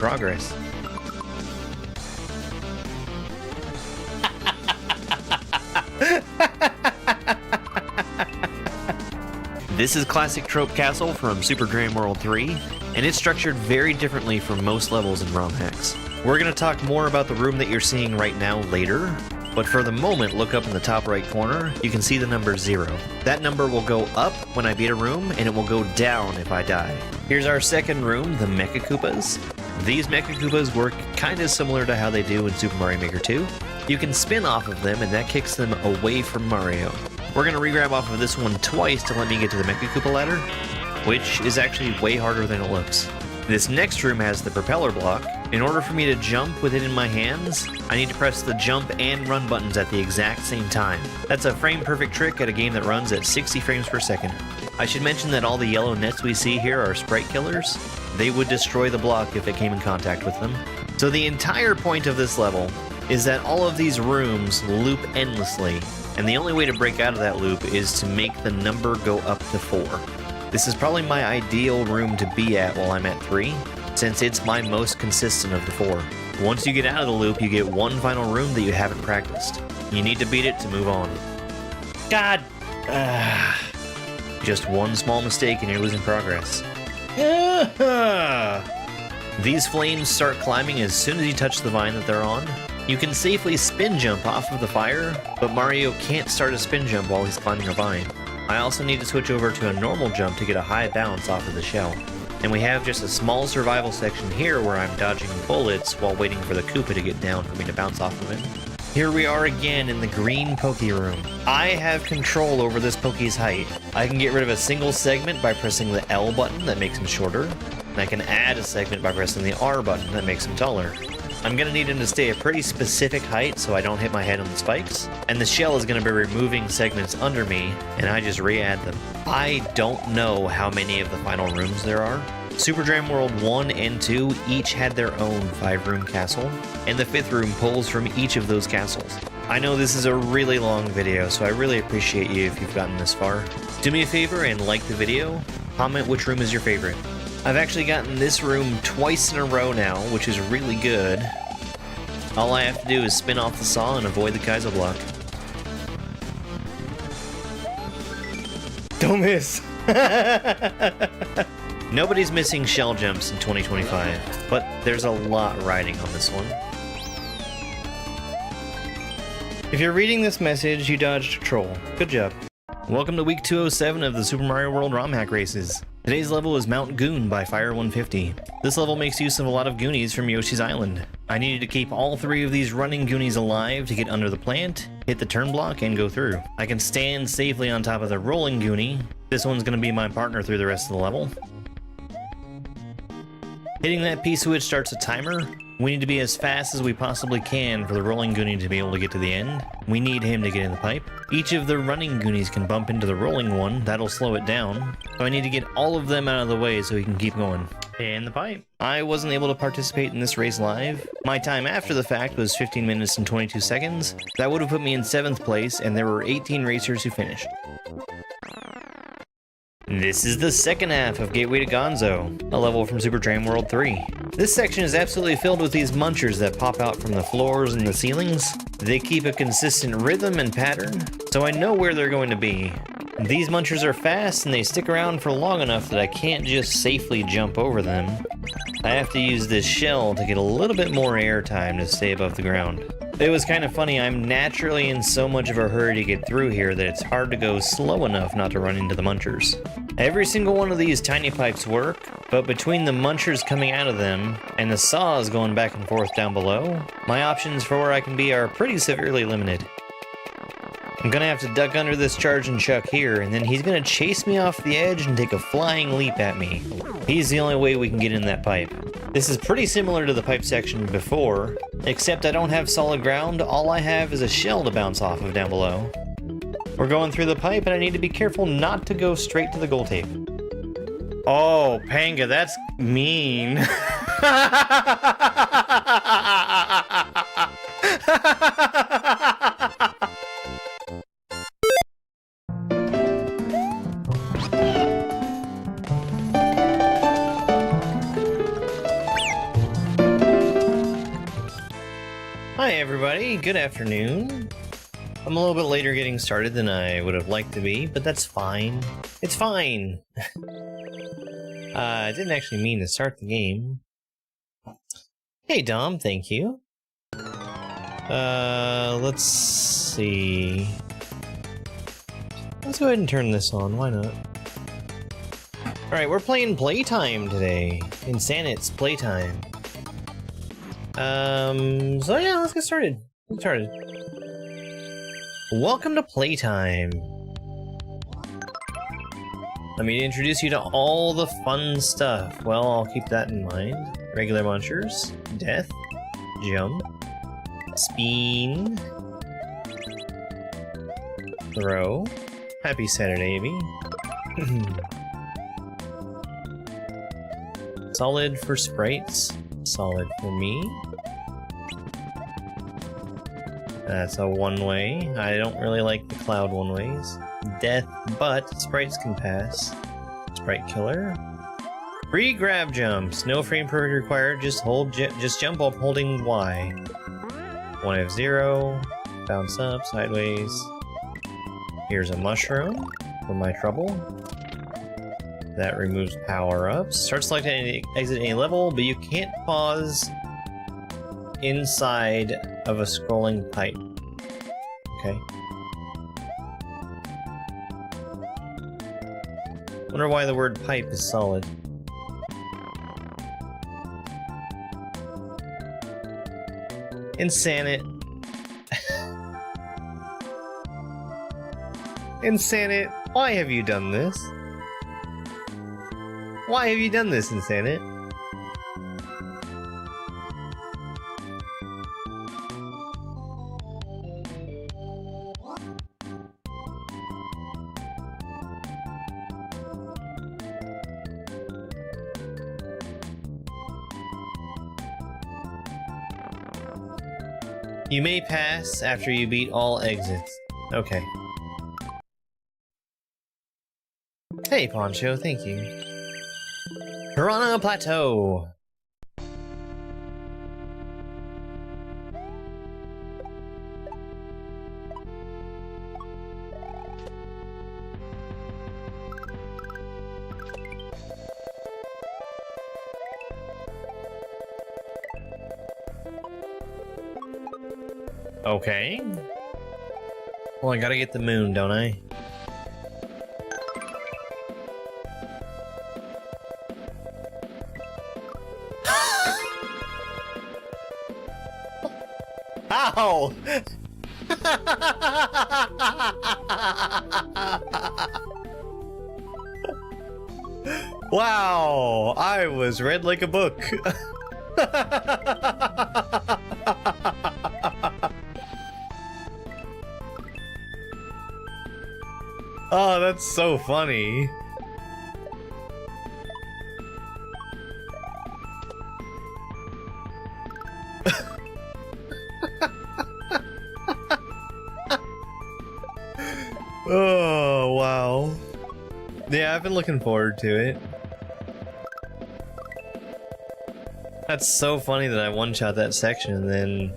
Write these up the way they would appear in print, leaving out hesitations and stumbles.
Progress. This is Classic Trope Castle from Super Dream World 3, and it's structured very differently from most levels in ROM hacks. We're going to talk more about the room that you're seeing right now later, but for the moment, look up in the top right corner, you can see the number 0. That number will go up when I beat a room, and it will go down if I die. Here's our second room, the Mecha Koopas. These Mecha Koopas work kind of similar to how they do in Super Mario Maker 2. You can spin off of them, and that kicks them away from Mario. We're going to re-grab off of this one twice to let me get to the Mecha Koopa ladder, which is actually way harder than it looks. This next room has the propeller block. In order for me to jump with it in my hands, I need to press the jump and run buttons at the exact same time. That's a frame-perfect trick at a game that runs at 60 frames per second. I should mention that all the yellow nets we see here are sprite killers. They would destroy the block if it came in contact with them. So the entire point of this level is that all of these rooms loop endlessly, and the only way to break out of that loop is to make the number go up to 4. This is probably my ideal room to be at while I'm at 3, since it's my most consistent of the 4. Once you get out of the loop, you get one final room that you haven't practiced. You need to beat it to move on. God! Just one small mistake and you're losing progress. These flames start climbing as soon as you touch the vine that they're on. You can safely spin jump off of the fire, but Mario can't start a spin jump while he's climbing a vine. I also need to switch over to a normal jump to get a high bounce off of the shell. And we have just a small survival section here where I'm dodging bullets while waiting for the Koopa to get down for me to bounce off of him. Here we are again in the green Poke Room. I have control over this Poke's height. I can get rid of a single segment by pressing the L button that makes him shorter, and I can add a segment by pressing the R button that makes him taller. I'm going to need him to stay a pretty specific height so I don't hit my head on the spikes, and the shell is going to be removing segments under me, and I just re-add them. I don't know how many of the final rooms there are. Super Dream World 1 and 2 each had their own 5-room castle, and the 5th room pulls from each of those castles. I know this is a really long video, so I really appreciate you if you've gotten this far. Do me a favor and like the video, comment which room is your favorite. I've actually gotten this room twice in a row now, which is really good. All I have to do is spin off the saw and avoid the kaizo block. Don't miss! Nobody's missing shell jumps in 2025, but there's a lot riding on this one. If you're reading this message, you dodged a troll. Good job. Welcome to week 207 of the Super Mario World ROM hack races. Today's level is Mount Goon by Fire 150. This level makes use of a lot of Goonies from Yoshi's Island. I needed to keep all 3 of these running Goonies alive to get under the plant, hit the turn block, and go through. I can stand safely on top of the rolling Goonie. This one's going to be my partner through the rest of the level. Hitting that P-switch starts a timer. We need to be as fast as we possibly can for the rolling Goonie to be able to get to the end. We need him to get in the pipe. Each of the running Goonies can bump into the rolling one. That'll slow it down. So I need to get all of them out of the way so he can keep going. In the pipe. I wasn't able to participate in this race live. My time after the fact was 15 minutes and 22 seconds. That would have put me in 7th place, and there were 18 racers who finished. This is the second half of Gateway to Gonzo, a level from Super Dream World 3. This section is absolutely filled with these munchers that pop out from the floors and the ceilings. They keep a consistent rhythm and pattern, so I know where they're going to be. These munchers are fast and they stick around for long enough that I can't just safely jump over them. I have to use this shell to get a little bit more air time to stay above the ground. It was kind of funny, I'm naturally in so much of a hurry to get through here that it's hard to go slow enough not to run into the munchers. Every single one of these tiny pipes work, but between the munchers coming out of them and the saws going back and forth down below, my options for where I can be are pretty severely limited. I'm gonna have to duck under this charge and chuck here, and then he's gonna chase me off the edge and take a flying leap at me. He's the only way we can get in that pipe. This is pretty similar to the pipe section before, except I don't have solid ground, all I have is a shell to bounce off of down below. We're going through the pipe and I need to be careful not to go straight to the goal tape. Oh, Panga, that's mean. Hi everybody, good afternoon. I'm a little bit later getting started than I would have liked to be, but that's fine. It's fine! I didn't actually mean to start the game. Hey Dom, thank you. Let's see. Let's go ahead and turn this on, why not? Alright, we're playing Playtime today. Insanit's Playtime. So yeah, let's get started. Welcome to Playtime. Let me introduce you to all the fun stuff. Well, I'll keep that in mind. Regular munchers, death, jump, spin, throw. Happy Saturday, Abby. Solid for sprites, solid for me. That's a one-way. I don't really like the cloud one-ways. Death, but sprites can pass. Sprite killer. Free grab jumps. No frame perfect required. Just jump while holding Y. 1F0. Bounce up, sideways. Here's a mushroom for my trouble. That removes power-ups. Start selecting any exit any level, but you can't pause inside of a scrolling pipe. Okay. Wonder why the word pipe is solid. Insanit. Insanit, why have you done this? Why have you done this, Insanit? You may pass after you beat all exits. Okay. Hey, Poncho, thank you. Piranha Plateau! Okay. Well, I gotta get the moon, don't I? Ow! Wow! I was read like a book. Oh, that's so funny. Oh, wow. Yeah, I've been looking forward to it. That's so funny that I one-shot that section and then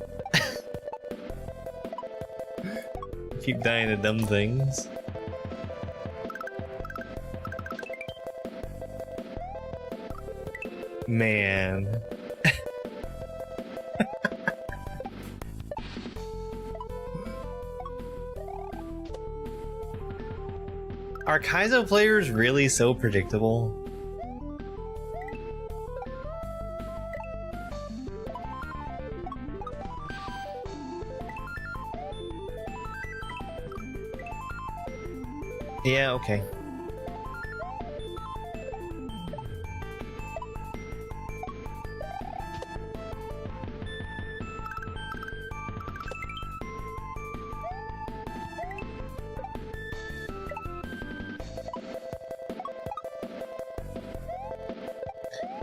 keep dying to dumb things. Man. Are kaizo players really so predictable? Yeah, okay.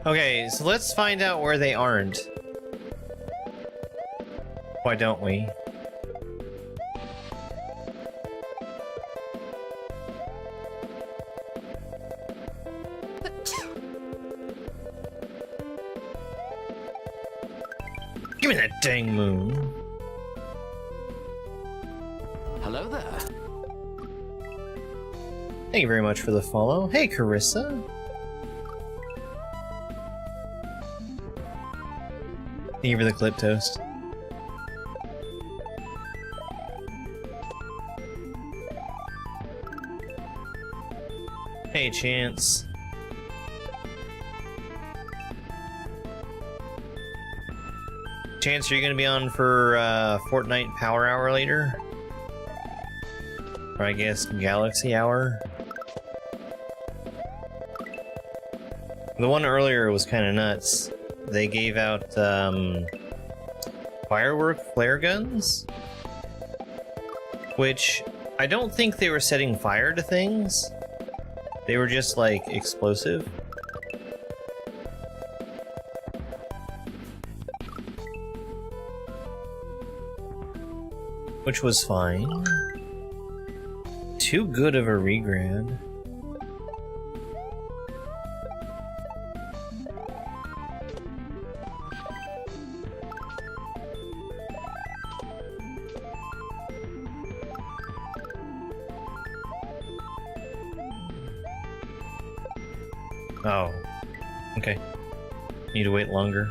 Okay, so let's find out where they aren't. Why don't we? Give me that dang moon. Hello there. Thank you very much for the follow. Hey, Carissa. Thank you for the clip toast. Hey, Chance. Chance, are you going to be on for Fortnite Power Hour later? Or I guess Galaxy Hour? The one earlier was kind of nuts. They gave out firework flare guns, which I don't think they were setting fire to things. They were just like explosive. Which was fine. Too good of a regrad. Oh. Okay. Need to wait longer.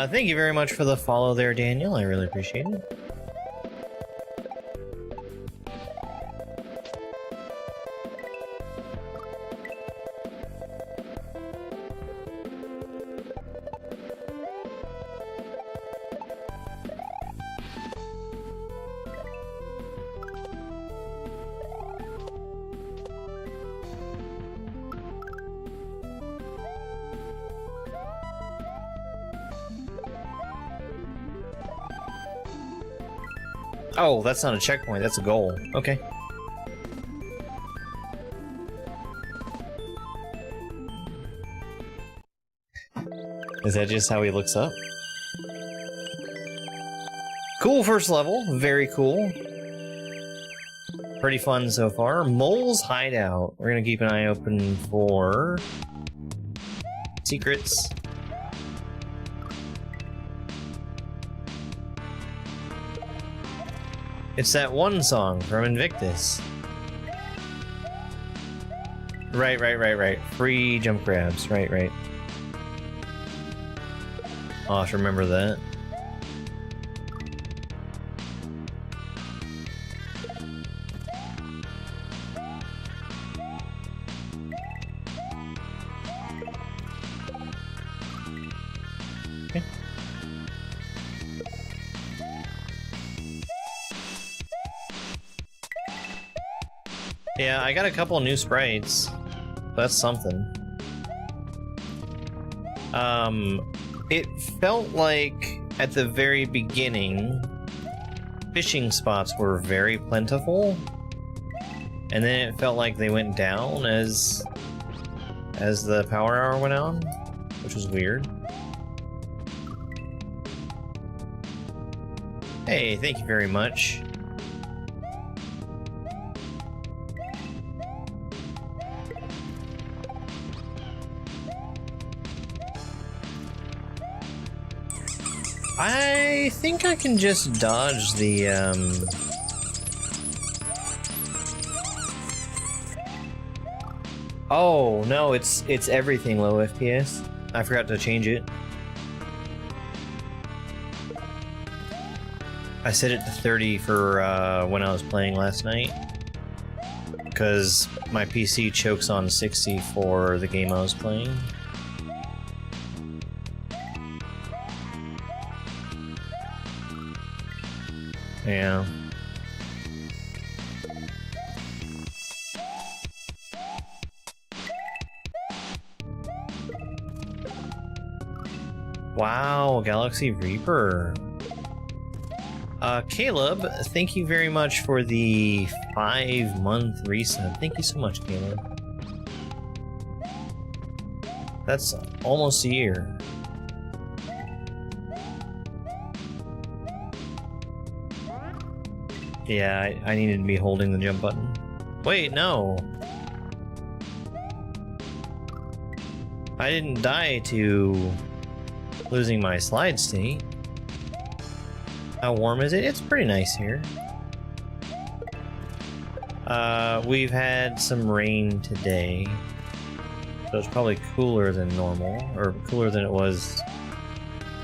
Thank you very much for the follow there, Daniel. I really appreciate it. Oh, that's not a checkpoint, that's a goal. Okay. Is that just how he looks up? Cool first level, very cool. Pretty fun so far. Mole's Hideout. We're gonna keep an eye open for secrets. It's that one song from Invictus. Right. Free jump grabs. Right. I'll have to remember that. Okay. Yeah, I got a couple new sprites. That's something. It felt like at the very beginning, fishing spots were very plentiful, and then it felt like they went down as the power hour went on, which was weird. Hey, thank you very much. I think I can just dodge the, Oh, no, it's everything low FPS. I forgot to change it. I set it to 30 for, when I was playing last night. Because my PC chokes on 60 for the game I was playing. Yeah. Wow, Galaxy Reaper. Caleb, thank you very much for the 5-month resub. Thank you so much, Caleb. That's almost a year. Yeah, I needed to be holding the jump button. Wait, no. I didn't die to losing my slide state. How warm is it? It's pretty nice here. We've had some rain today, so it's probably cooler than normal, or cooler than it was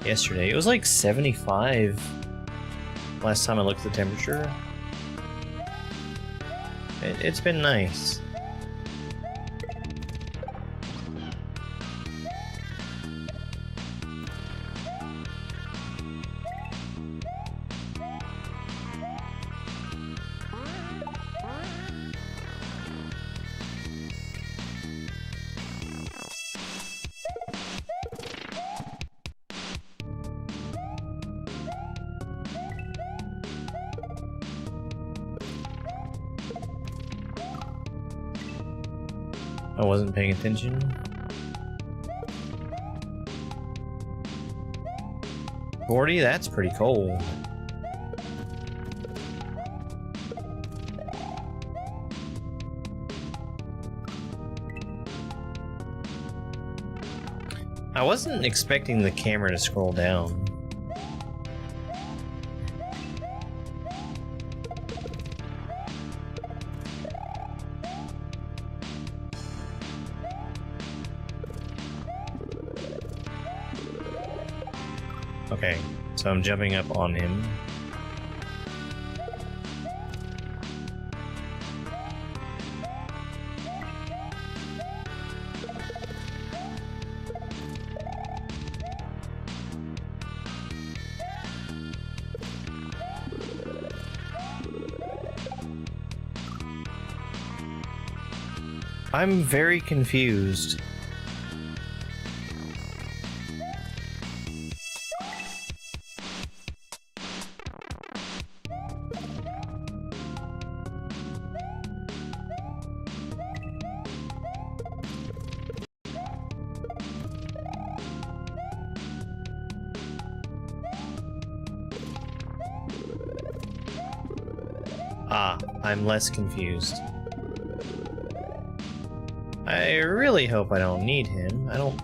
yesterday. It was like 75 last time I looked at the temperature. It's been nice. I wasn't paying attention. $40? That's pretty cold. I wasn't expecting the camera to scroll down. Okay, so I'm jumping up on him. I'm very confused. Ah, I'm less confused. I really hope I don't need him. I don't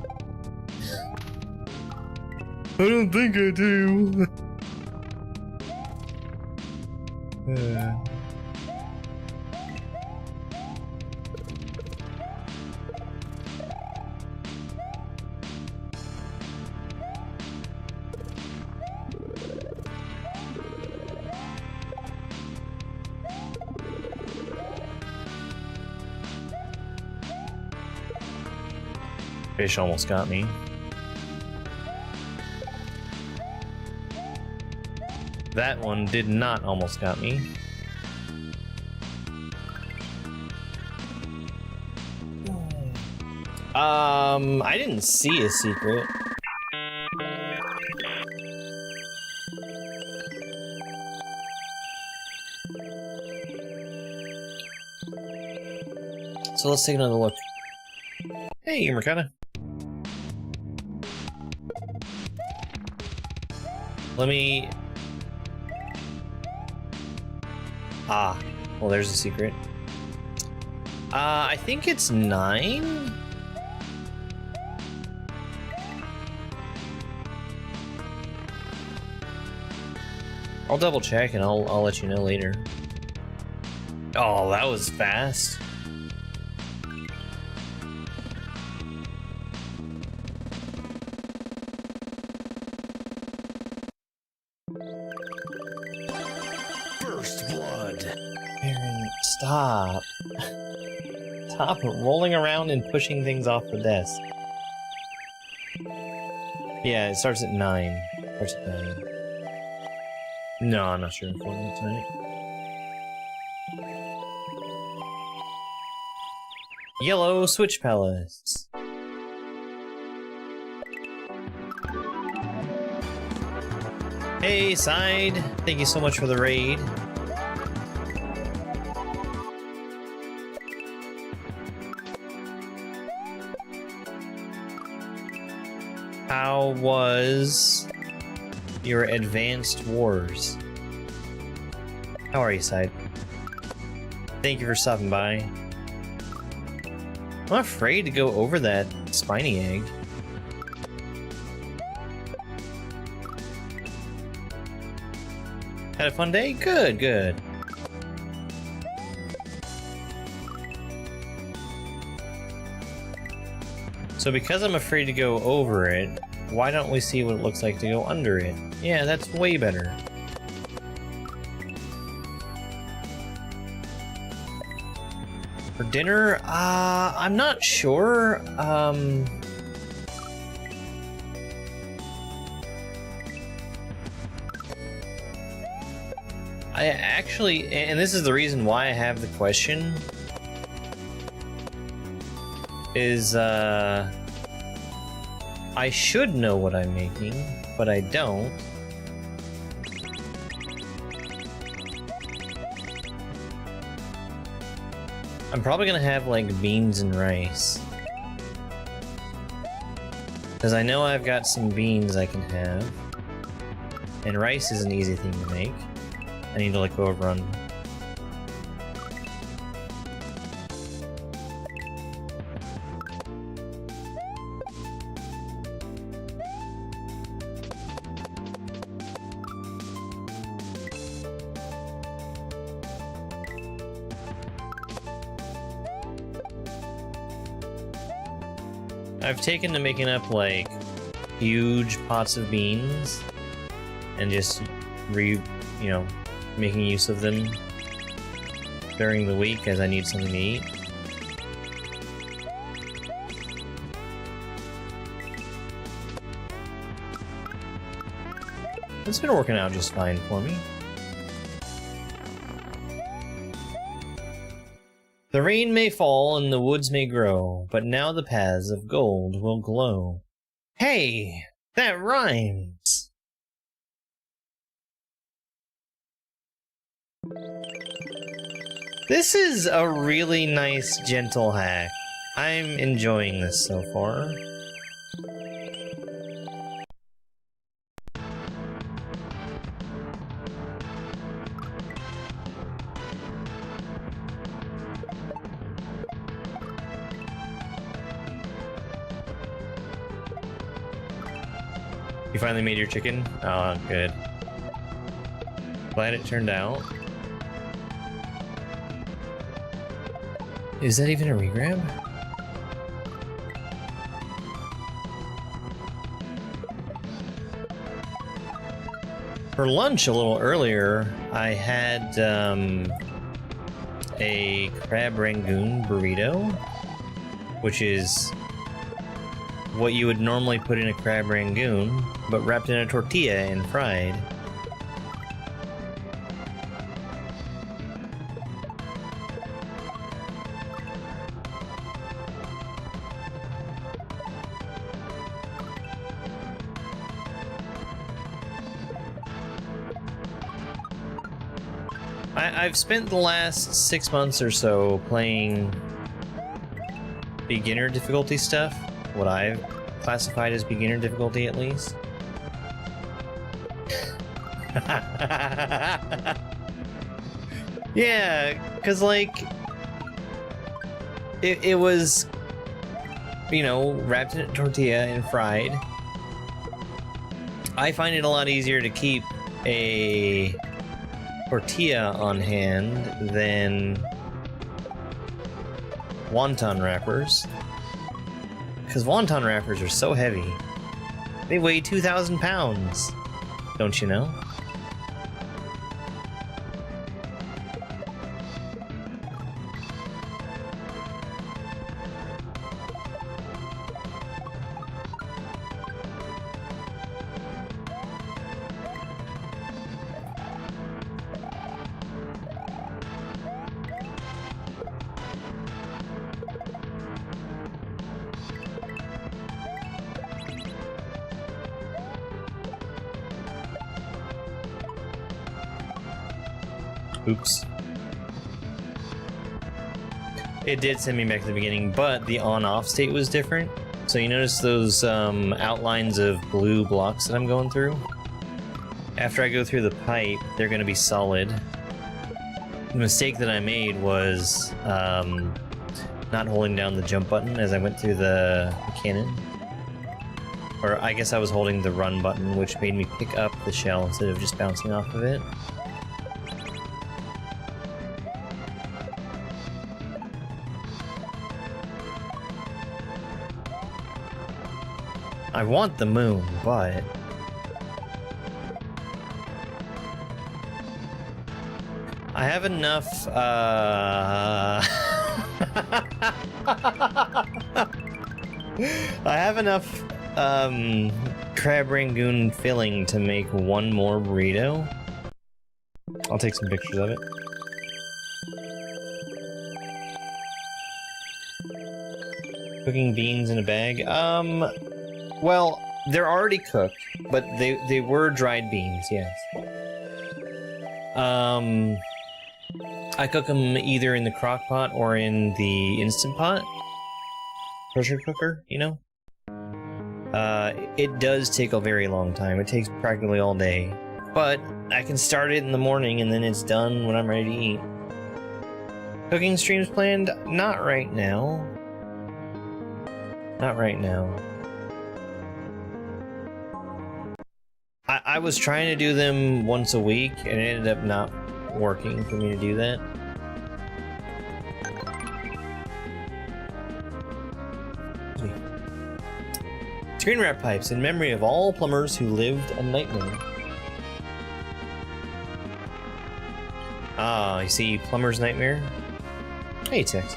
think I do. Fish almost got me. That one did not almost got me. I didn't see a secret. So let's take another look. Hey, Mercata. Let me... Ah, well, there's a secret. I think it's 9? I'll double check and I'll let you know later. Oh, that was fast. Aaron, stop. Stop rolling around and pushing things off the desk. Yeah, it starts at 9. Starts at 9. No, I'm not sure I'm playing it tonight. Yellow switch pallets. Hey, Side. Thank you so much for the raid. How was your Advanced Wars? How are you, Side? Thank you for stopping by. I'm afraid to go over that spiny egg. Had a fun day? Good, good. So because I'm afraid to go over it, why don't we see what it looks like to go under it? Yeah, that's way better. For dinner, I'm not sure. I actually, and this is the reason why I have the question, is I should know what I'm making, but I don't. I'm probably gonna have like beans and rice, because I know I've got some beans I can have, and rice is an easy thing to make. I need to like go over on. I've taken to making up like huge pots of beans and just making use of them during the week as I need something to eat. It's been working out just fine for me. The rain may fall and the woods may grow, but now the paths of gold will glow. Hey, that rhymes! This is a really nice, gentle hack. I'm enjoying this so far. You finally made your chicken? Oh, good. Glad it turned out. Is that even a regrab? For lunch a little earlier, I had a crab rangoon burrito, which is what you would normally put in a crab rangoon, but wrapped in a tortilla and fried. I've spent the last 6 months or so playing beginner difficulty stuff, what I've classified as beginner difficulty at least. Yeah, because like it was, wrapped in a tortilla and fried. I find it a lot easier to keep a tortilla on hand than wonton wrappers, because wonton wrappers are so heavy. They weigh 2,000 pounds, don't you know? Oops. It did send me back to the beginning, but the on-off state was different. So you notice those outlines of blue blocks that I'm going through? After I go through the pipe, they're going to be solid. The mistake that I made was not holding down the jump button as I went through the cannon. Or I guess I was holding the run button, which made me pick up the shell instead of just bouncing off of it. I want the moon, but... I have enough, I have enough, crab rangoon filling to make one more burrito. I'll take some pictures of it. Cooking beans in a bag. Well, they're already cooked, but they were dried beans, yes. I cook them either in the crock pot or in the Instant Pot. Pressure cooker, you know? It does take a very long time. It takes practically all day. But I can start it in the morning and then it's done when I'm ready to eat. Cooking streams planned? Not right now. Not right now. I was trying to do them once a week and it ended up not working for me to do that. Screen wrap pipes in memory of all plumbers who lived a nightmare. Ah, you see Plumber's Nightmare? Hey, Tex.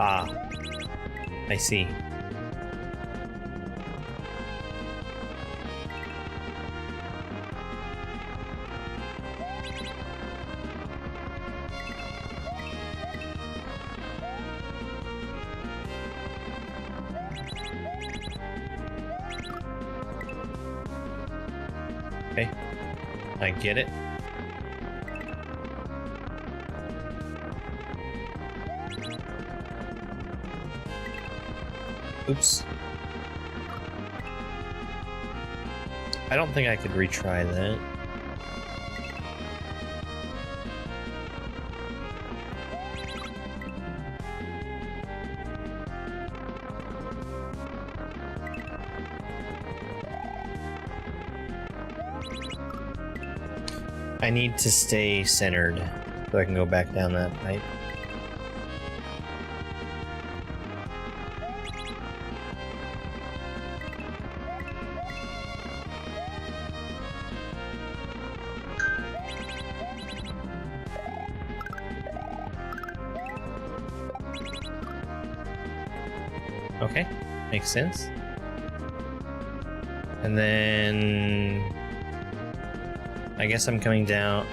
Ah, I see. Okay, I get it. Oops. I don't think I could retry that. I need to stay centered so I can go back down that pipe. Okay, makes sense. And then I guess I'm coming out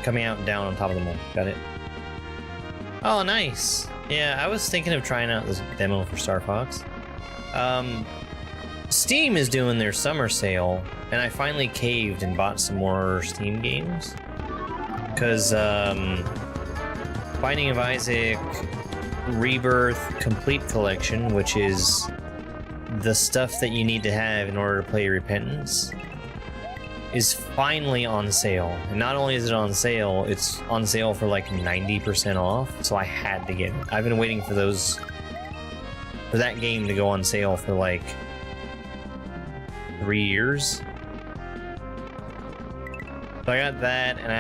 down on top of the mold. Got it. Oh, nice. Yeah, I was thinking of trying out this demo for Star Fox. Steam is doing their summer sale, and I finally caved and bought some more Steam games. Because Binding of Isaac Rebirth Complete Collection, which is the stuff that you need to have in order to play Repentance, is finally on sale. And not only is it on sale, it's on sale for like 90% off, so I had to get it. I've been waiting for that game to go on sale for like 3 years. So I got that, and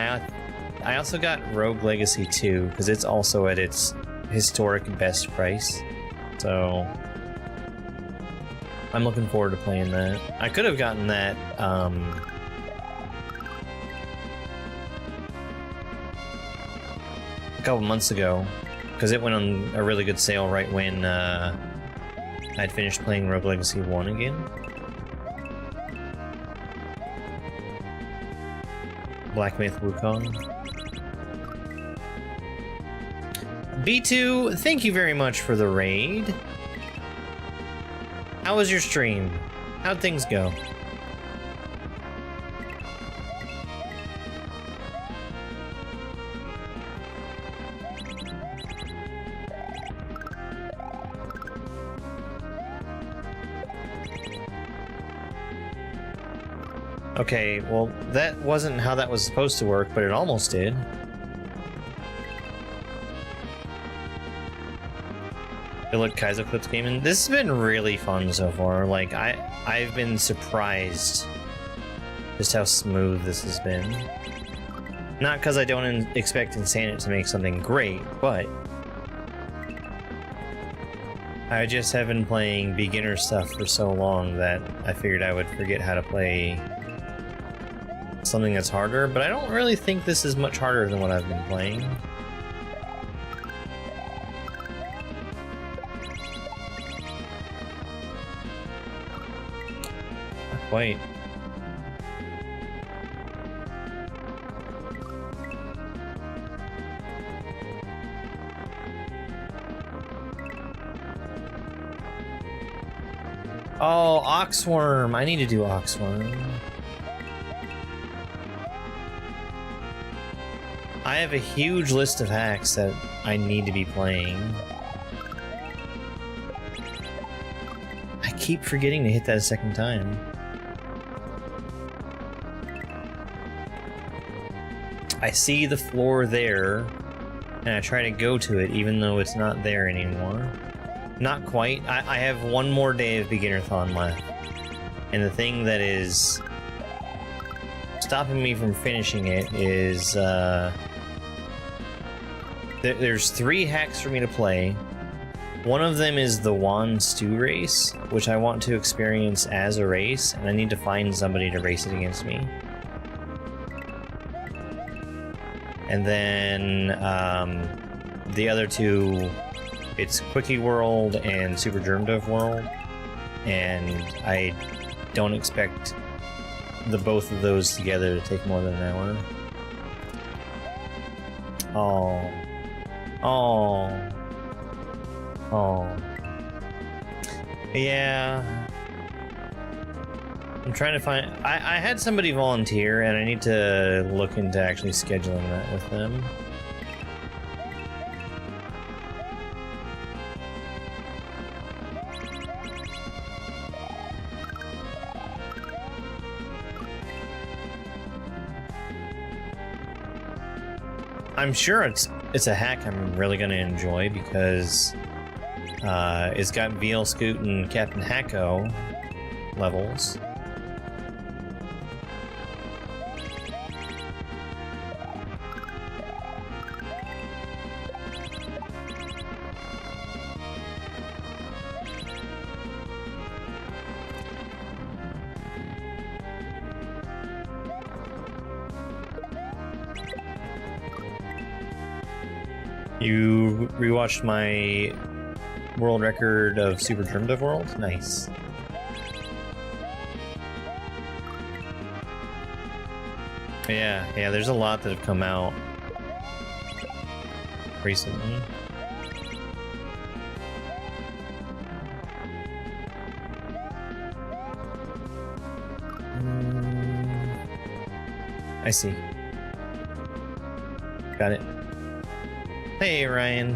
I also got Rogue Legacy 2, because it's also at its historic best price. So I'm looking forward to playing that. I could have gotten that a couple months ago, because it went on a really good sale right when I'd finished playing Rogue Legacy 1 again. Black Myth Wukong. B2, thank you very much for the raid. How was your stream? How'd things go? Okay, well, that wasn't how that was supposed to work, but it almost did. Good luck, Kaizo Clips Gaming. This has been really fun so far. Like, I've been surprised just how smooth this has been. Not because I don't expect Insanit to make something great, but I just have been playing beginner stuff for so long that I figured I would forget how to play something that's harder, but I don't really think this is much harder than what I've been playing. Not quite. Oh, Oxworm! I need to do Oxworm. I have a huge list of hacks that I need to be playing. I keep forgetting to hit that a second time. I see the floor there, and I try to go to it even though it's not there anymore. Not quite. I have one more day of Beginner-thon left. And the thing that is stopping me from finishing it is, there's 3 hacks for me to play. One of them is the Wand Stew race, which I want to experience as a race, and I need to find somebody to race it against me. And then, the other 2... it's Quickie World and Super Germ Dove World, and I don't expect both of those together to take more than an hour. Oh. Oh. Oh. Yeah. I'm trying to find... I had somebody volunteer, and I need to look into actually scheduling that with them. I'm sure it's a hack I'm really going to enjoy because it's got VL Scoot and Captain Hacko levels. You rewatched my world record of Super Germ Dove World? Nice. Yeah, there's a lot that have come out recently. I see. Got it. Hey, Ryan.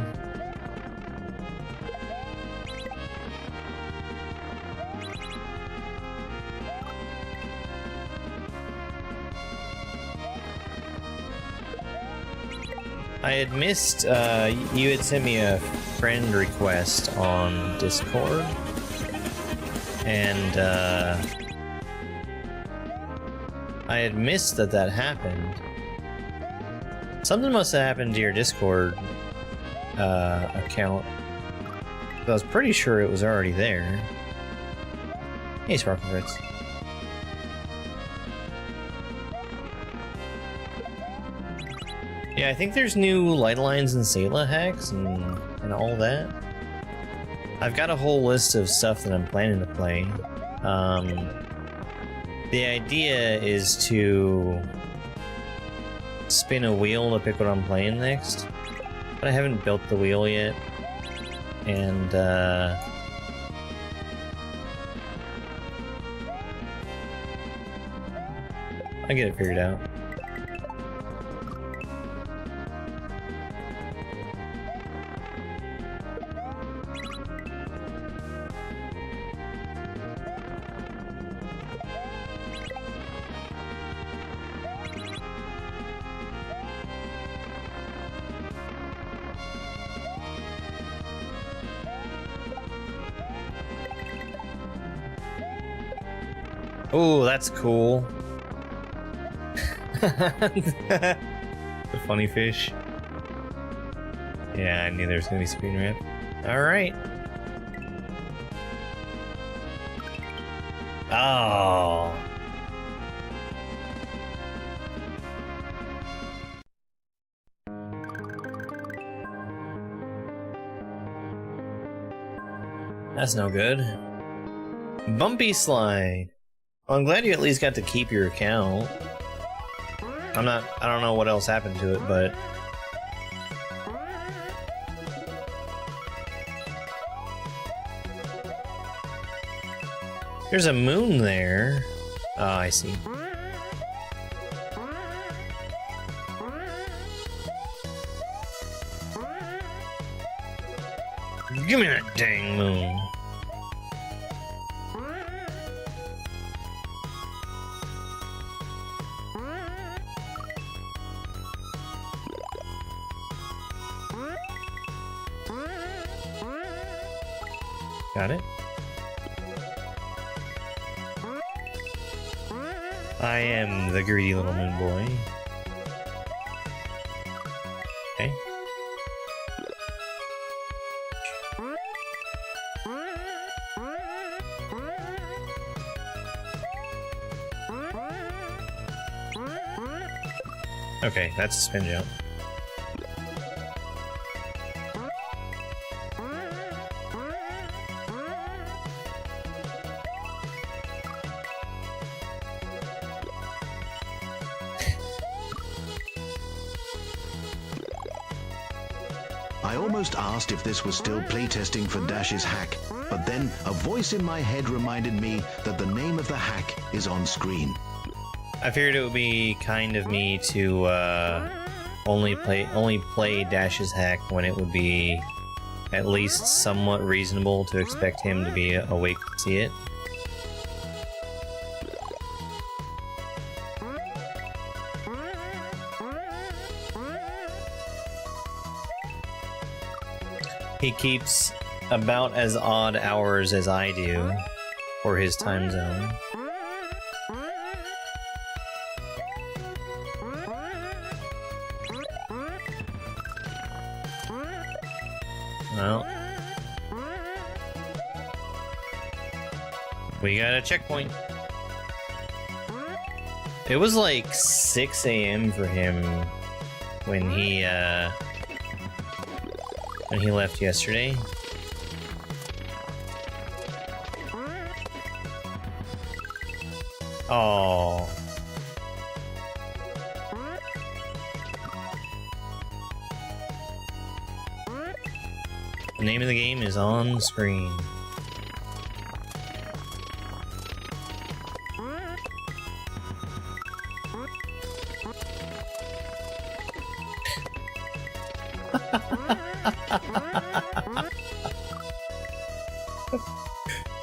I had missed, you had sent me a friend request on Discord, and, I had missed that happened. Something must have happened to your Discord account. I was pretty sure it was already there. Hey, Sparkle Fritz. Yeah, I think there's new Light Lines and Sayla hacks and all that. I've got a whole list of stuff that I'm planning to play. The idea is to spin a wheel to pick what I'm playing next, but I haven't built the wheel yet, and I get it figured out. Oh, that's cool. The funny fish. Yeah, I knew there was gonna be screen rip. Alright. Oh. That's no good. Bumpy slide. Well, I'm glad you at least got to keep your account. I don't know what else happened to it, but... There's a moon there. Oh, I see. Give me that dang moon. Got it. I am the greedy little moon boy. Okay. Okay, that's a spin jump. I almost asked if this was still playtesting for Dash's hack, but then a voice in my head reminded me that the name of the hack is on screen. I figured it would be kind of me to only play Dash's hack when it would be at least somewhat reasonable to expect him to be awake to see it. He keeps about as odd hours as I do for his time zone. Well, we got a checkpoint. It was like 6 a.m. for him when he left yesterday. Oh. The name of the game is on screen.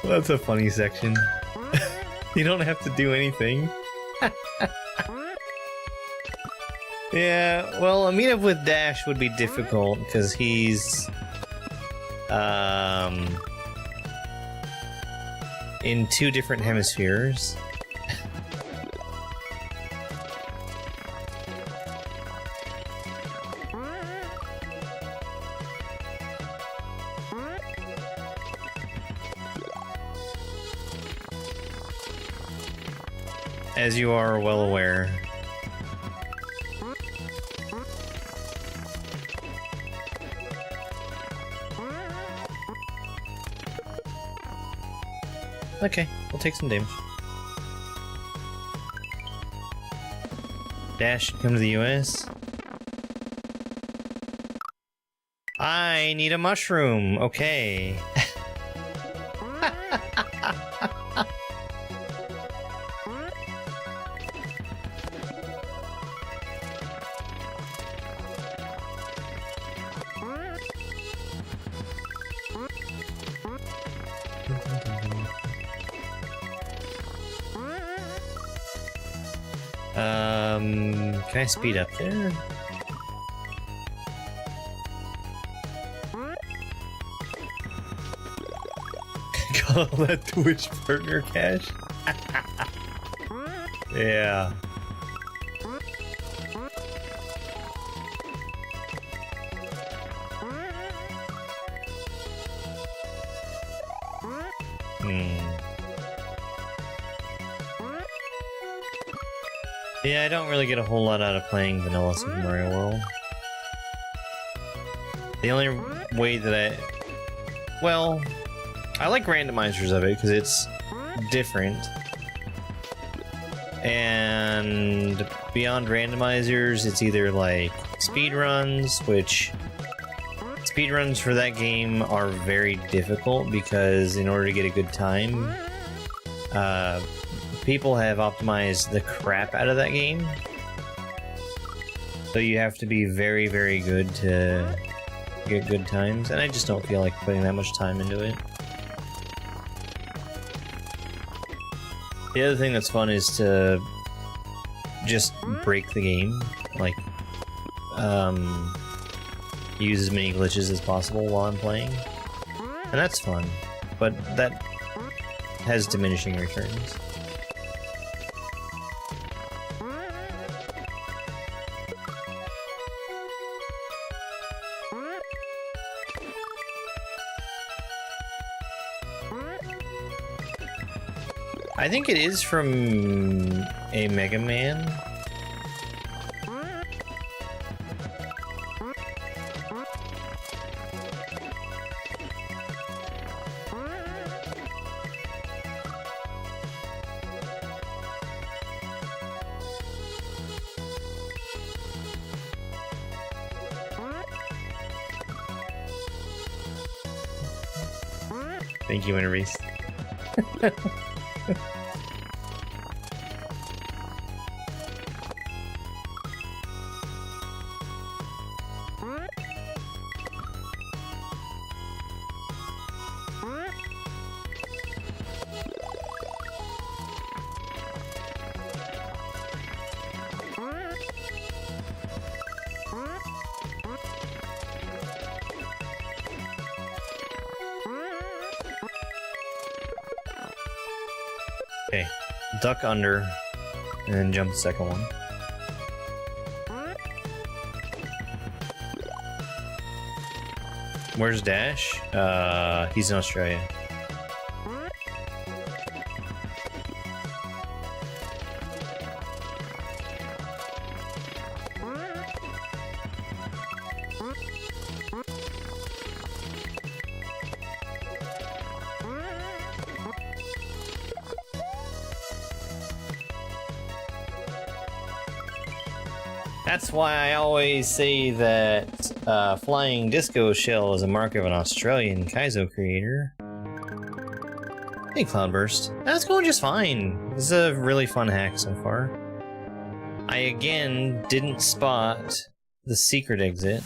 That's a funny section. You don't have to do anything. Yeah, well, a meetup with Dash would be difficult because he's in 2 different hemispheres. As you are well aware. Okay, we'll take some damage. Dash, come to the US. I need a mushroom. Okay. Can I speed up there? Call that Twitch partner cash? Yeah. Yeah, I don't really get a whole lot out of playing vanilla Super Mario World. The only way that well, I like randomizers of it because it's different. And beyond randomizers, it's either like speedruns, which speedruns for that game are very difficult because in order to get a good time, people have optimized the crap out of that game. So you have to be very, very good to get good times, and I just don't feel like putting that much time into it. The other thing that's fun is to just break the game, like, use as many glitches as possible while I'm playing. And that's fun, but that has diminishing returns. I think it is from a Mega Man. Thank you, Winterbeast. Okay, duck under, and then jump the second one. Where's Dash? He's in Australia. That's why I always say that flying disco shell is a mark of an Australian kaizo creator. Hey, Cloudburst. That's going just fine. This is a really fun hack so far. I again didn't spot the secret exit.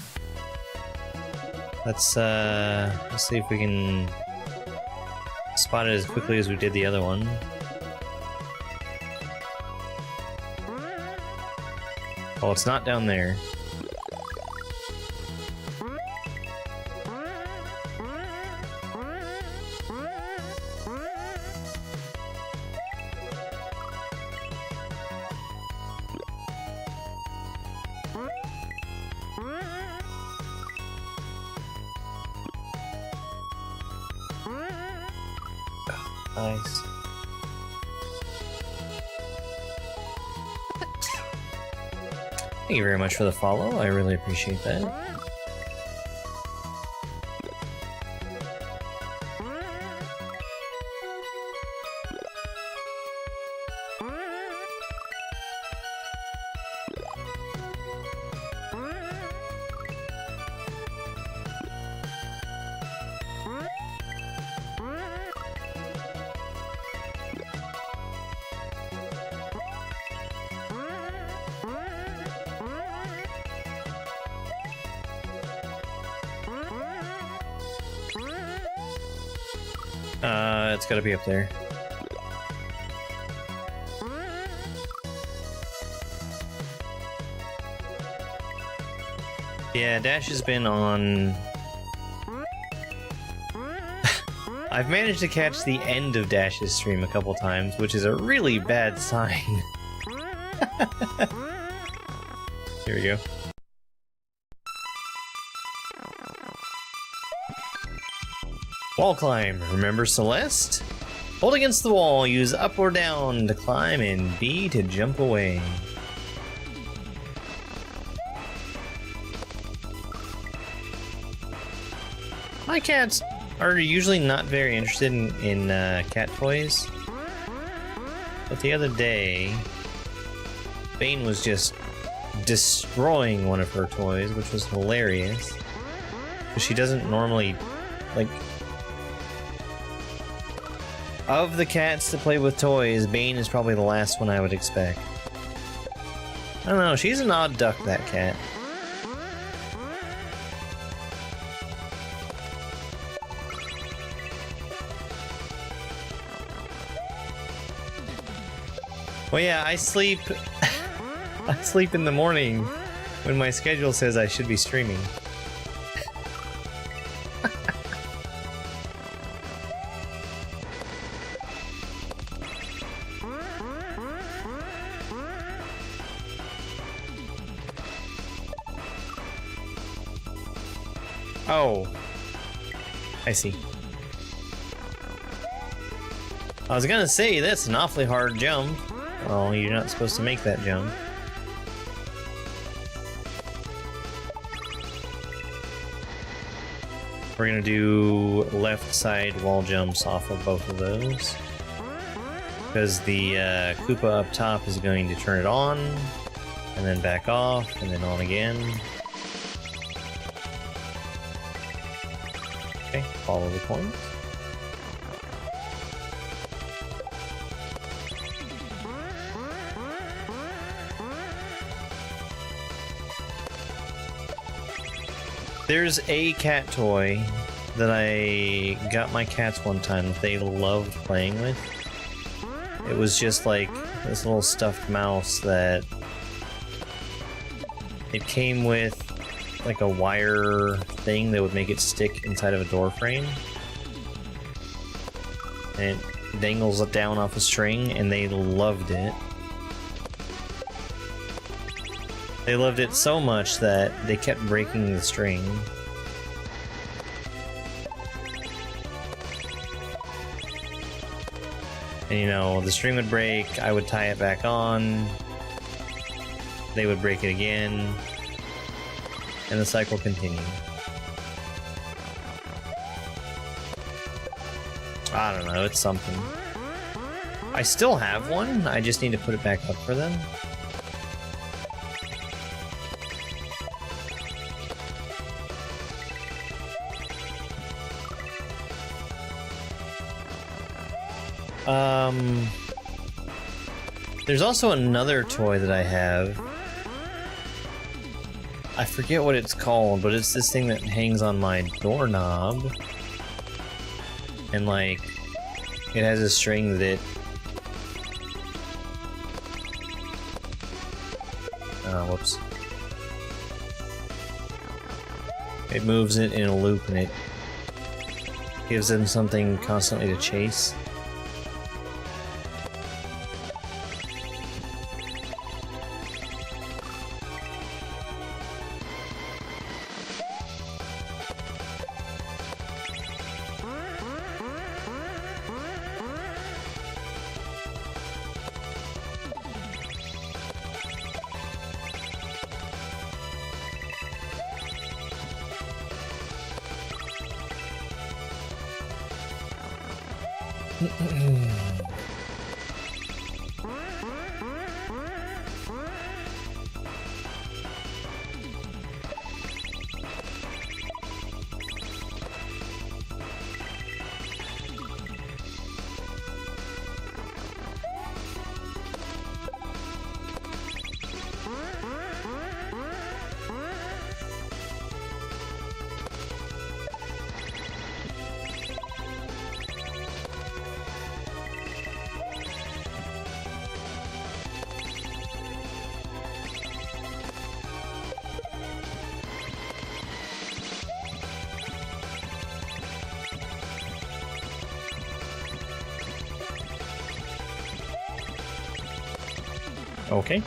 Let's see if we can spot it as quickly as we did the other one. Oh, it's not down there. Nice. Thank you very much for the follow. I really appreciate that. It's gotta be up there. Yeah, Dash has been on... I've managed to catch the end of Dash's stream a couple times, which is a really bad sign. Here we go. Wall climb. Remember Celeste? Hold against the wall, use up or down to climb, and B to jump away. My cats are usually not very interested in cat toys. But the other day, Bane was just destroying one of her toys, which was hilarious. Because she doesn't normally, like... Of the cats to play with toys, Bane is probably the last one I would expect. I don't know, she's an odd duck, that cat. Well, yeah, I sleep... I sleep in the morning when my schedule says I should be streaming. Oh, I see. I was gonna say, that's an awfully hard jump. Well, you're not supposed to make that jump. We're gonna do left side wall jumps off of both of those. Because the Koopa up top is going to turn it on, and then back off, and then on again. Okay, follow the points. There's a cat toy that I got my cats one time that they loved playing with. It was just like this little stuffed mouse that it came with like a wire thing that would make it stick inside of a door frame. And it dangles it down off a string, and they loved it. They loved it so much that they kept breaking the string. And you know, the string would break, I would tie it back on, they would break it again, and the cycle continued. I don't know, it's something. I still have one, I just need to put it back up for them. There's also another toy that I have. I forget what it's called, but it's this thing that hangs on my doorknob. And like, it has a string that whoops. It moves it in a loop and it gives them something constantly to chase. Okay.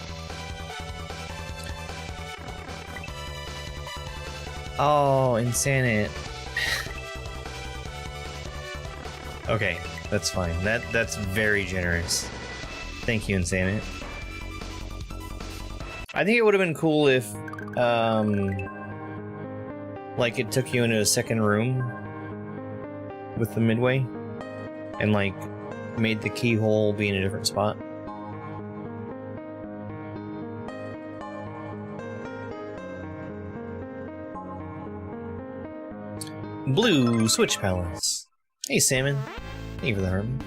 Oh, Insanit. Okay, that's fine. That's very generous. Thank you, Insanit. I think it would have been cool if, like, it took you into a second room with the midway, and, like, made the keyhole be in a different spot. Blue Switch Palace. Hey, Salmon. Thank you for the herb.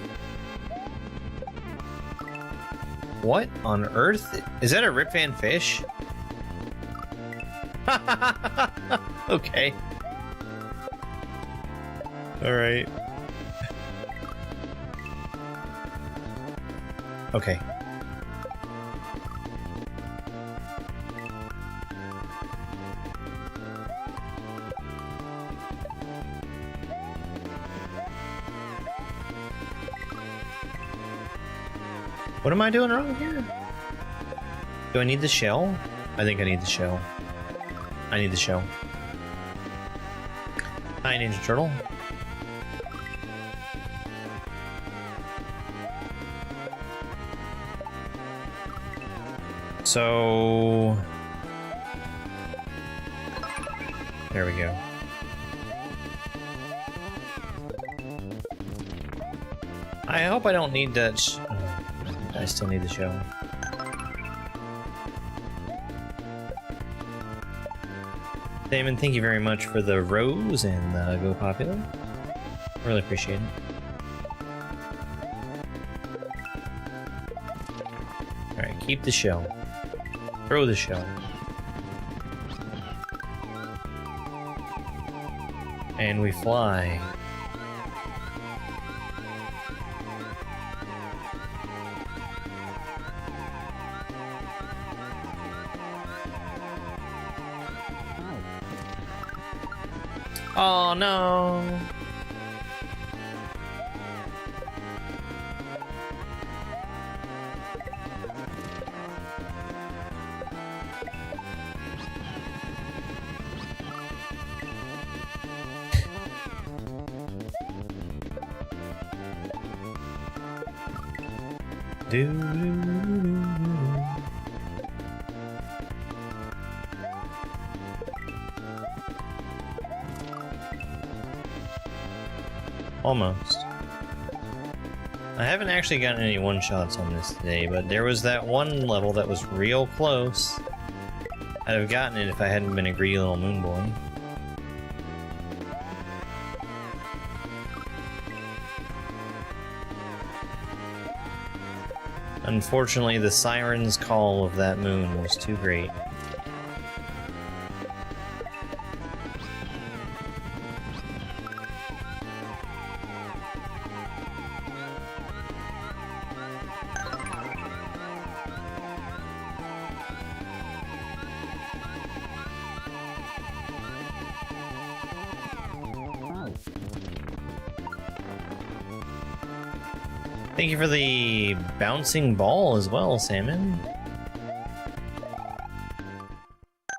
What on earth? Is that a Rip Van fish? Okay. Alright. Okay. What am I doing wrong here? Do I need the shell? I think I need the shell. I need the shell. Hi, Ninja Turtle. So... there we go. I hope I don't need that I still need the shell. Damon, thank you very much for the rose and Go Popular. Really appreciate it. Alright, keep the shell. Throw the shell. And we fly. Oh no! Almost. I haven't actually gotten any one-shots on this today, but there was that one level that was real close. I'd have gotten it if I hadn't been a greedy little moon boy. Unfortunately, the siren's call of that moon was too great. Thank you for the bouncing ball as well, Salmon.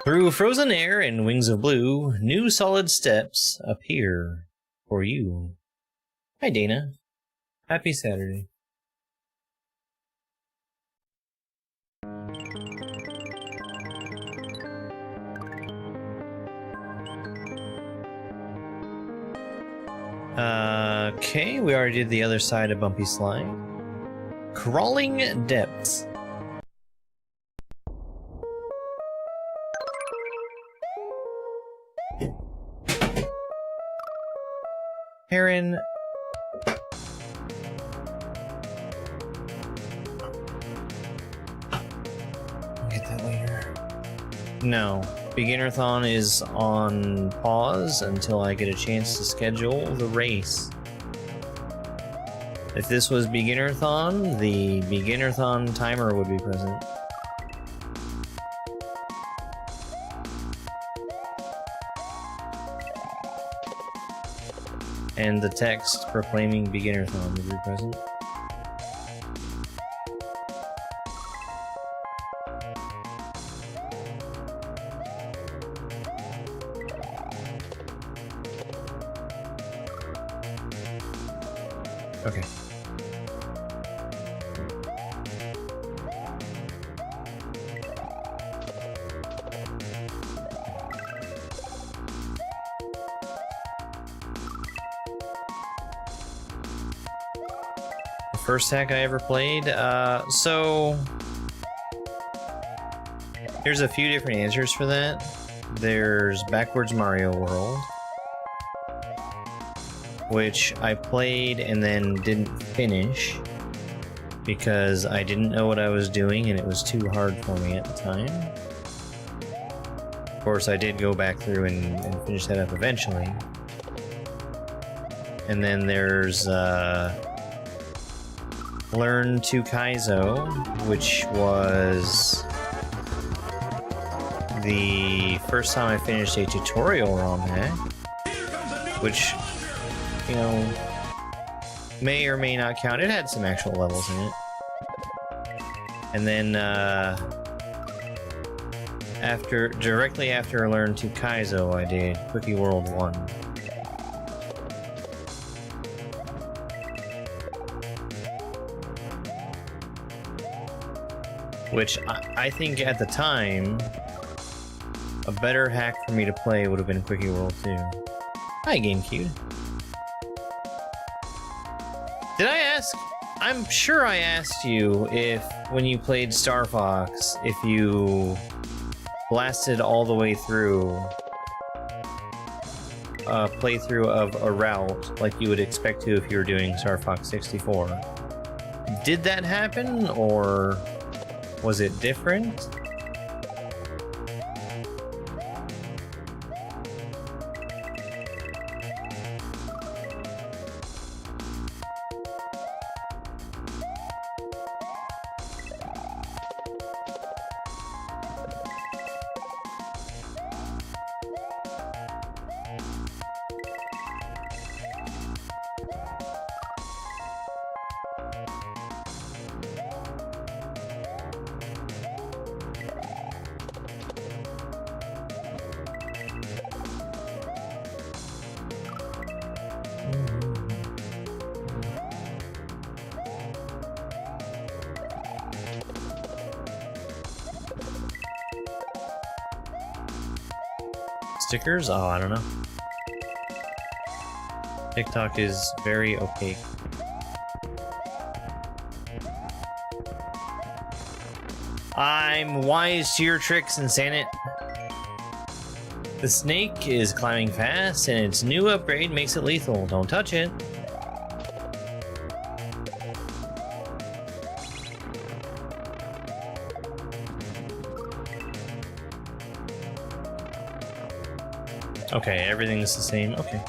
Through frozen air and wings of blue, new solid steps appear for you. Hi, Dana. Happy Saturday. Okay, we already did the other side of Bumpy Slide. Crawling Depths. Heron. I'll get that later. No. Beginnerthon is on pause until I get a chance to schedule the race. If this was Beginnerthon, the Beginnerthon timer would be present. And the text proclaiming Beginnerthon would be present. Okay. First hack I ever played. So there's a few different answers for that. There's Backwards Mario World, which I played and then didn't finish because I didn't know what I was doing and it was too hard for me at the time. Of course, I did go back through and finish that up eventually. And then there's Learn to Kaizo, which was the first time I finished a tutorial ROM hack, which, you know, may or may not count. It had some actual levels in it. And then directly after I Learn to Kaizo, I did Quickie World 1. Which I think at the time, a better hack for me to play would have been Quickie World 2. Hi, GameCube. Did I ask? I'm sure I asked you if, when you played Star Fox, if you blasted all the way through a playthrough of a route like you would expect to if you were doing Star Fox 64. Did that happen, or was it different? Stickers? Oh, I don't know. TikTok is very opaque. I'm wise to your tricks, Insanit. The snake is climbing fast, and its new upgrade makes it lethal. Don't touch it. Okay, everything's the same. Okay.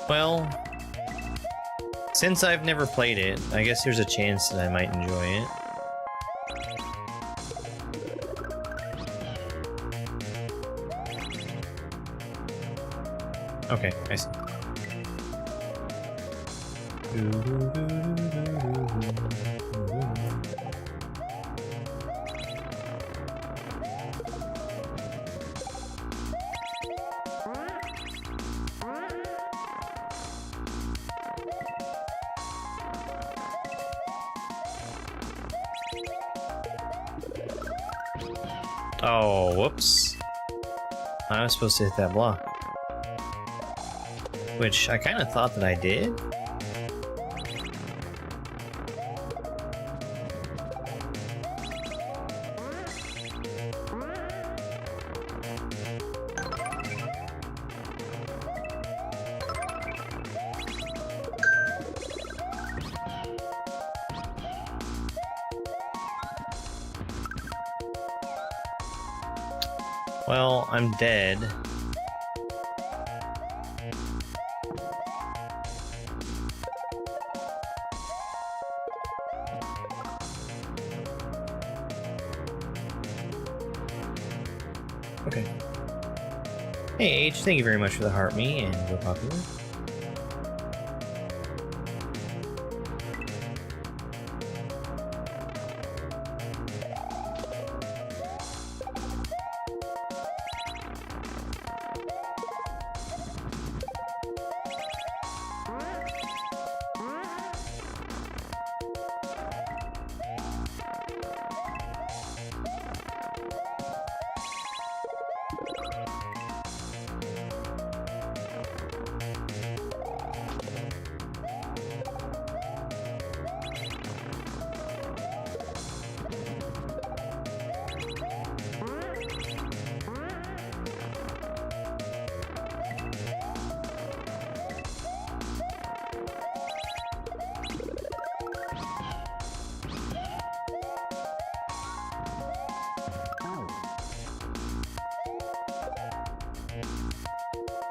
Well, since I've never played it, I guess there's a chance that I might enjoy it. Okay, I see. Oh, whoops. I was supposed to hit that block. Which I kind of thought that I did. Well, I'm dead. Okay. Hey, H, thank you very much for the heart me and go popular.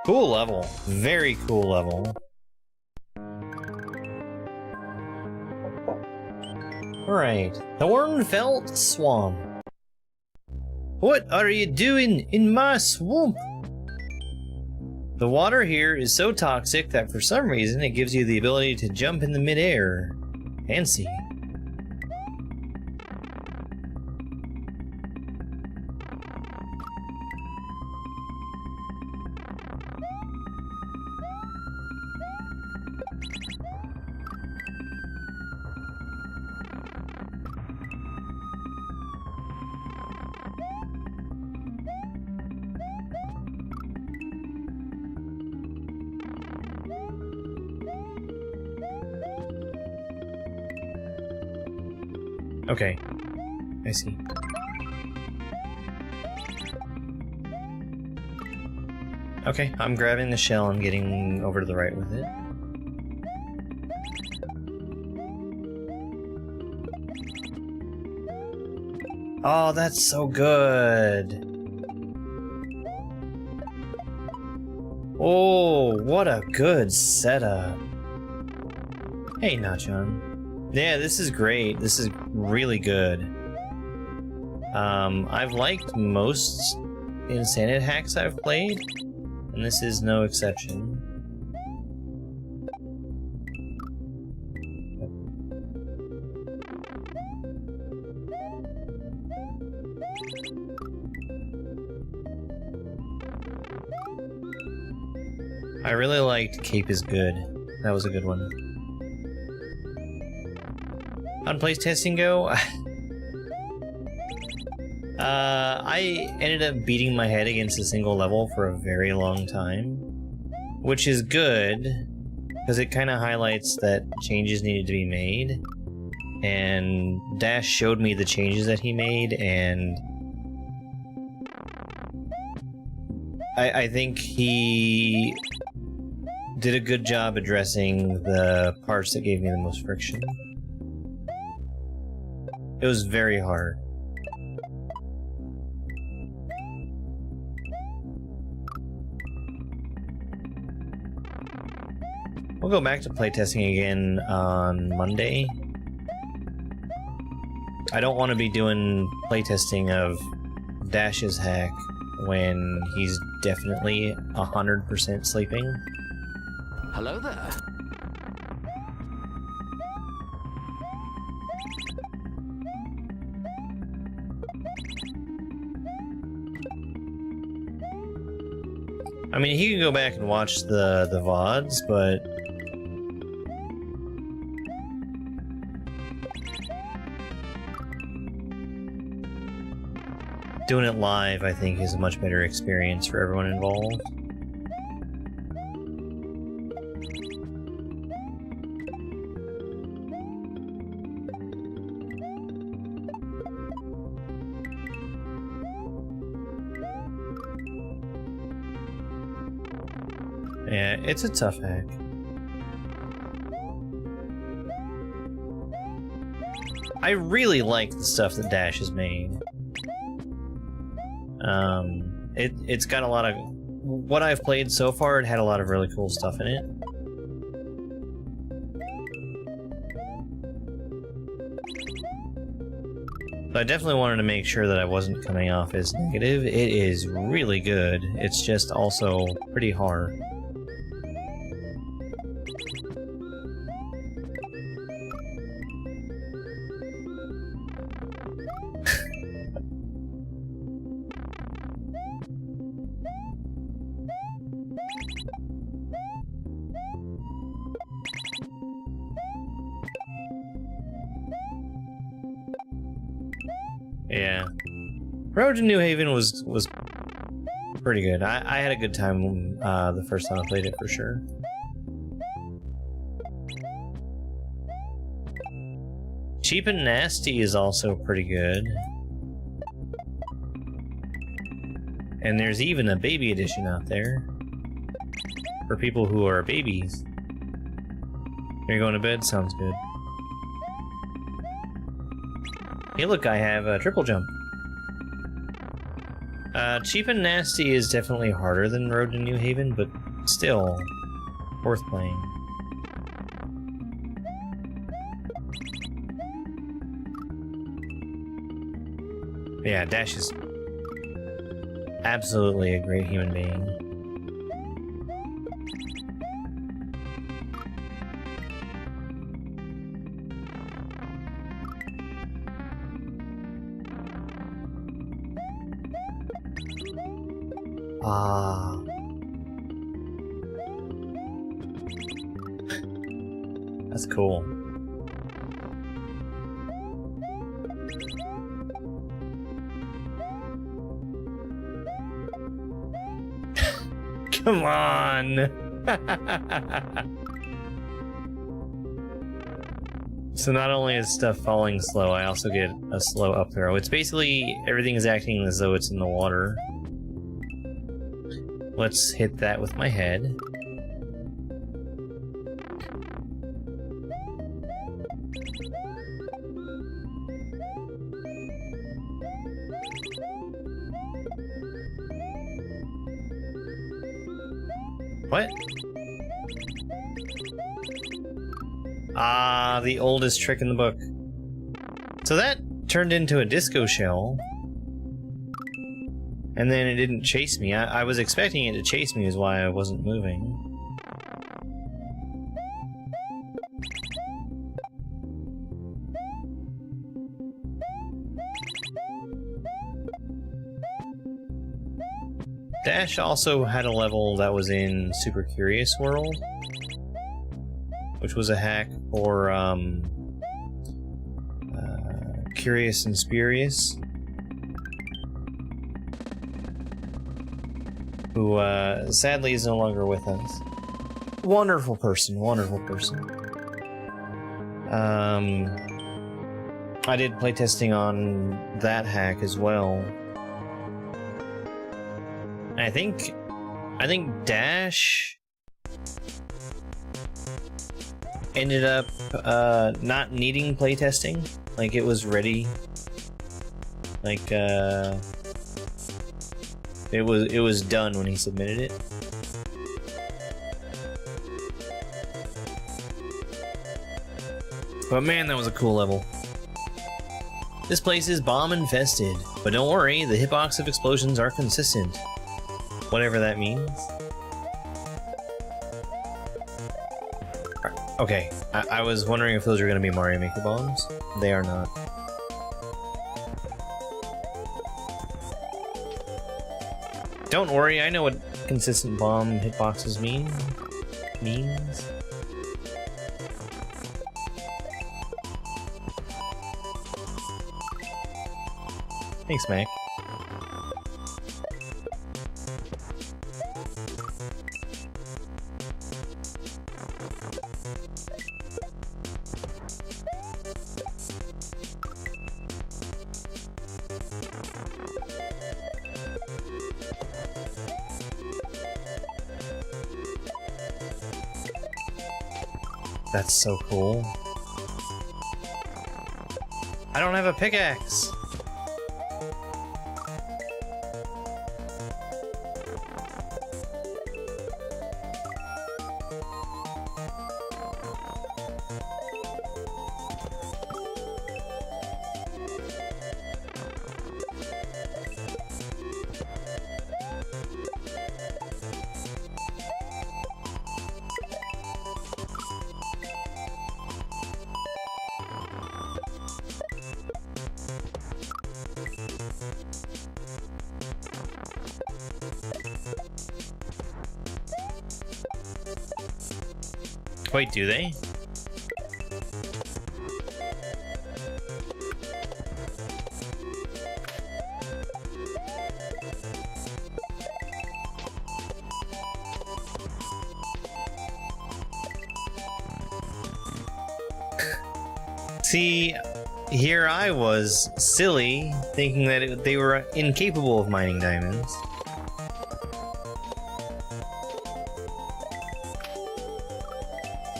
Cool level. Very cool level. Alright. Thornfelt Swamp. What are you doing in my swamp? The water here is so toxic that for some reason it gives you the ability to jump in the midair. Fancy. Okay, I see. Okay, I'm grabbing the shell and getting over to the right with it. Oh, that's so good! Oh, what a good setup! Hey, Nachon. Yeah, this is great. This is really good. I've liked most Insanit hacks I've played, and this is no exception. I really liked Cape is Good. That was a good one. On playtesting go, I ended up beating my head against a single level for a very long time, which is good, because it kind of highlights that changes needed to be made, and Dash showed me the changes that he made, and I think he did a good job addressing the parts that gave me the most friction. It was very hard. We'll go back to playtesting again on Monday. I don't want to be doing playtesting of Dash's hack when he's definitely 100% sleeping. Hello there. I mean, he can go back and watch the VODs, but doing it live, I think, is a much better experience for everyone involved. Yeah, it's a tough hack. I really like the stuff that Dash has made. It's got a lot of... What I've played so far, it had a lot of really cool stuff in it. So I definitely wanted to make sure that I wasn't coming off as negative. It is really good. It's just also pretty hard. Yeah. Road to New Haven was pretty good. I had a good time the first time I played it, for sure. Cheap and Nasty is also pretty good. And there's even a baby edition out there for people who are babies. You're going to bed? Sounds good. Hey look, I have a triple jump. Cheap and Nasty is definitely harder than Road to New Haven, but still worth playing. Yeah, Dash is absolutely a great human being. Ah. That's cool. Come on! So not only is stuff falling slow, I also get a slow up throw. It's basically everything is acting as though it's in the water. Let's hit that with my head. What? Ah, the oldest trick in the book. So that turned into a disco shell. And then it didn't chase me. I was expecting it to chase me, is why I wasn't moving. Dash also had a level that was in Super Curious World, which was a hack for Curious and Spurious, who sadly is no longer with us. Wonderful person, wonderful person. I did playtesting on that hack as well. I think Dash ended up not needing playtesting. Like, it was ready. Like, it was done when he submitted it. But man, that was a cool level. This place is bomb infested, but don't worry, the hitbox of explosions are consistent. Whatever that means. Okay, I was wondering if those are going to be Mario Maker bombs. They are not. Don't worry, I know what consistent bomb hitboxes means. Thanks, Mac. That's so cool. I don't have a pickaxe. Wait, do they? See, here I was, silly, thinking that they were incapable of mining diamonds.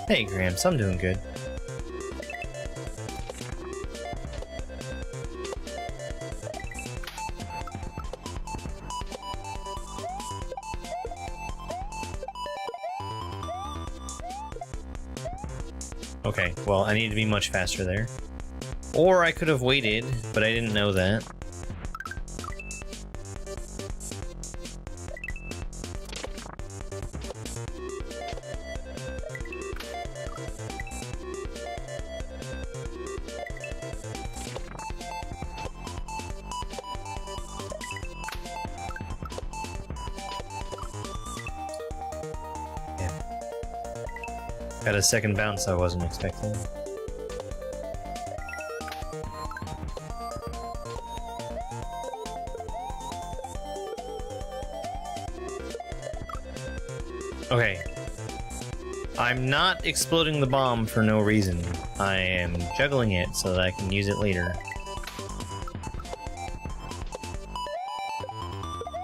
Hey, Gramps, I'm doing good. Okay, well, I need to be much faster there. Or I could have waited, but I didn't know that. Got a second bounce I wasn't expecting. Okay. I'm not exploding the bomb for no reason. I am juggling it so that I can use it later.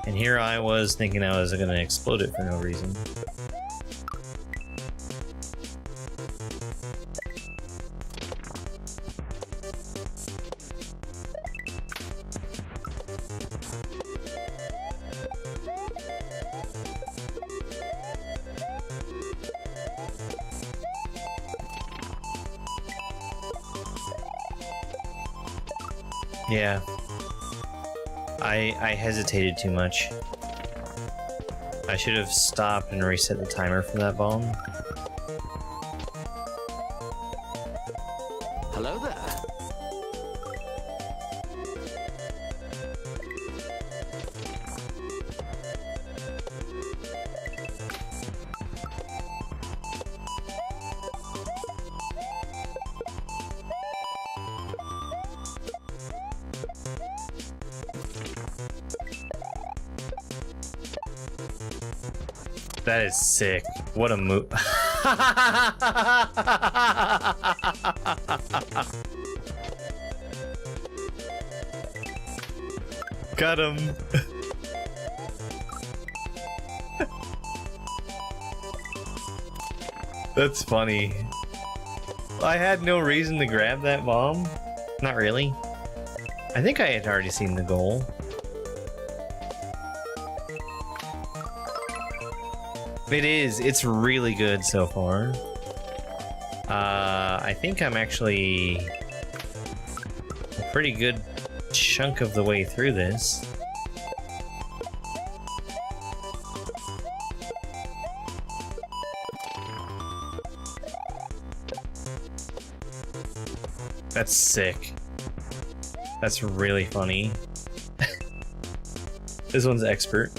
And here I was thinking I was gonna explode it for no reason. Yeah. I hesitated too much. I should have stopped and reset the timer for that bomb. Hello there. That is sick. What a move. Got him. That's funny. I had no reason to grab that bomb. Not really. I think I had already seen the goal. It is. It's really good so far. I think I'm actually a pretty good chunk of the way through this. That's sick. That's really funny. This one's expert.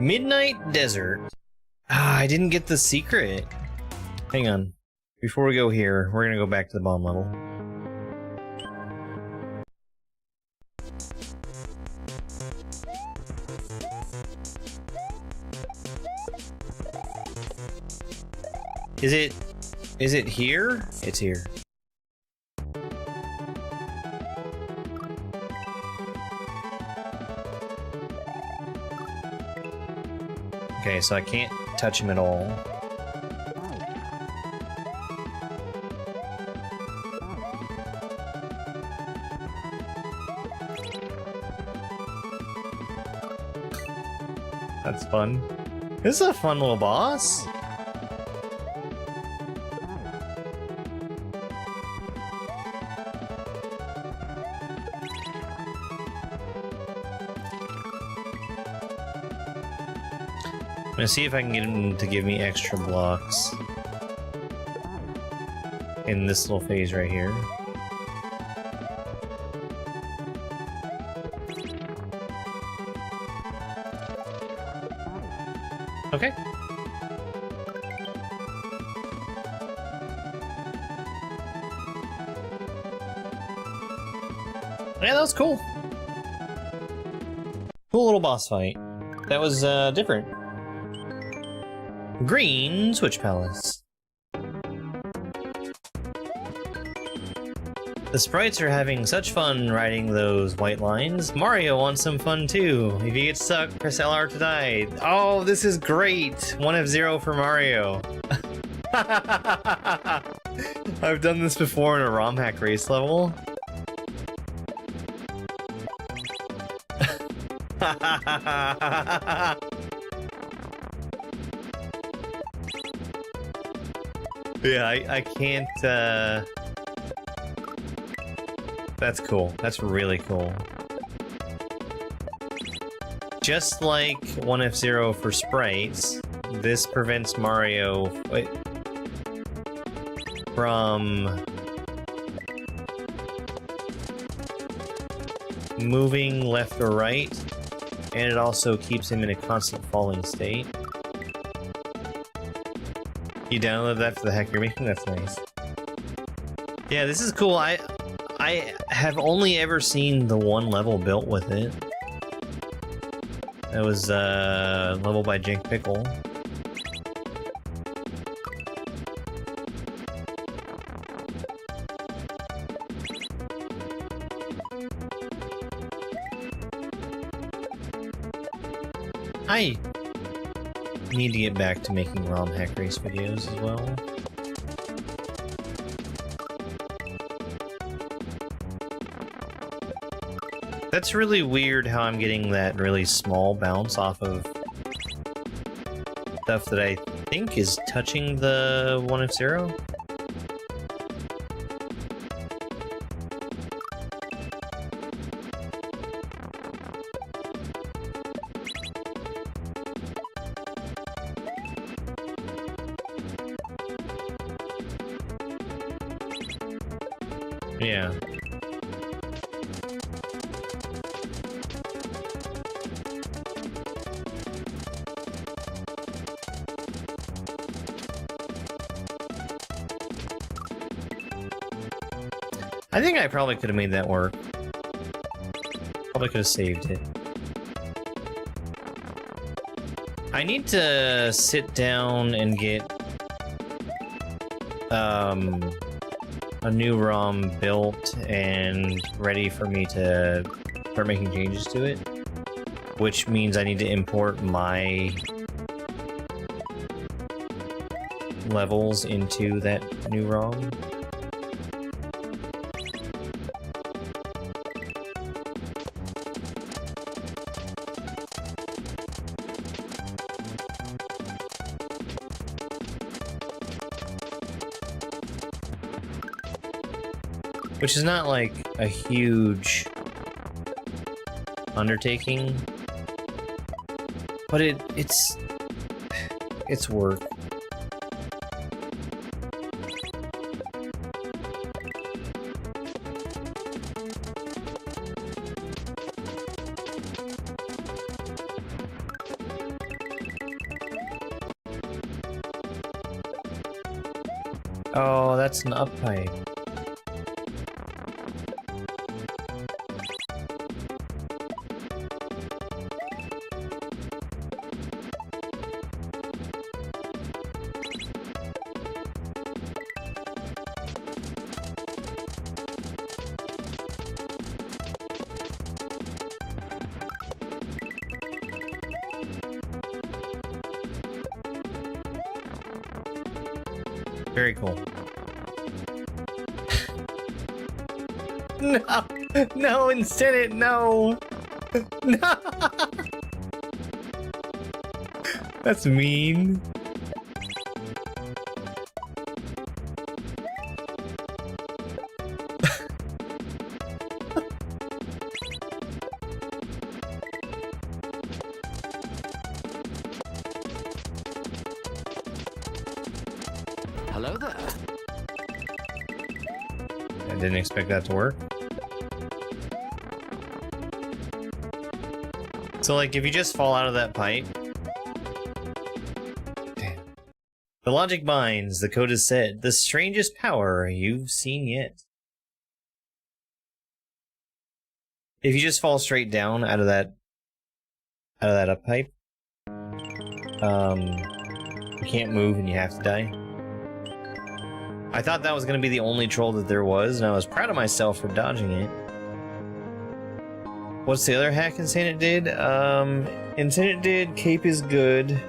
Midnight Desert. Ah, I didn't get the secret. Hang on. Before we go here, we're gonna go back to the bomb level. Is it here? It's here. Okay, so I can't touch him at all. That's fun. This is a fun little boss. I'm gonna see if I can get him to give me extra blocks in this little phase right here. Okay. Yeah, that was cool. Cool little boss fight. That was different. Green Switch Palace. The sprites are having such fun riding those white lines. Mario wants some fun too. If you get stuck, press LR to die. Oh, this is great! 1F0 for Mario. I've done this before in a ROM hack race level. Yeah, I can't, That's cool. That's really cool. Just like 1F0 for sprites, this prevents Mario from moving left or right, and it also keeps him in a constant falling state. You download that for the hack you're making? That's nice. Yeah, this is cool. I have only ever seen the one level built with it. That was level by Jink Pickle. I need to get back to making ROM hack race videos as well. That's really weird how I'm getting that really small bounce off of stuff that I think is touching the 1F0. Yeah. I think I probably could have made that work. Probably could have saved it. I need to sit down and get a new ROM built and ready for me to start making changes to it, which means I need to import my levels into that new ROM. Which is not like a huge undertaking, but it's work. Oh, that's an up pipe. Very cool. No! No, Insanit, no! No! That's mean. Hello there. I didn't expect that to work. So, like, if you just fall out of that pipe... Damn. The logic binds, the code is said, the strangest power you've seen yet. If you just fall straight down out of that out of that up pipe. You can't move and you have to die. I thought that was going to be the only troll that there was, and I was proud of myself for dodging it. What's the other hack Insanit did? Insanit did Cape is Good,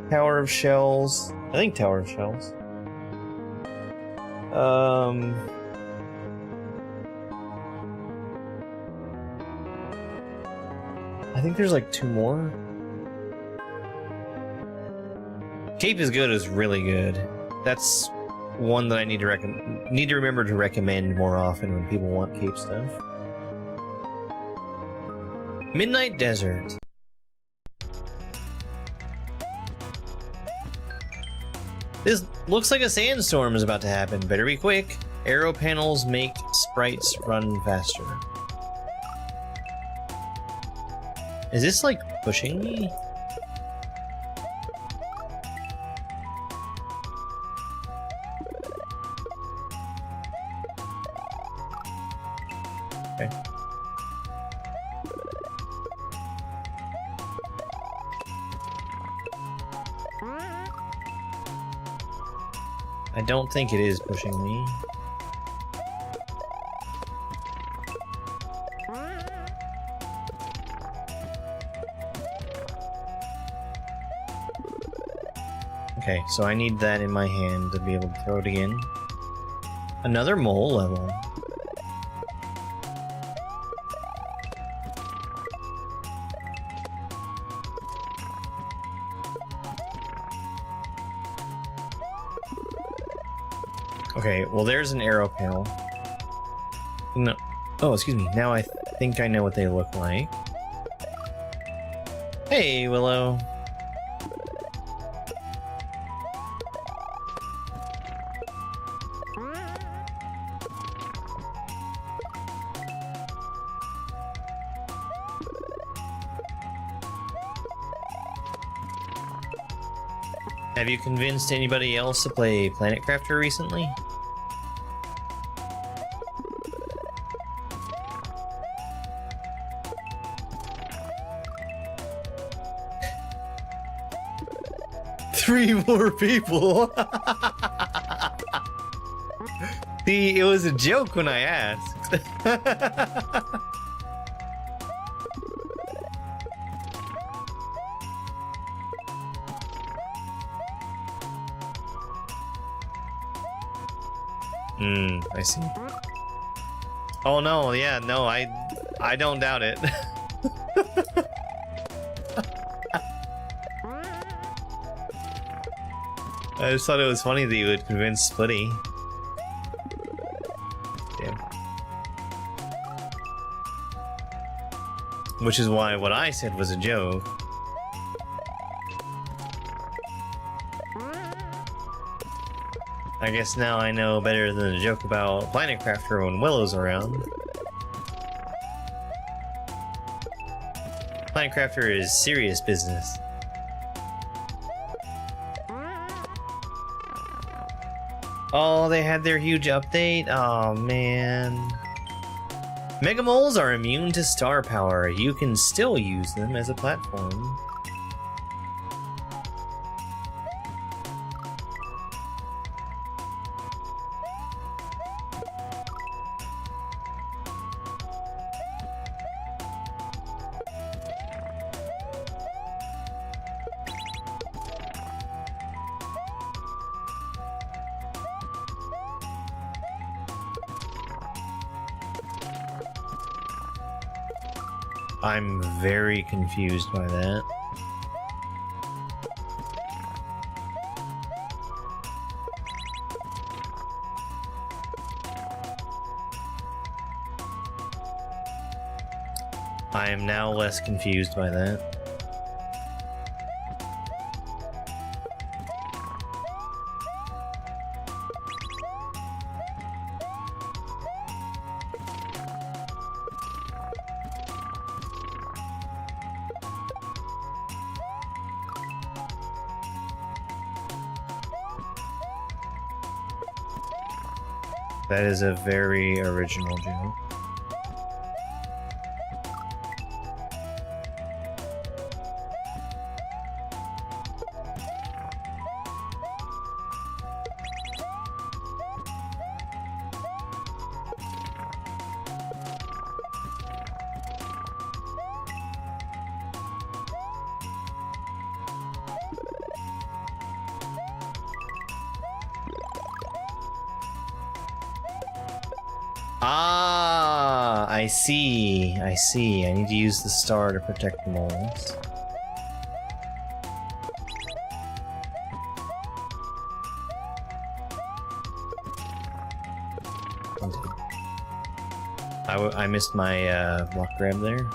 Tower of Shells. I think Tower of Shells. I think there's like 2 more. Cape is Good is really good. That's one that I need to remember to recommend more often when people want cape stuff. Midnight Desert. This looks like a sandstorm is about to happen. Better be quick. Arrow panels make sprites run faster. Is this like pushing me? Okay. I don't think it is pushing me. Okay, so I need that in my hand to be able to throw it again. Another mole level. Okay, well there's an arrow panel. No. Oh, excuse me. Now I think I know what they look like. Hey, Willow. Have you convinced anybody else to play Planet Crafter recently? Three more people! See, it was a joke when I asked. I see. Oh no, yeah, no, I don't doubt it. I just thought it was funny that you would convince Splitty. Damn. Which is why what I said was a joke. I guess now I know better than a joke about Planet Crafter when Willow's around. Planet Crafter is serious business. Oh, they had their huge update? Oh man. Mega Moles are immune to star power. You can still use them as a platform. I'm very confused by that. I am now less confused by that. That is a very original joke. I see. I see. I need to use the star to protect the moles. I missed my rock grab there.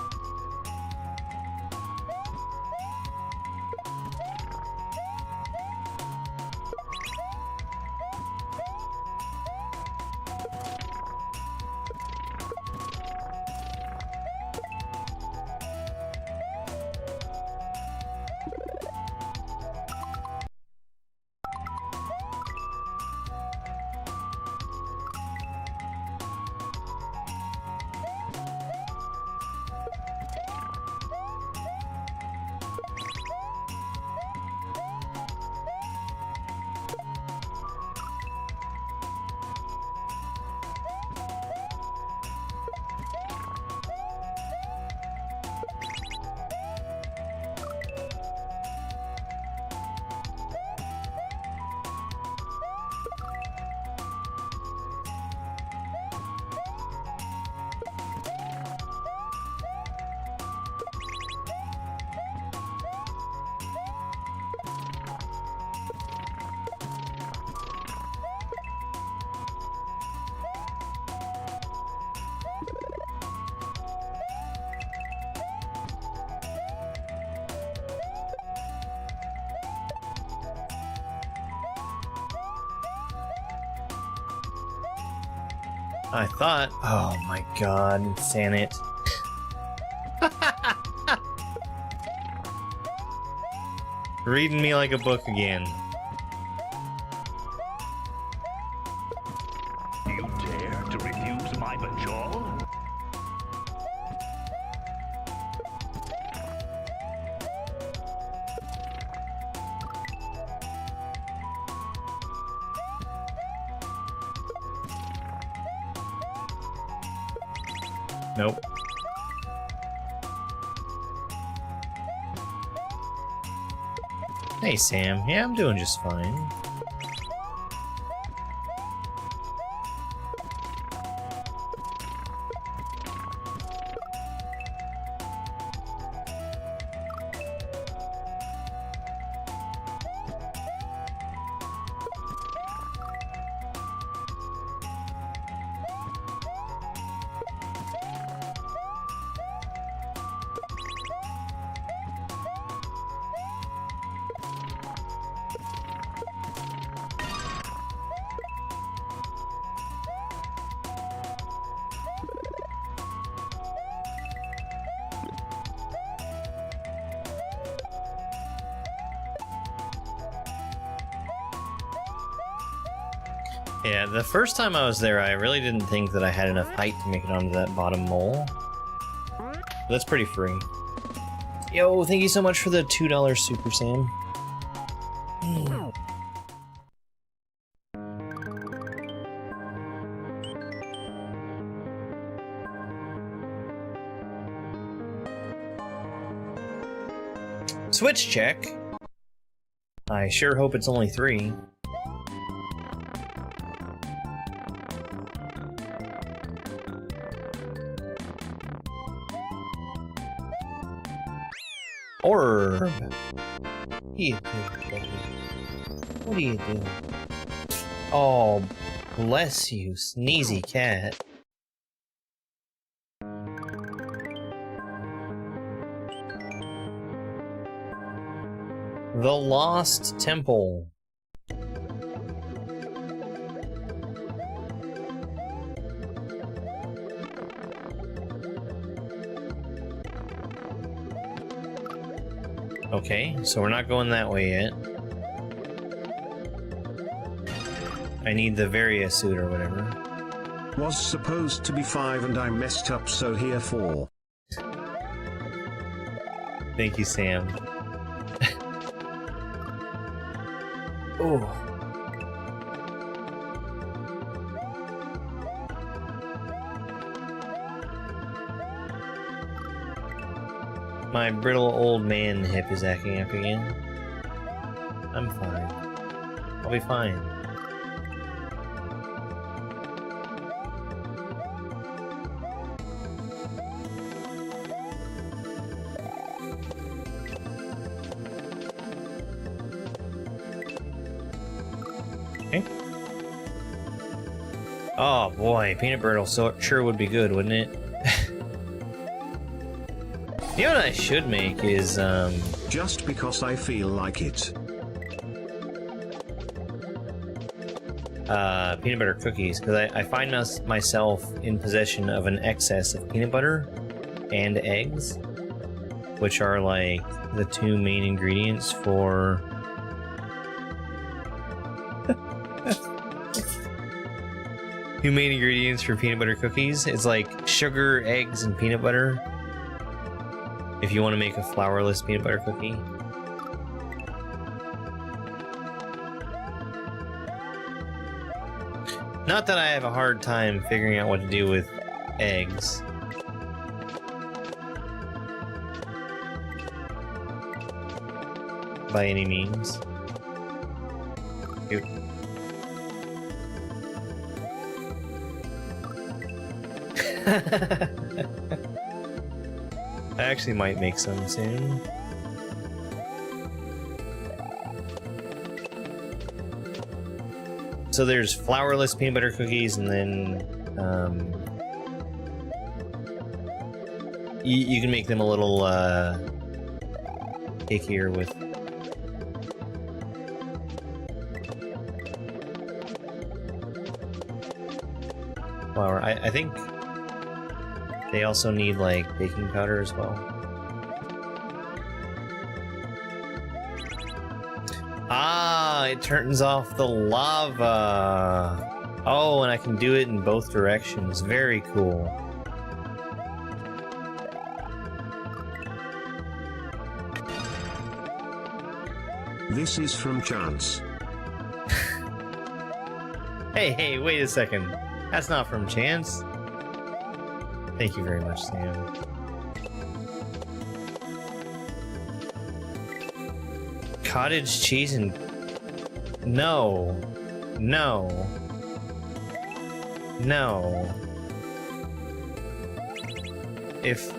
I thought... Oh my god, Insanit. Reading me like a book again. Do you dare to refuse my bajol? Nope. Hey Sam, yeah, I'm doing just fine. Yeah, the first time I was there, I really didn't think that I had enough height to make it onto that bottom mole. That's pretty free. Yo, thank you so much for the $2 Super Sam. Switch check. I sure hope it's only 3. Orb. What do you do, baby? What do you do? Oh, bless you, sneezy cat. The Lost Temple. Okay, so we're not going that way yet. I need the Varia suit or whatever. Was supposed to be 5 and I messed up, so here 4. Thank you, Sam. Oh. My brittle old man hip is acting up again. I'm fine. I'll be fine. Oh boy, peanut butter sure would be good, wouldn't it? You know what I should make is, Just because I feel like it. peanut butter cookies, because I find myself in possession of an excess of peanut butter and eggs, which are like the two main ingredients for peanut butter cookies. It's like sugar, eggs, and peanut butter. If you want to make a flourless peanut butter cookie. Not that I have a hard time figuring out what to do with eggs. By any means. Cute. I actually might make some soon. So there's flourless peanut butter cookies, and then you can make them a little cakeier with flour. I think they also need like baking powder as well. Ah, it turns off the lava. Oh, and I can do it in both directions. Very cool. This is from Chance. Hey, wait a second. That's not from Chance. Thank you very much, Sam. Cottage cheese and... No. If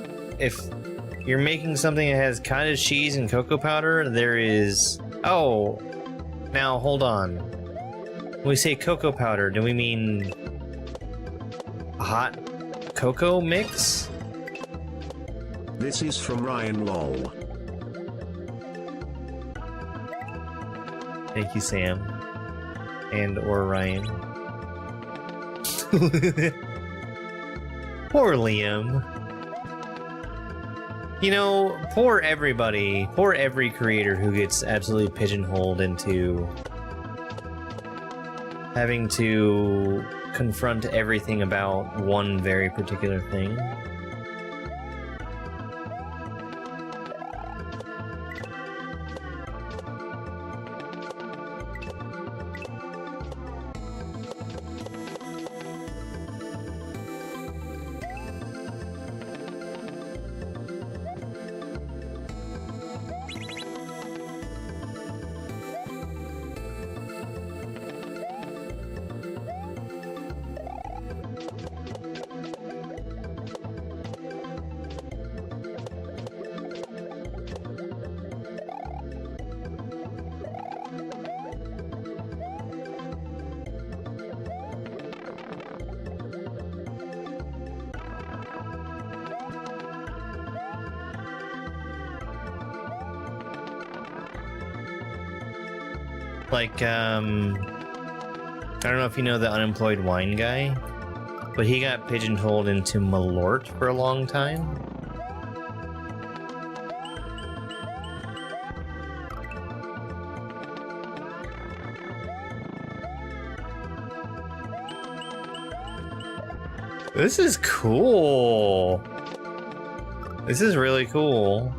you're making something that has cottage cheese and cocoa powder, there is... Oh! Now, hold on. When we say cocoa powder, do we mean... a hot cocoa mix? This is from Ryan Lol. Thank you, Sam. And or Ryan. Poor Liam. You know, poor everybody. Poor every creator who gets absolutely pigeonholed into having to confront everything about one very particular thing. Like, I don't know if you know the unemployed wine guy, but he got pigeonholed into Malort for a long time. This is cool. This is really cool.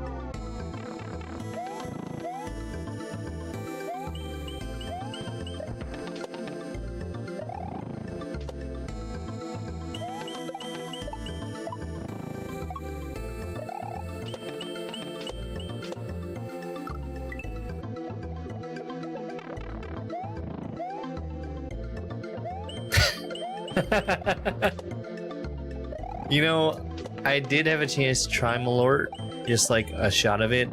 You know, I did have a chance to try Malort, just like a shot of it,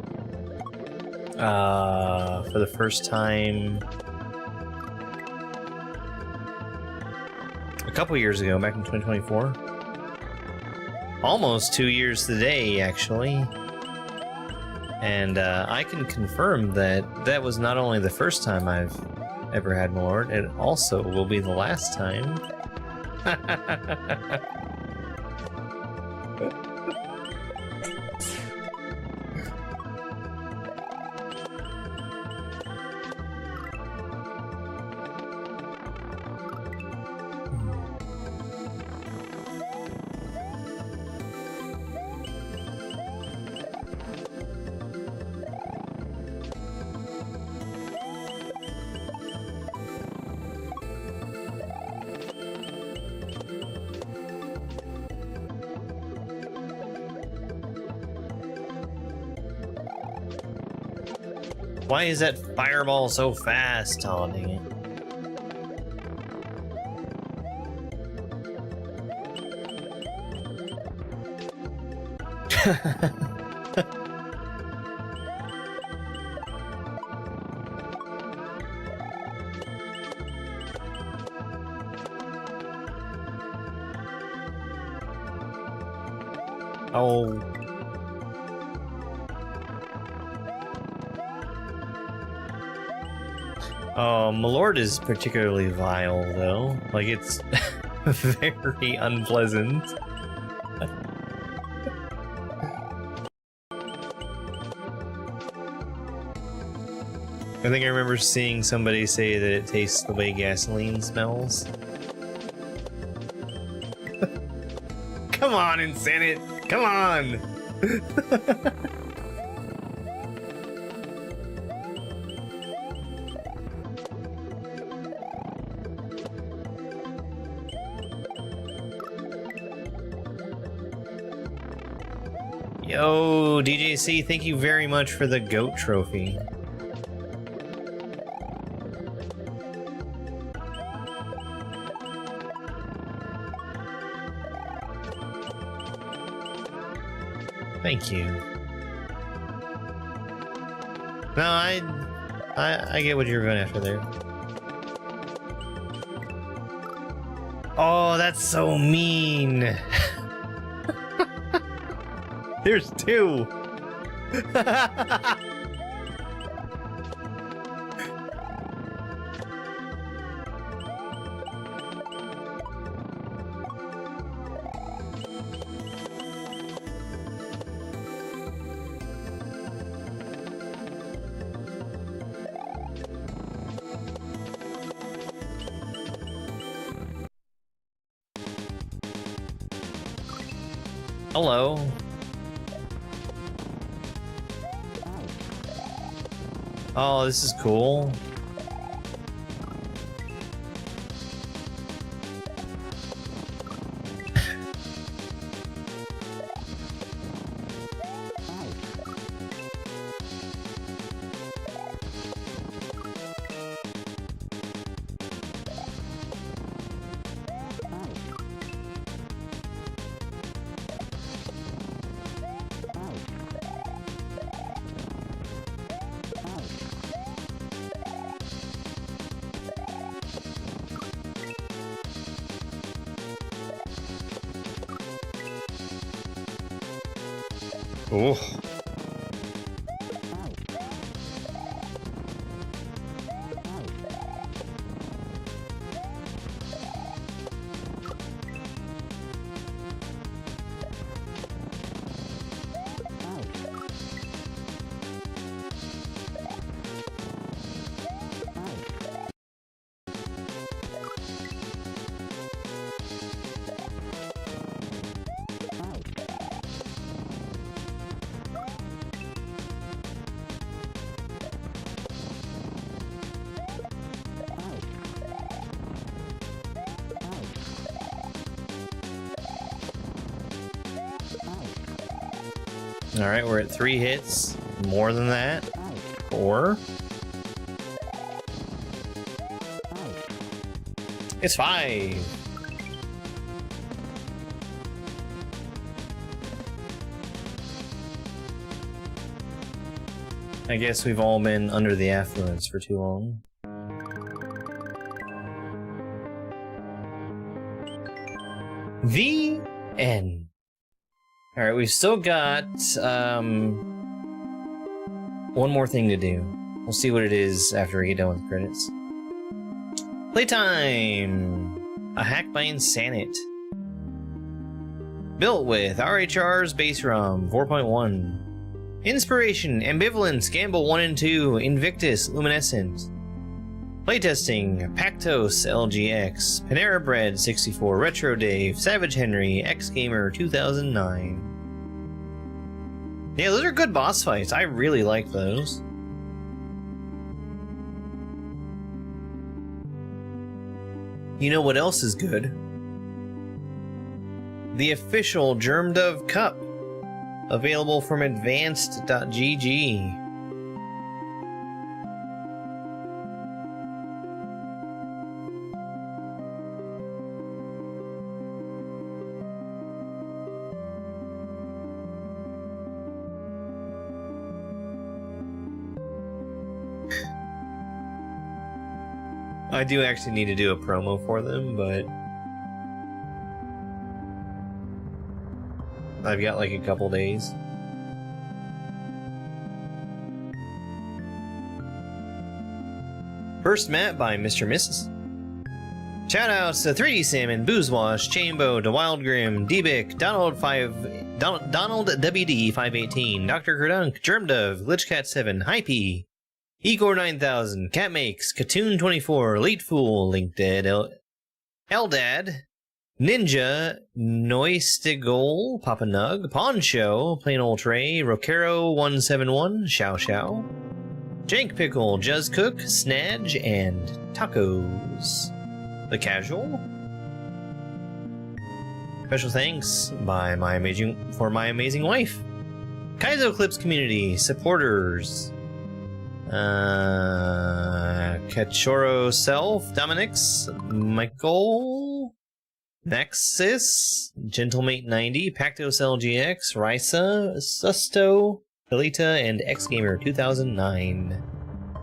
for the first time couple years ago, back in 2024. Almost 2 years today, actually. And I can confirm that that was not only the first time I've ever had Malort, it also will be the last time. Why is that fireball so fast? Oh, dang it. Oh. Oh, Malort is particularly vile, though. Like, it's very unpleasant. I think I remember seeing somebody say that it tastes the way gasoline smells. Come on, Insanit! Come on! Yo, DJC, thank you very much for the goat trophy. Thank you. No, I get what you're going after there. Oh, that's so mean. There's two. Hello. Oh, this is cool. Oh. All right, we're at 3 hits. More than that. 4. It's 5. I guess we've all been under the affluence for too long. The end. Alright, we've still got one more thing to do. We'll see what it is after we get done with the credits. Playtime! A hack by Insanit. Built with RHR's base ROM 4.1. Inspiration, Ambivalence, Gamble 1 and 2, Invictus, Luminescent. Playtesting, Pactos LGX, Panera Bread 64, Retro Dave, Savage Henry, X Gamer 2009. Yeah, those are good boss fights. I really like those. You know what else is good? The official Germ Dove Cup, available from advanced.gg. I do actually need to do a promo for them, but I've got like a couple days. First map by Mr. Mrs. Shoutouts to 3D Salmon, Boozwash, Chambo, To Wild Grim, D-Bic, Donald WD 518, Dr. Kerdunk, Germdove, Glitchcat7, Hypey, Igor 9000, Catmakes, Katoon 24, Elite Fool, LinkDead, Eldad, Ninja, Noistigol, Papa Nug, Poncho, Plain Old Trey, Rokero 171, Xiao Xiao, Jank Pickle, Juzz Cook, Snadge, and Tacos. The Casual. Special thanks by my amazing wife. Kaizo Clips community supporters. Cachorro Self, Dominix, Michael, Nexus, Gentlemate 90, Pactos LGX, Risa, Susto, Delita, and Xgamer 2009.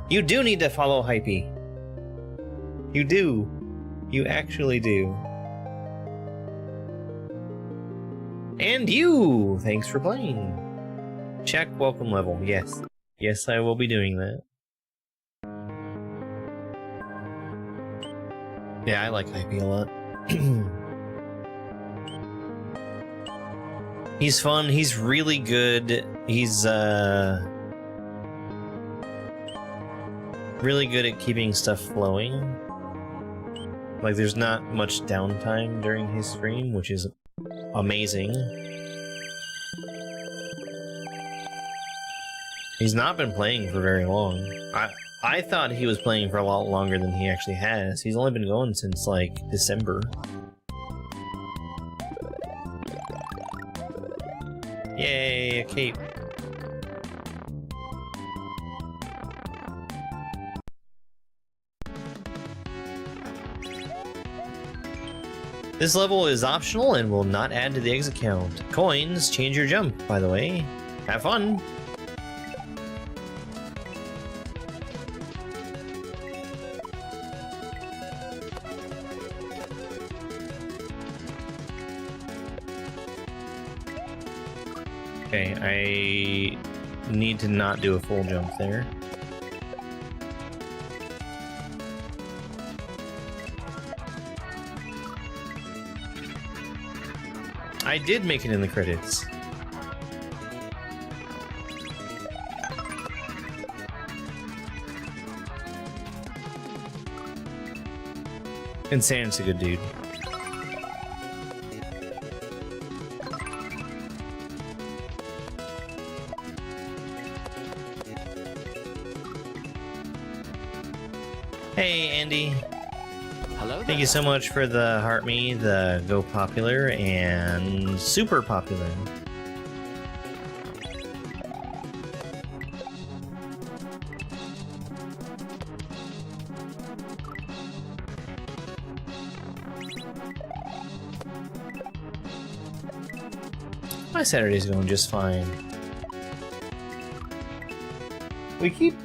You do need to follow Hypey. You do. You actually do. And you! Thanks for playing. Check welcome level. Yes. Yes, I will be doing that. Yeah, I like Hypey a lot. He's fun, he's really good, he's really good at keeping stuff flowing. Like, there's not much downtime during his stream, which is amazing. He's not been playing for very long. I thought he was playing for a lot longer than he actually has. He's only been going since, like, December. Yay, a cape. This level is optional and will not add to the exit count. Coins change your jump, by the way. Have fun! Okay, I need to not do a full jump there. I did make it in the credits. Insanit's a good dude. Hey, Andy. Hello there. Thank you so much for the Heart Me, the Go Popular, and Super Popular. My Saturday's going just fine. We keep...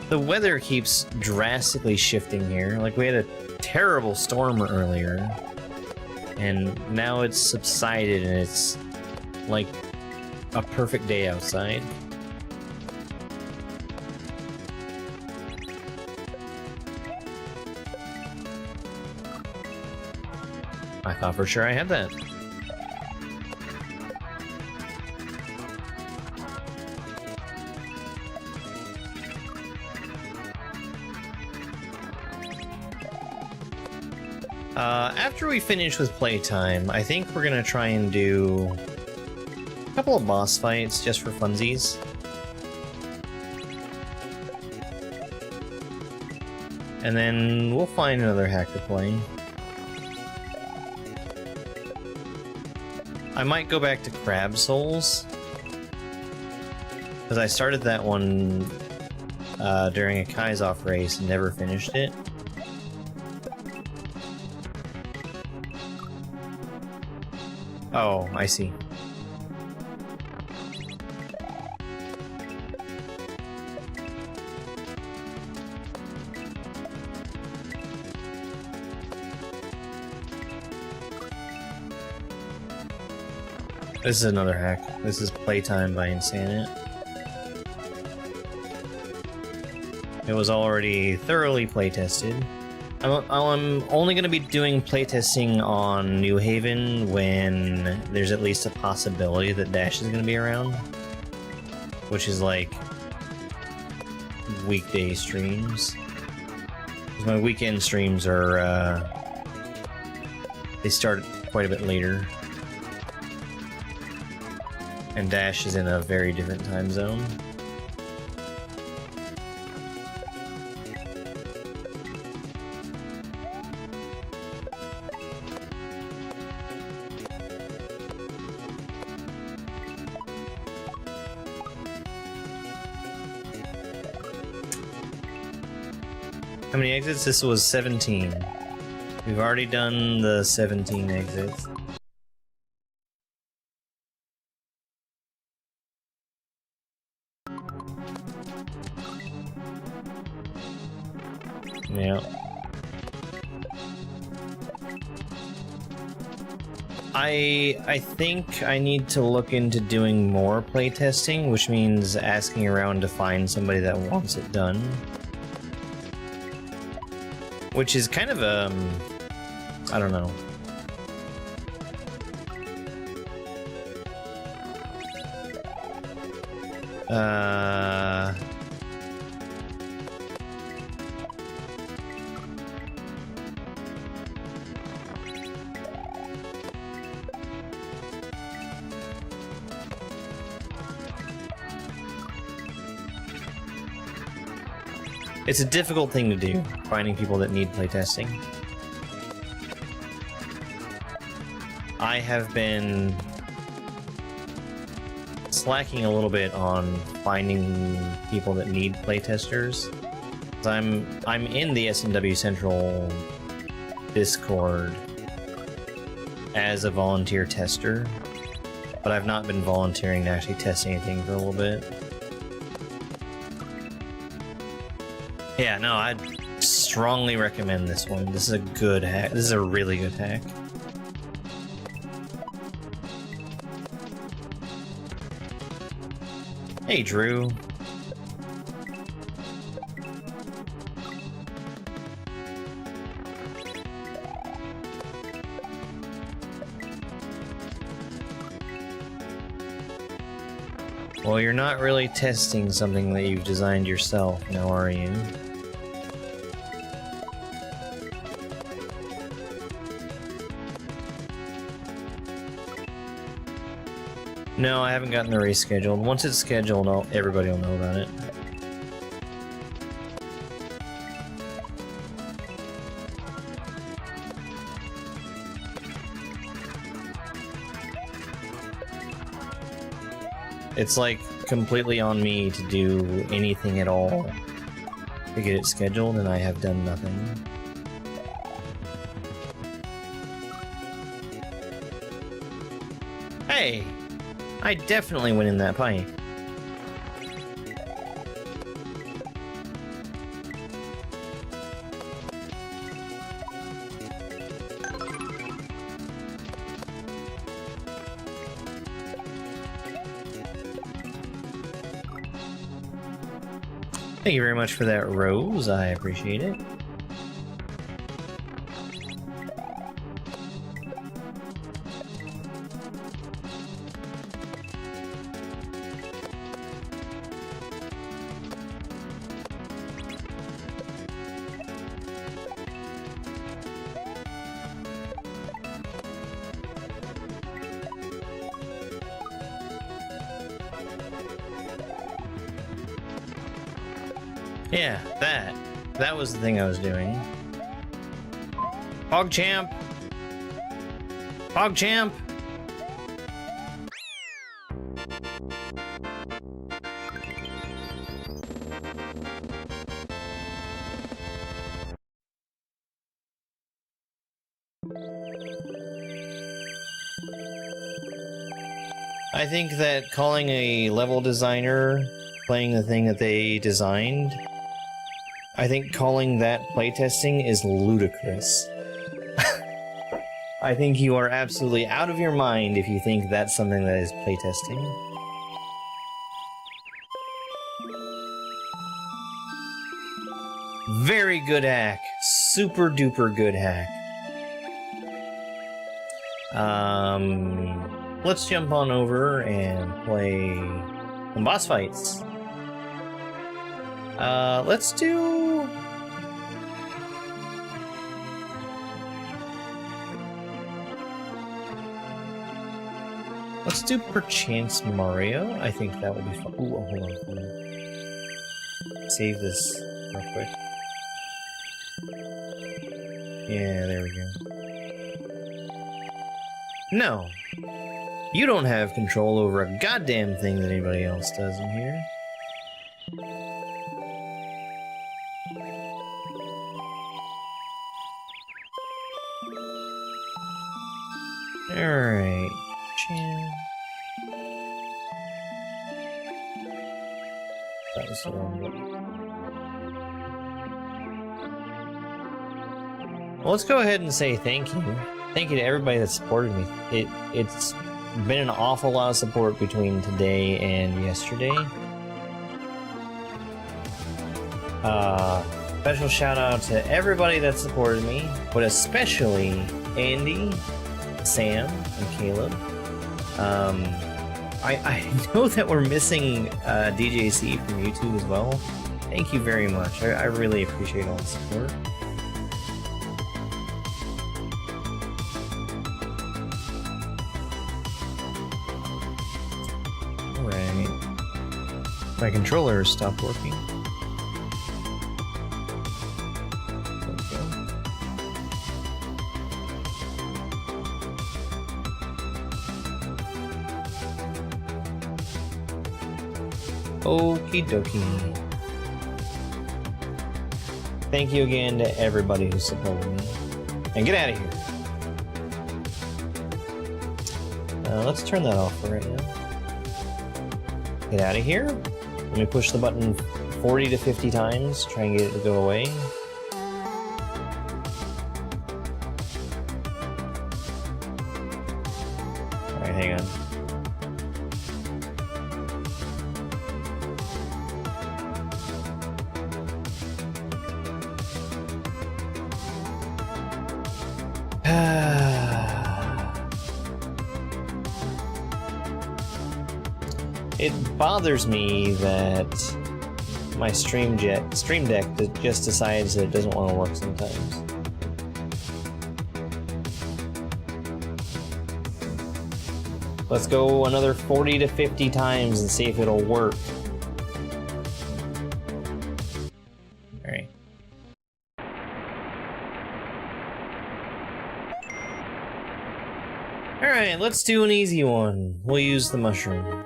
The weather keeps drastically shifting here. Like, we had a terrible storm earlier, and now it's subsided and it's like a perfect day outside. I thought for sure I had that. After we finish with playtime, I think we're gonna try and do a couple of boss fights just for funsies. And then we'll find another hack to play. I might go back to Crab Souls, because I started that one during a kaizo race and never finished it. Oh, I see. This is another hack. This is Playtime by Insanit. It was already thoroughly playtested. I'm only going to be doing playtesting on New Haven when there's at least a possibility that Dash is going to be around. Which is like weekday streams. 'Cause my weekend streams are, they start quite a bit later. And Dash is in a very different time zone. How many exits? This was 17. We've already done the 17 exits. Yeah. I think I need to look into doing more playtesting, which means asking around to find somebody that wants it done. Which is kind of I don't know. It's a difficult thing to do, finding people that need playtesting. I have been slacking a little bit on finding people that need playtesters. I'm in the SMW Central Discord as a volunteer tester, but I've not been volunteering to actually test anything for a little bit. Yeah, no, I'd strongly recommend this one. This is a good hack. This is a really good hack. Hey, Drew. Well, you're not really testing something that you've designed yourself, now are you? No, I haven't gotten the race scheduled. Once it's scheduled, everybody will know about it. It's like completely on me to do anything at all to get it scheduled, and I have done nothing. Hey! I definitely went in that pipe. Thank you very much for that, Rose. I appreciate it. Yeah, that was the thing I was doing. PogChamp! PogChamp! I think that calling a level designer playing the thing that they designed, I think calling that playtesting is ludicrous. I think you are absolutely out of your mind if you think that's something that is playtesting. Very good hack. Super duper good hack. Let's jump on over and play some boss fights. Let's do... Let's do Perchance Mario. I think that would be fun. Ooh, hold on. Save this real quick. Yeah, there we go. No. You don't have control over a goddamn thing that anybody else does in here. Alright. That was the wrong button. Well, let's go ahead and say thank you. Thank you to everybody that supported me. It's been an awful lot of support between today and yesterday. Special shout out to everybody that supported me, but especially Andy, Sam, and Caleb. I know that we're missing DJC from YouTube as well. Thank you very much. I really appreciate all the support. Alright. My controller stopped working. Okie dokie. Thank you again to everybody who supported me. And get out of here. Let's turn that off for right now. Get out of here. Let me push the button 40 to 50 times, try and get it to go away. Alright, hang on. It bothers me that my Stream Deck just decides that it doesn't want to work sometimes. Let's go another 40 to 50 times and see if it'll work. Alright. Alright, let's do an easy one. We'll use the mushroom.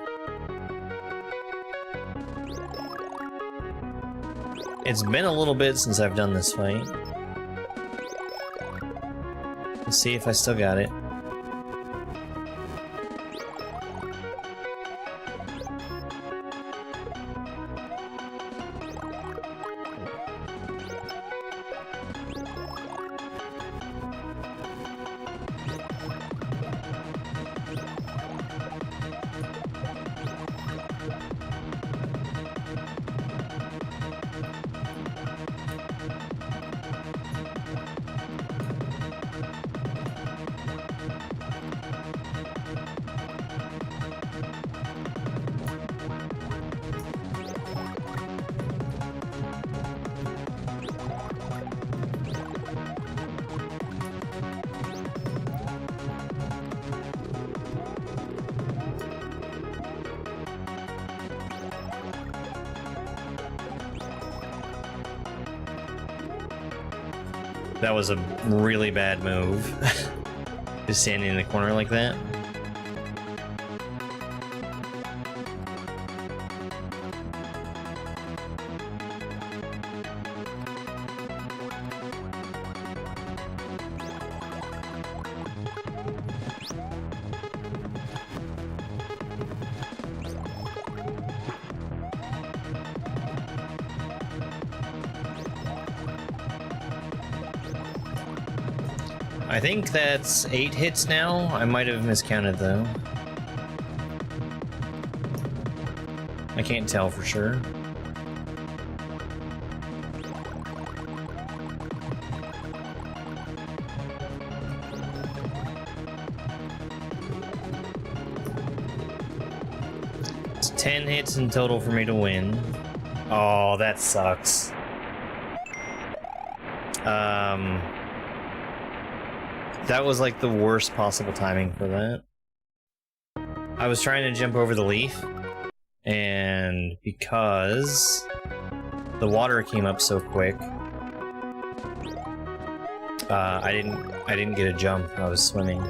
It's been a little bit since I've done this fight. Let's see if I still got it. That was a really bad move. Just standing in the corner like that. I think that's 8 hits now. I might have miscounted though. I can't tell for sure. It's 10 hits in total for me to win. Oh, that sucks. That was like the worst possible timing for that. I was trying to jump over the leaf, and because the water came up so quick, I didn't get a jump. I was swimming.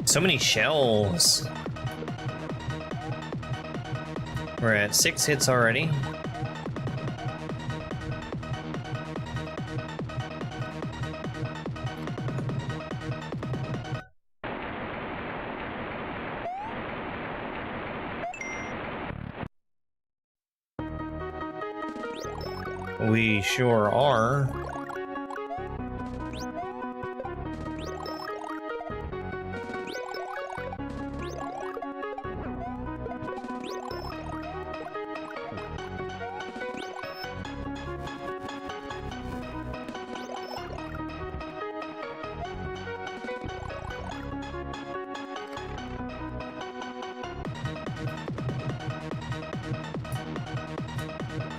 So many shells. We're at 6 hits already. We sure are.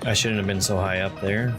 I shouldn't have been so high up there.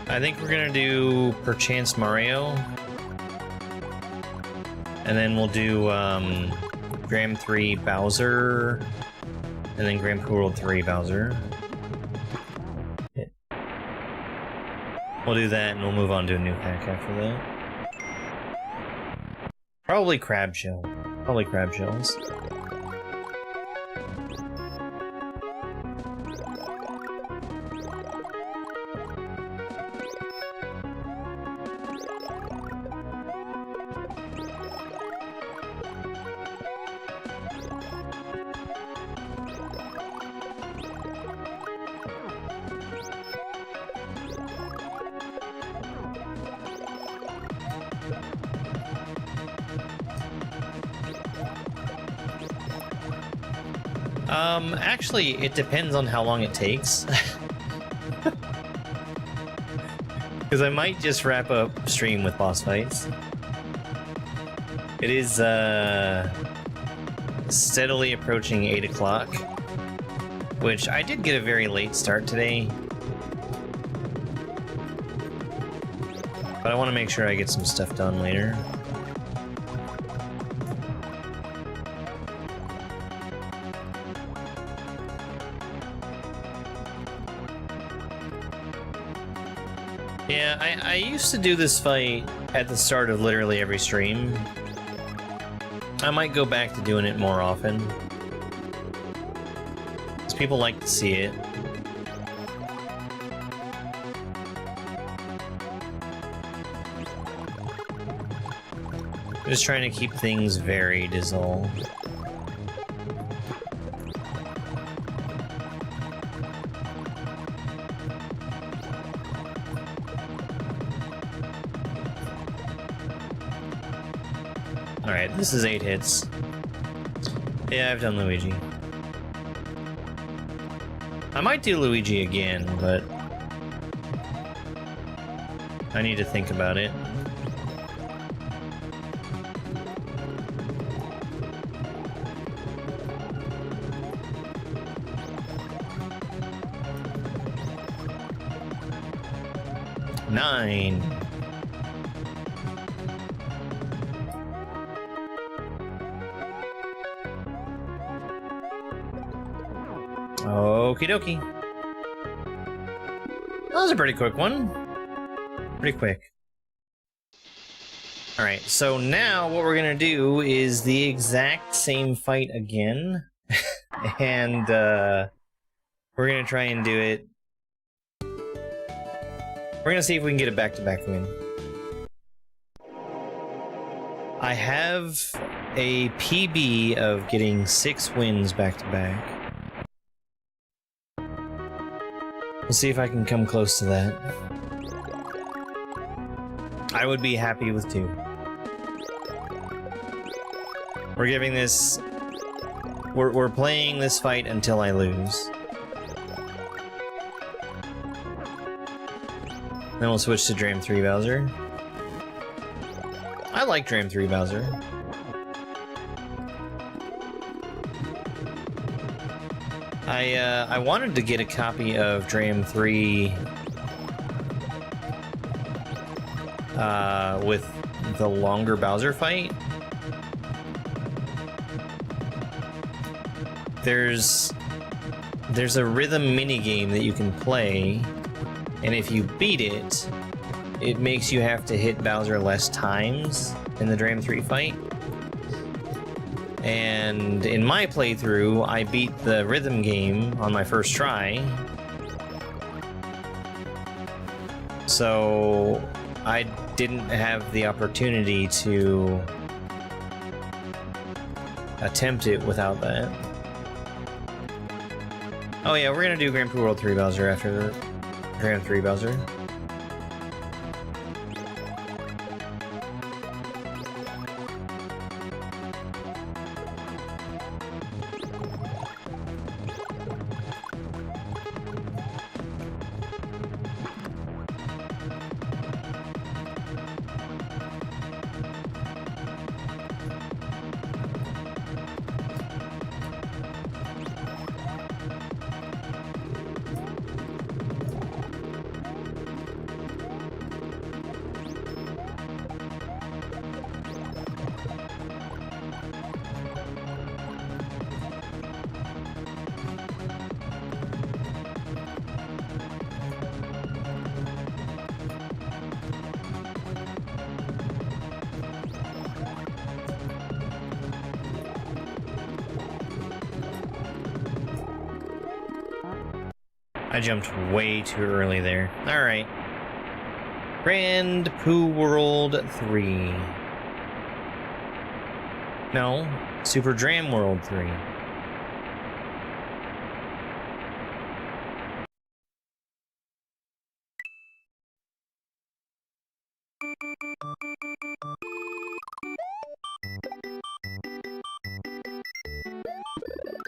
I think we're gonna do Perchance Mario, and then we'll do Gram 3 Bowser, and then Grand Poo World 3 Bowser. We'll do that, and we'll move on to a new pack after that. Probably Crab Shell. Probably Crab Shells. Actually, it depends on how long it takes. Because I might just wrap up stream with boss fights. It is, steadily approaching 8 o'clock, which I did get a very late start today. But I want to make sure I get some stuff done later. Yeah, I used to do this fight at the start of literally every stream. I might go back to doing it more often, because people like to see it. Just trying to keep things varied is all. Alright, this is 8 hits. Yeah, I've done Luigi. I might do Luigi again, but I need to think about it. Nine. Okie dokie. That was a pretty quick one. Pretty quick. Alright, so now what we're gonna do is the exact same fight again. And, we're gonna try and do it. We're gonna see if we can get a back-to-back win. I have a PB of getting 6 wins back-to-back. We'll see if I can come close to that. I would be happy with 2. We're giving this... We're playing this fight until I lose. Then we'll switch to Dram 3 Bowser. I like Dram 3 Bowser. I wanted to get a copy of Dram 3 with the longer Bowser fight. There's a rhythm minigame that you can play, and if you beat it, it makes you have to hit Bowser less times in the Dram 3 fight. And in my playthrough, I beat the rhythm game on my first try. So I didn't have the opportunity to attempt it without that. Oh yeah, we're gonna do Grand Prix World 3 Bowser after Grand 3 Bowser. I jumped way too early there. Alright. Grand Pooh World 3. No, Super Dram World 3.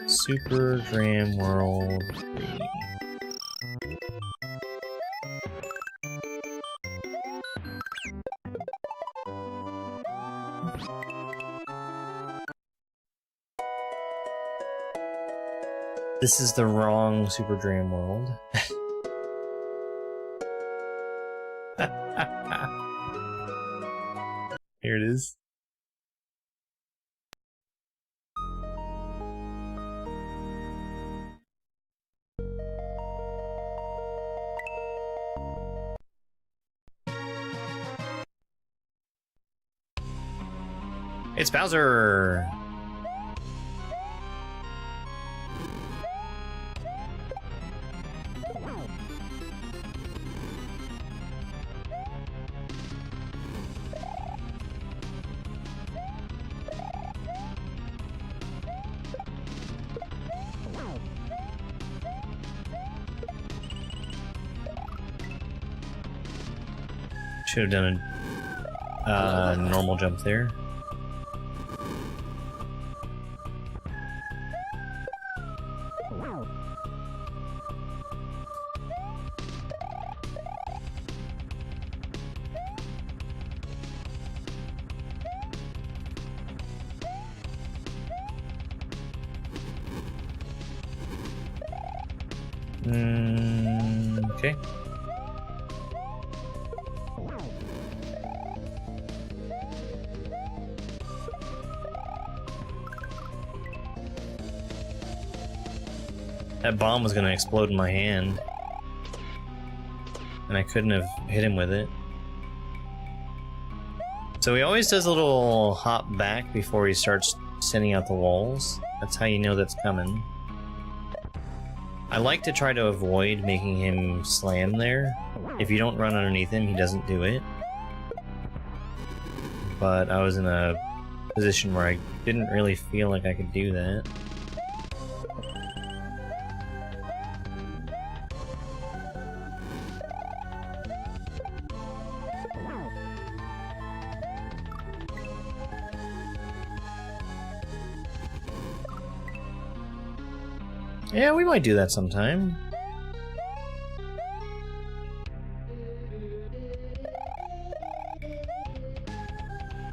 Super Dram World 3. This is the wrong Super Dram World. Here it is. It's Bowser! Should have done a normal jump there. Okay. That bomb was gonna explode in my hand, and I couldn't have hit him with it. So he always does a little hop back before he starts sending out the walls. That's how you know that's coming. I like to try to avoid making him slam there. If you don't run underneath him, he doesn't do it. But I was in a position where I didn't really feel like I could do that. Yeah, we might do that sometime.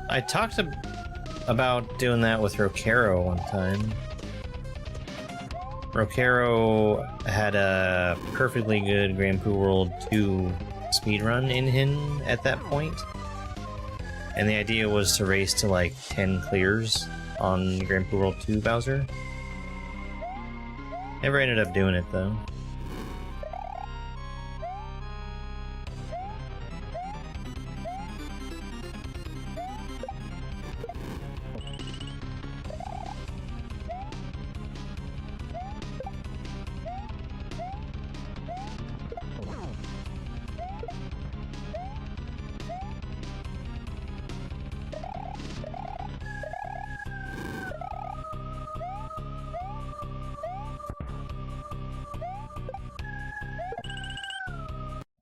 I talked about doing that with Rokero one time. Rokero had a perfectly good Grand Poo World 2 speedrun in him at that point. And the idea was to race to like 10 clears on Grand Poo World 2 Bowser. Never ended up doing it though.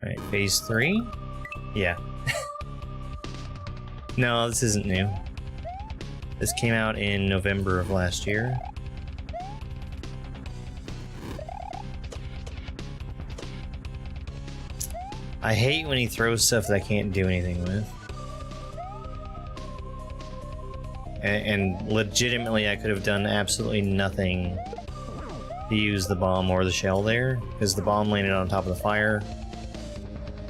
Alright, phase 3? Yeah. No, this isn't new. This came out in November of last year. I hate when he throws stuff that I can't do anything with. And legitimately I could have done absolutely nothing to use the bomb or the shell there, because the bomb landed on top of the fire.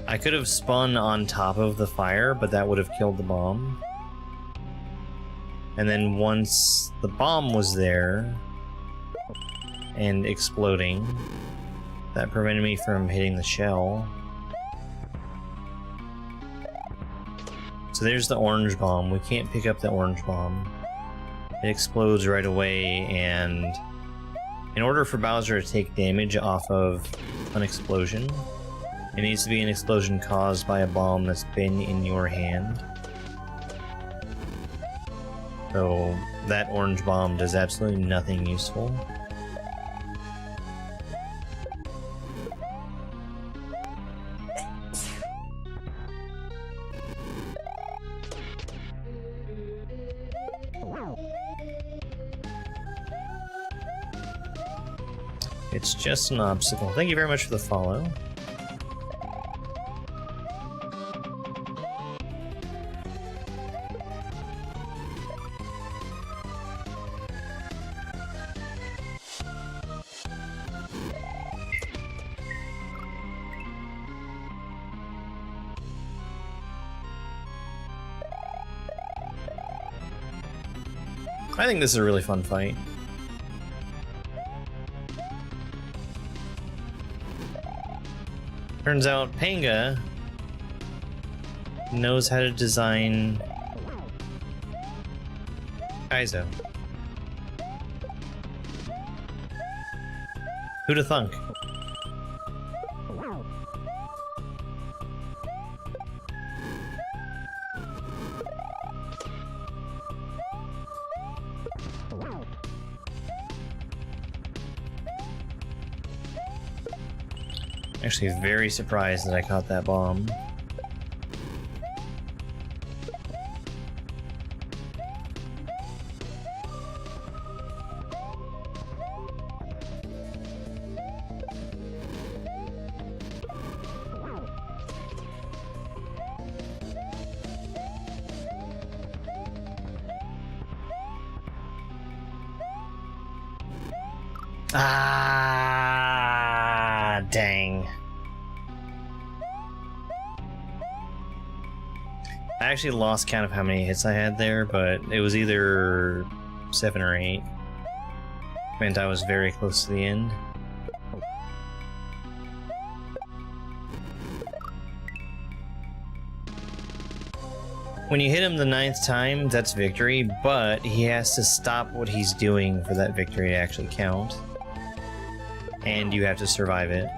I could have spun on top of the fire, but that would have killed the bomb. And then once the bomb was there and exploding, that prevented me from hitting the shell. So there's the orange bomb. We can't pick up the orange bomb. It explodes right away, and in order for Bowser to take damage off of an explosion, it needs to be an explosion caused by a bomb that's been in your hand. So that orange bomb does absolutely nothing useful. It's just an obstacle. Thank you very much for the follow. I think this is a really fun fight. Turns out Panga knows how to design kaizo. Who'da thunk? Actually very surprised that I caught that bomb. Ah, dang. I actually lost count of how many hits I had there, but it was either 7 or 8. Meant I was very close to the end. When you hit him the 9th time, that's victory, but he has to stop what he's doing for that victory to actually count. And you have to survive it.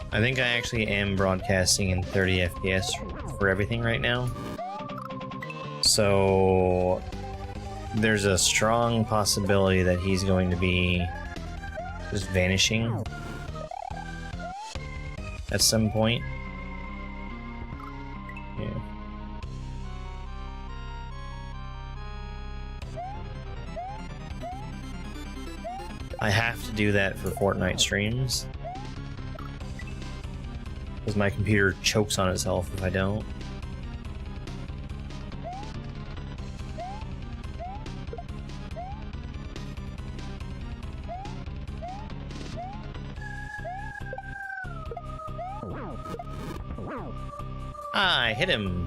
I think I actually am broadcasting in 30 FPS for everything right now. So there's a strong possibility that he's going to be just vanishing at some point. Yeah. I have to do that for Fortnite streams, because my computer chokes on itself if I don't. Ah, I hit him.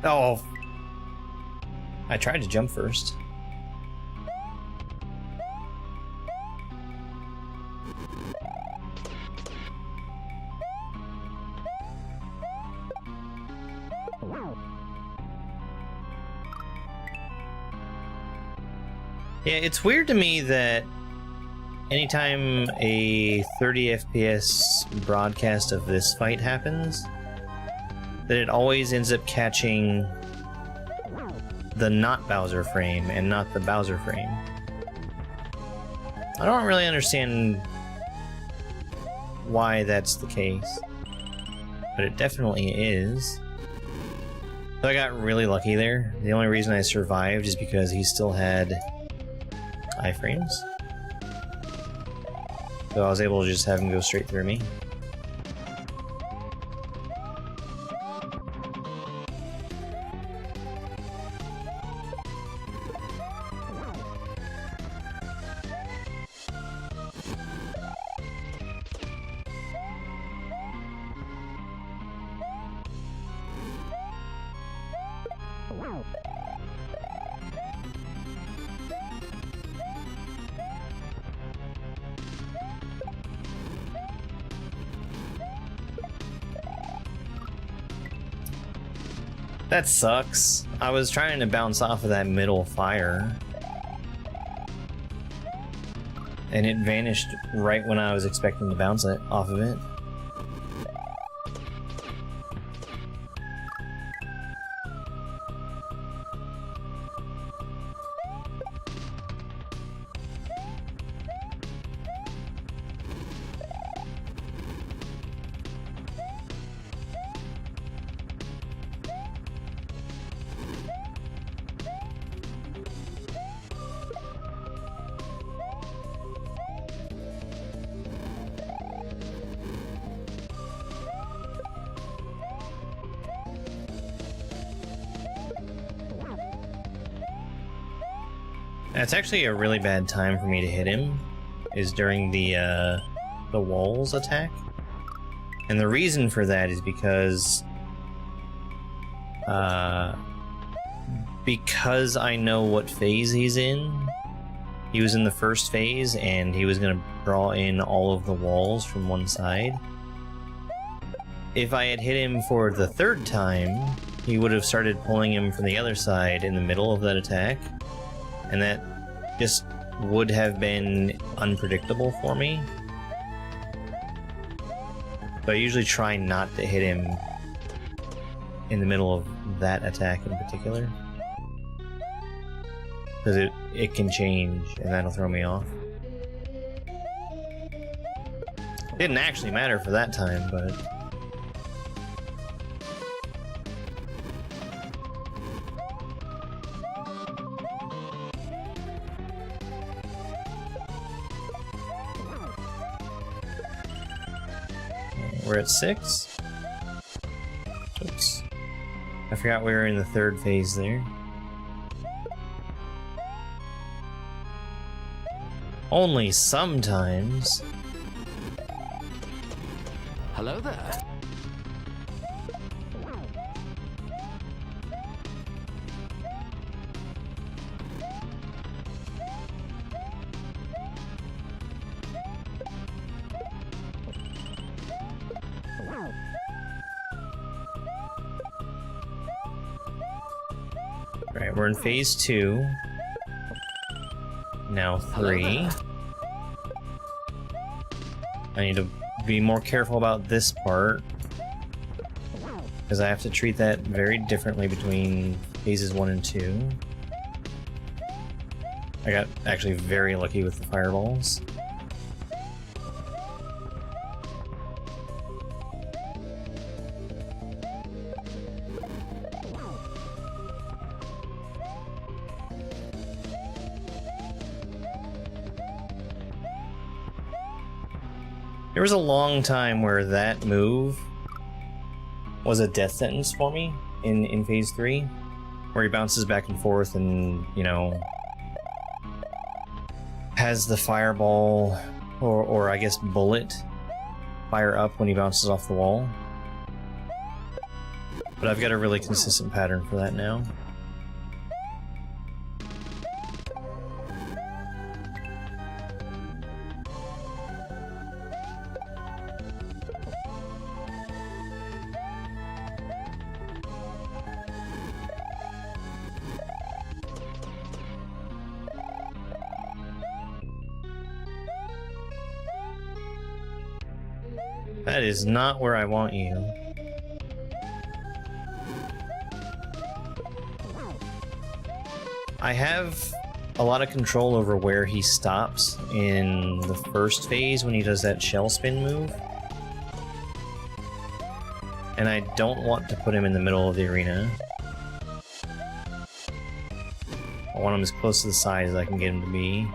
Oh, I tried to jump first. Yeah, it's weird to me that anytime a 30 FPS broadcast of this fight happens, that it always ends up catching the not Bowser frame and not the Bowser frame. I don't really understand why that's the case, but it definitely is. So I got really lucky there. The only reason I survived is because he still had iframes. So I was able to just have him go straight through me. That sucks. I was trying to bounce off of that middle fire, and it vanished right when I was expecting to bounce it off of it. It's actually a really bad time for me to hit him, is during the walls attack. And the reason for that is because I know what phase he's in. He was in the first phase, and he was going to draw in all of the walls from one side. if I had hit him for the third time, he would have started pulling him from the other side in the middle of that attack, and that just would have been unpredictable for me. So I usually try not to hit him in the middle of that attack in particular, because it can change and that'll throw me off. Didn't actually matter for that time, but we're at 6. Oops. I forgot we were in the third phase there. Only sometimes. Hello there. Right, we're in phase 2. Now 3. I need to be more careful about this part, because I have to treat that very differently between phases 1 and 2. I got actually very lucky with the fireballs. There was a long time where that move was a death sentence for me in phase 3, where he bounces back and forth and, you know, has the fireball, or I guess bullet, fire up when he bounces off the wall. But I've got a really consistent pattern for that now. That is not where I want you. I have a lot of control over where he stops in the first phase when he does that shell spin move. And I don't want to put him in the middle of the arena. I want him as close to the side as I can get him to be.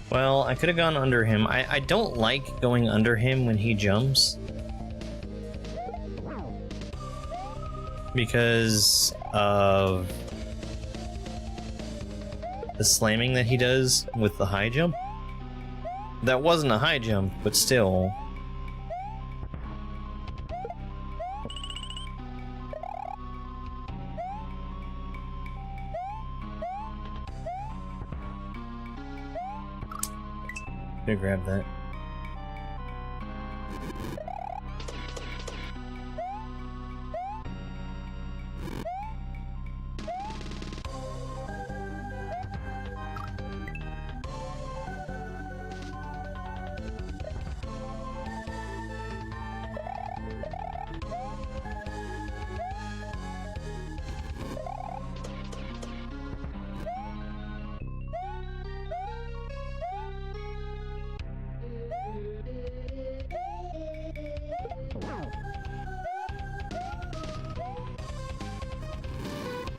Well, I could have gone under him. I don't like going under him when he jumps, because of the slamming that he does with the high jump. That wasn't a high jump, but still. Could grab that.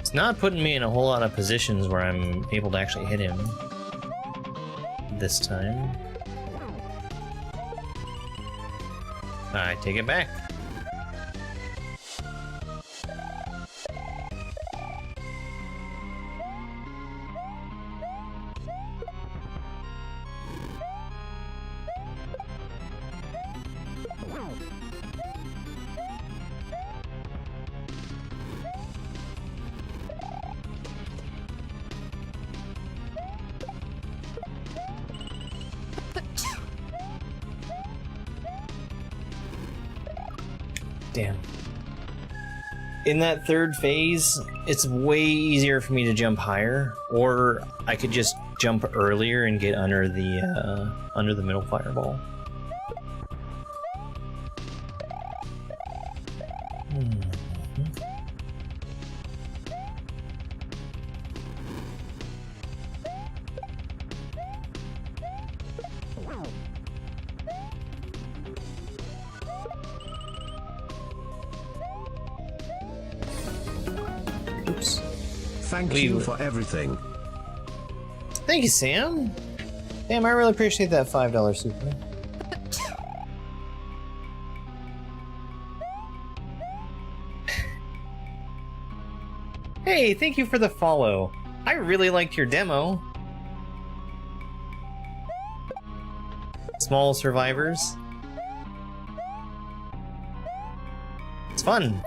It's not putting me in a whole lot of positions where I'm able to actually hit him this time. I take it back. Damn. In that third phase, it's way easier for me to jump higher, or I could just jump earlier and get under the middle fireball. Oops. Thank you for everything. Thank you, Sam. Damn, I really appreciate that $5 super. Hey, thank you for the follow. I really liked your demo. Small survivors. It's fun.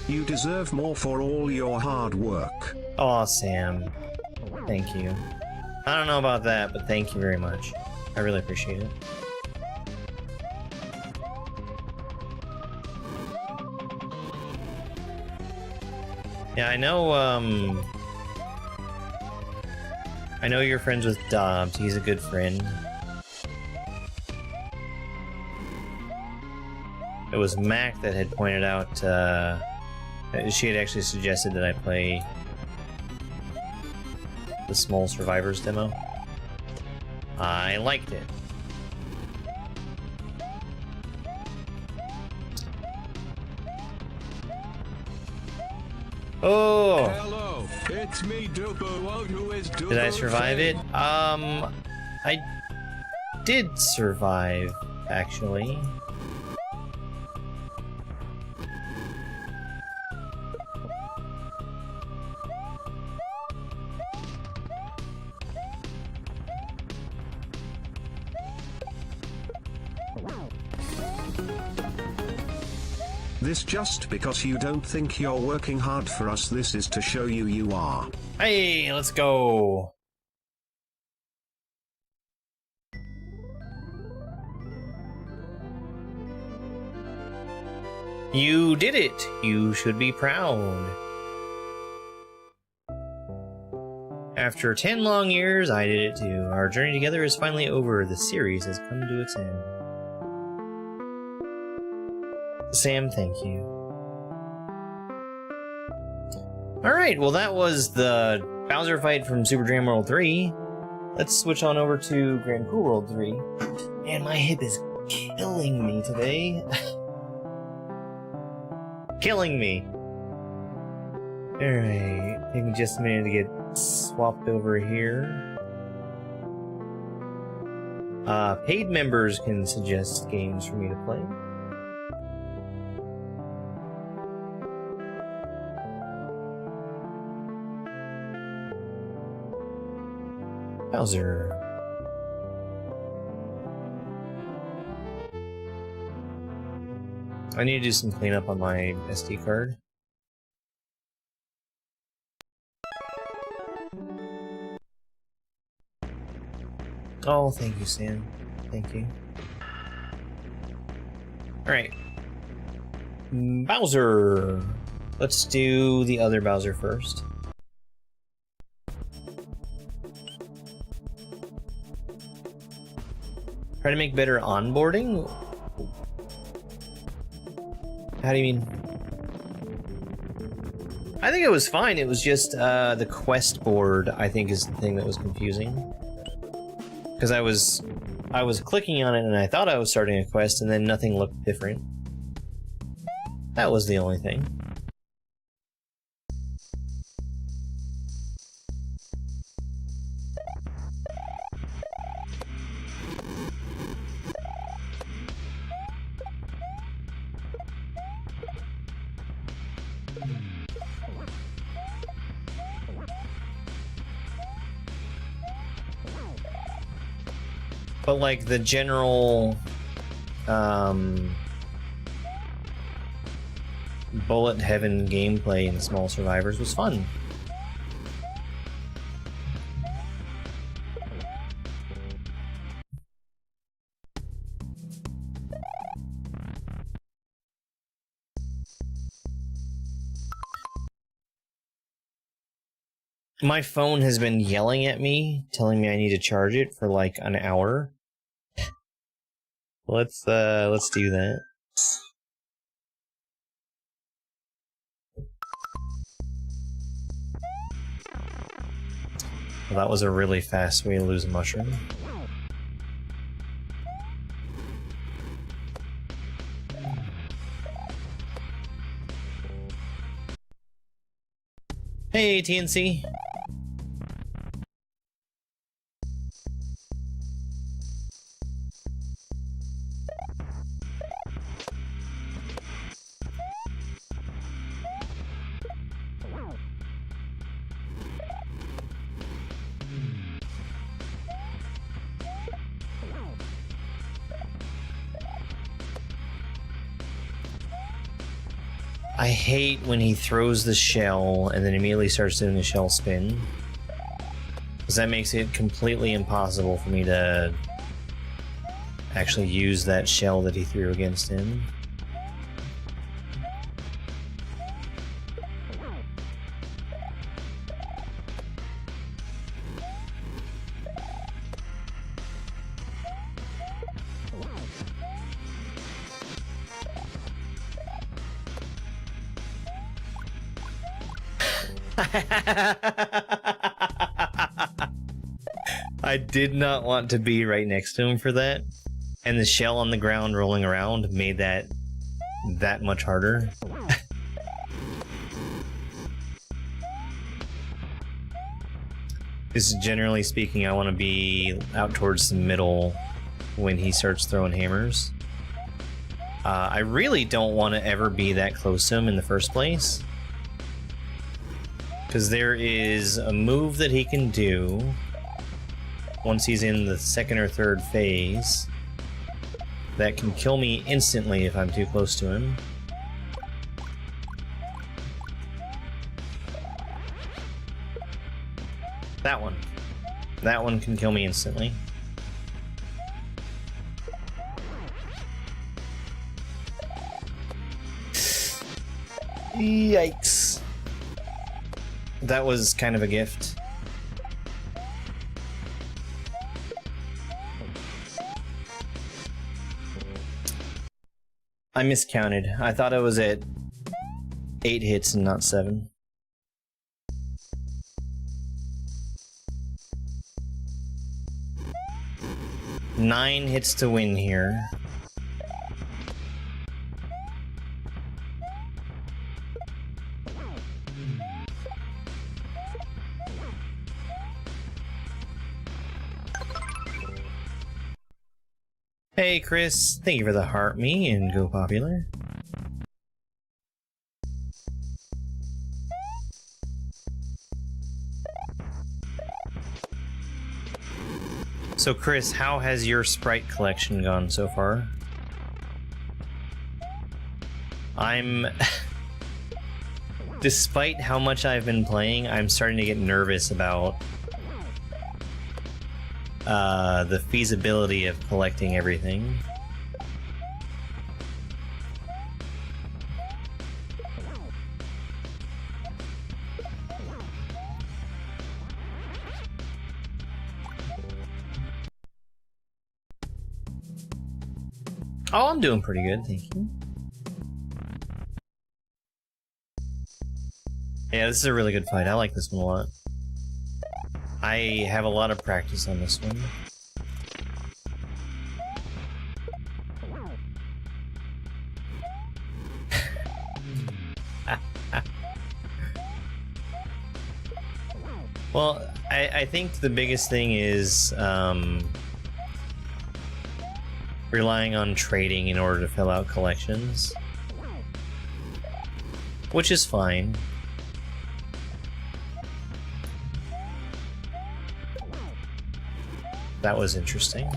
You deserve more for all your hard work. Aw, Sam. Thank you. I don't know about that, but thank you very much. I really appreciate it. Yeah, I know you're friends with Dobbs. He's a good friend. It was Mac that had pointed out, she had actually suggested that I play the Small Survivors demo. I liked it. Oh! Hello, it's me, Dubu. Who is Dubu? Did I survive it? I did survive, actually. This just because you don't think you're working hard for us, this is to show you you are. Hey, let's go. You did it. You should be proud. After 10 long years, I did it too. Our journey together is finally over. The series has come to its end. Sam, thank you. Alright, well that was the Bowser fight from Super Dream World 3. Let's switch on over to Grand Pooh World 3. Man, my hip is killing me today. Killing me. Alright, take me just a minute to get swapped over here. Paid members can suggest games for me to play. Bowser. I need to do some cleanup on my SD card. Oh, thank you, Sam. Thank you. Alright. Bowser! Let's do the other Bowser first. Try to make better onboarding? How do you mean? I think it was fine. It was just the quest board, I think, is the thing that was confusing. Because I was clicking on it and I thought I was starting a quest and then nothing looked different. That was the only thing. But like the general bullet heaven gameplay in Small Survivors was fun. My phone has been yelling at me, telling me I need to charge it for like an hour. Let's do that. Well, that was a really fast way to lose a mushroom. Hey, TNC. I hate when he throws the shell and then immediately starts doing the shell spin, because that makes it completely impossible for me to actually use that shell that he threw against him. I did not want to be right next to him for that, and the shell on the ground rolling around made that much harder. Because generally speaking, I want to be out towards the middle when he starts throwing hammers. I really don't want to ever be that close to him in the first place, because there is a move that he can do once he's in the second or third phase that can kill me instantly if I'm too close to him. That one. That one can kill me instantly. Yikes. That was kind of a gift. I miscounted. I thought I was at 8 hits and not 7. Nine hits to win here. Hey Chris, thank you for the heart me and go popular. So Chris, how has your Sprite collection gone so far? I'm... Despite how much I've been playing, I'm starting to get nervous about the feasibility of collecting everything. Oh, I'm doing pretty good, thank you. Yeah, this is a really good fight. I like this one a lot. I have a lot of practice on this one. Well, I think the biggest thing is relying on trading in order to fill out collections, which is fine. That was interesting.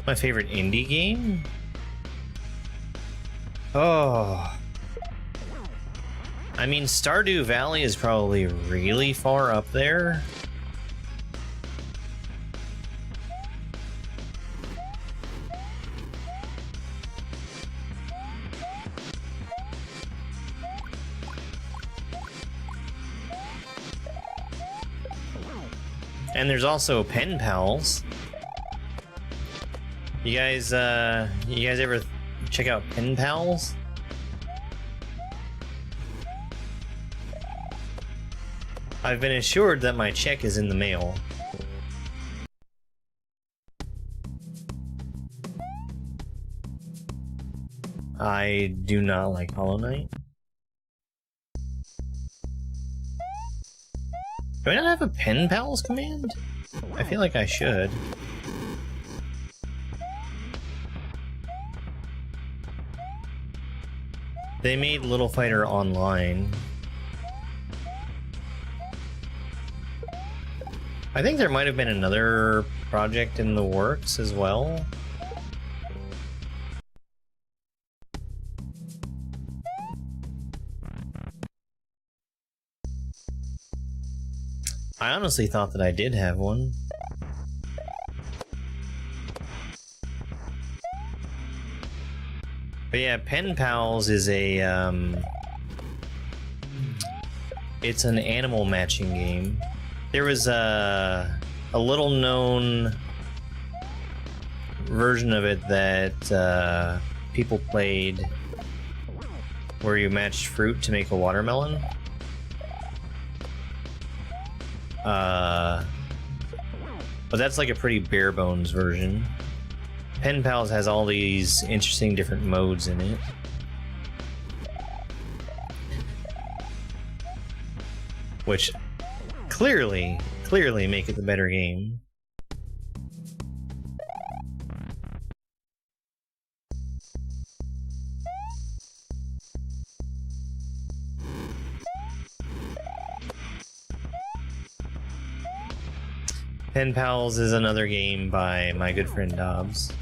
My favorite indie game? Oh. I mean, Stardew Valley is probably really far up there. And there's also Pen Pals. You guys ever check out Pen Pals? I've been assured that my check is in the mail. I do not like Hollow Knight. Do I not have a Pen Pals command? I feel like I should. They made Little Fighter Online. I think there might have been another project in the works as well. I honestly thought that I did have one. But yeah, Pen Pals is a, it's an animal matching game. There was a little known version of it that people played where you matched fruit to make a watermelon. But that's like a pretty bare bones version. Pen Pals has all these interesting different modes in it. Which clearly make it the better game. Pen Pals is another game by my good friend Dobbs.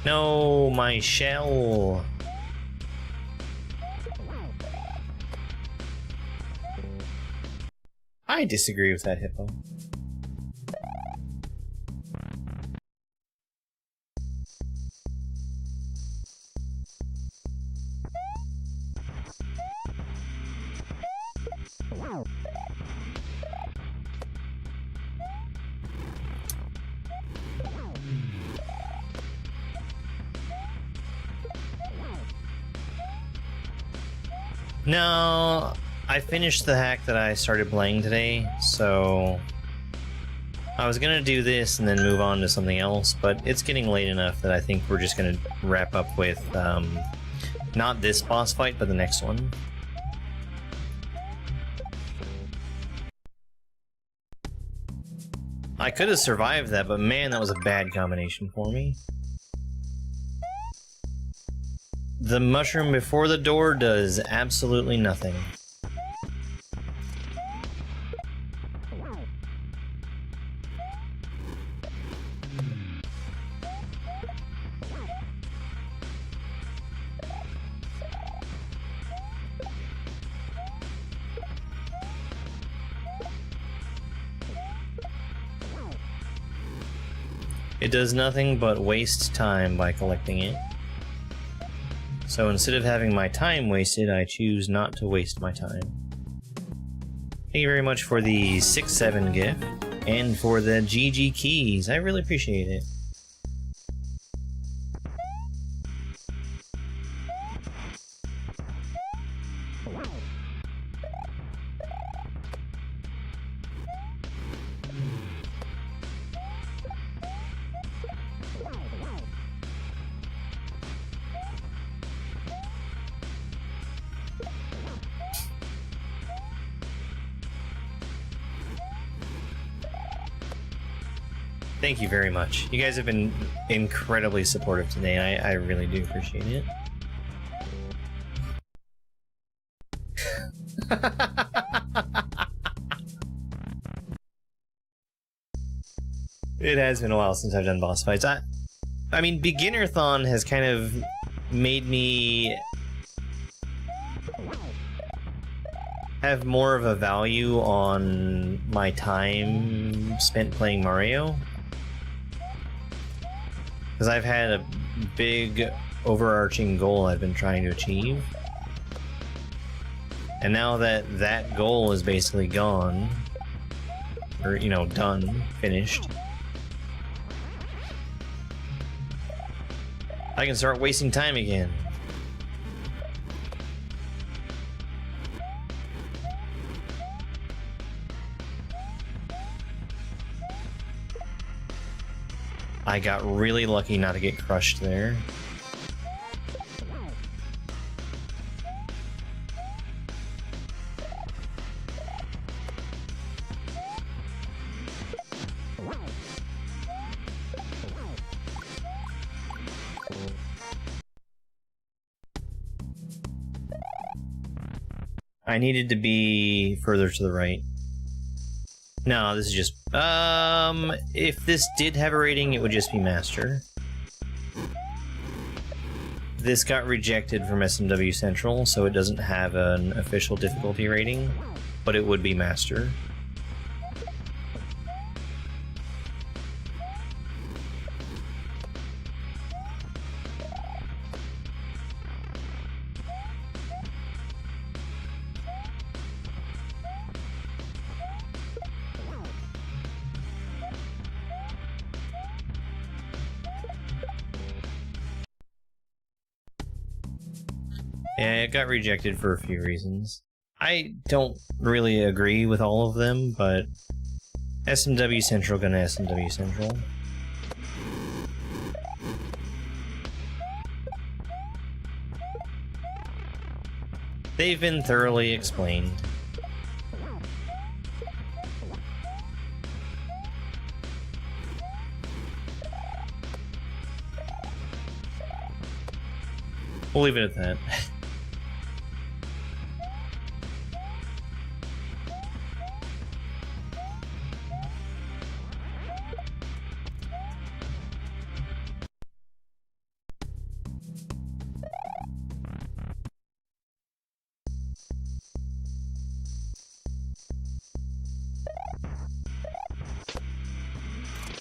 No, my shell. I disagree with that hippo. No, I finished the hack that I started playing today, so I was gonna do this and then move on to something else, but it's getting late enough that I think we're just gonna wrap up with, not this boss fight, but the next one. I could have survived that, but man, that was a bad combination for me. The mushroom before the door does absolutely nothing. It does nothing but waste time by collecting it. So instead of having my time wasted, I choose not to waste my time. Thank you very much for the 6-7 gift, and for the GG keys. I really appreciate it. Thank you very much. You guys have been incredibly supportive today, and I really do appreciate it. It has been a while since I've done boss fights. I mean, Beginner-thon has kind of made me have more of a value on my time spent playing Mario. Because I've had a big overarching goal I've been trying to achieve. And now that that goal is basically gone, or, you know, done, finished, I can start wasting time again. I got really lucky not to get crushed there. I needed to be further to the right. No, this is just... if this did have a rating, it would just be Master. This got rejected from SMW Central, so it doesn't have an official difficulty rating, but it would be Master. Yeah, it got rejected for a few reasons. I don't really agree with all of them, but SMW Central gonna SMW Central. They've been thoroughly explained. We'll leave it at that.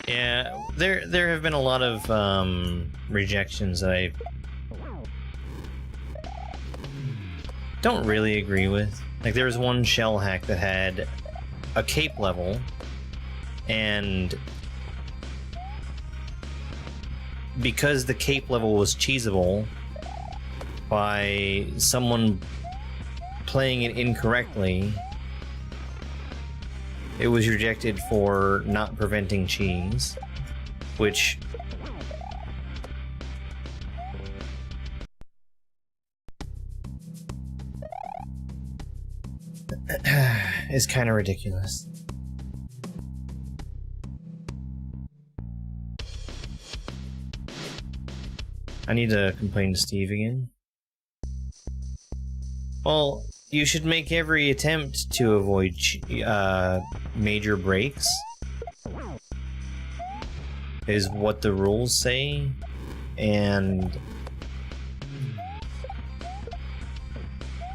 Yeah, there have been a lot of rejections that I don't really agree with. Like, there was one shell hack that had a cape level, and because the cape level was cheesable by someone playing it incorrectly, it was rejected for not preventing cheese, which is kind of ridiculous. I need to complain to Steve again. Well, you should make every attempt to avoid major breaks, is what the rules say, and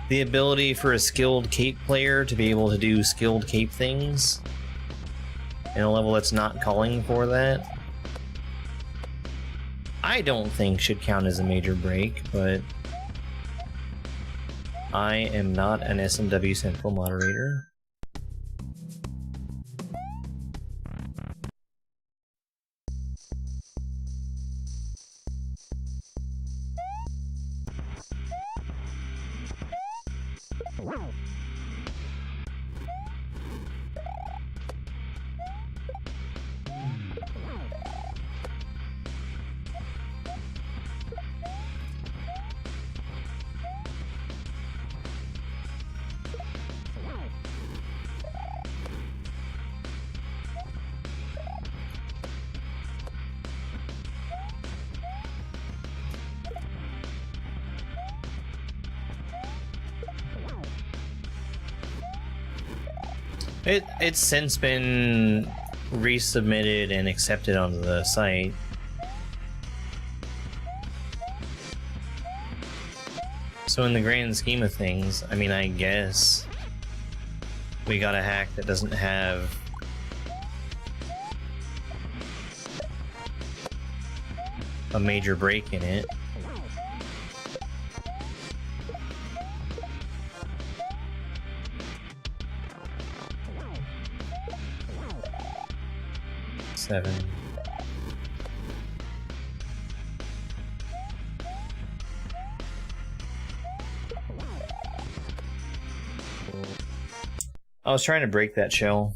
the ability for a skilled cape player to be able to do skilled cape things in a level that's not calling for that, I don't think should count as a major break, but I am not an SMW Central moderator. It's since been resubmitted and accepted onto the site. So in the grand scheme of things, I mean, I guess we got a hack that doesn't have a major break in it. Seven. I was trying to break that shell.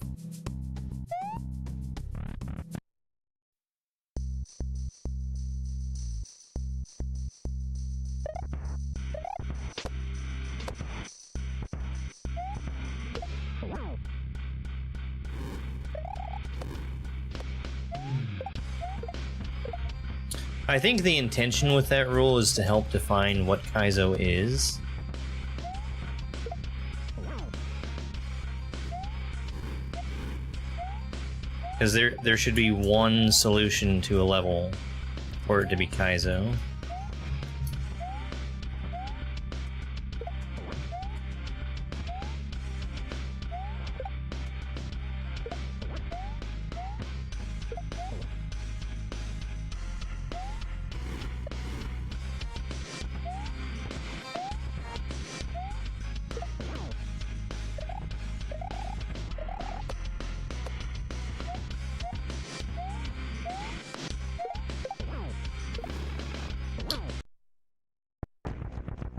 I think the intention with that rule is to help define what kaizo is. Because there should be one solution to a level for it to be kaizo.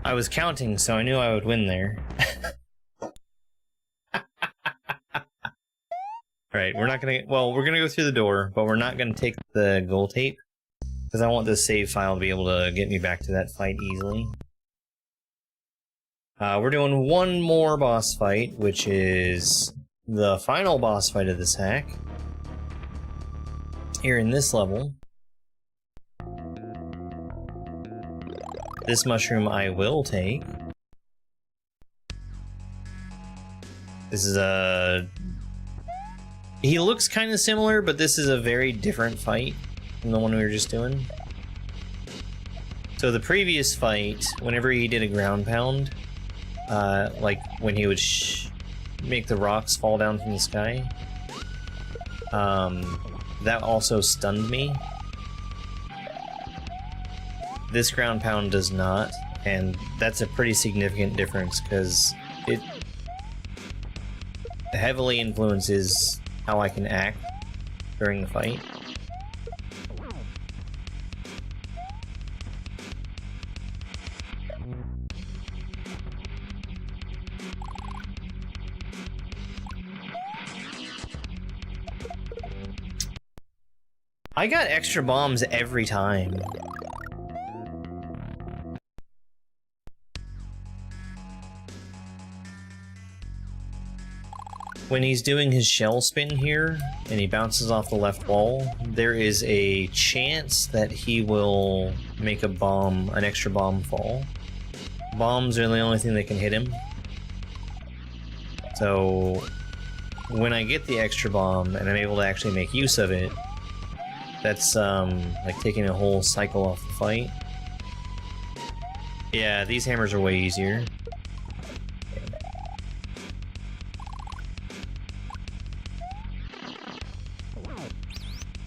I was counting, so I knew I would win there. Alright, we're not gonna... Well, we're gonna go through the door, but we're not gonna take the goal tape, because I want this save file to be able to get me back to that fight easily. We're doing one more boss fight, which is the final boss fight of this hack. Here in this level. This mushroom I will take. This is a... He looks kind of similar, but this is a very different fight from the one we were just doing. So the previous fight, whenever he did a ground pound, like when he would make the rocks fall down from the sky, that also stunned me. This ground pound does not, and that's a pretty significant difference because it heavily influences how I can act during the fight. I got extra bombs every time. When he's doing his shell spin here, and he bounces off the left wall, there is a chance that he will make a bomb, an extra bomb fall. Bombs are the only thing that can hit him. So, when I get the extra bomb, and I'm able to actually make use of it, that's, like taking a whole cycle off the fight. Yeah, these hammers are way easier.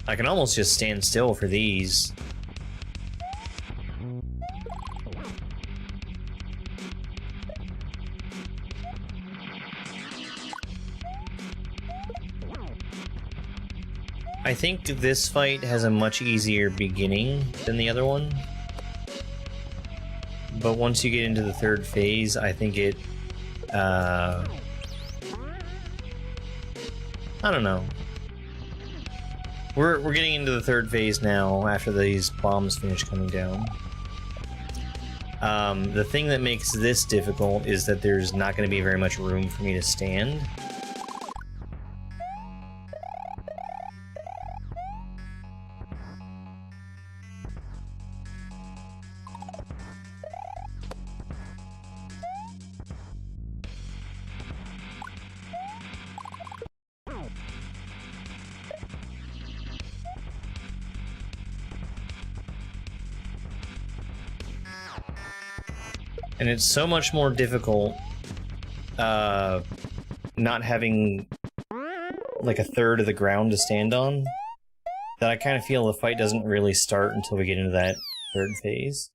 I can almost just stand still for these. I think this fight has a much easier beginning than the other one. But once you get into the third phase, I think it, I don't know. We're getting into the third phase now after these bombs finish coming down. The thing that makes this difficult is that there's not going to be very much room for me to stand. And it's so much more difficult, not having, like, a third of the ground to stand on, that I kind of feel the fight doesn't really start until we get into that third phase.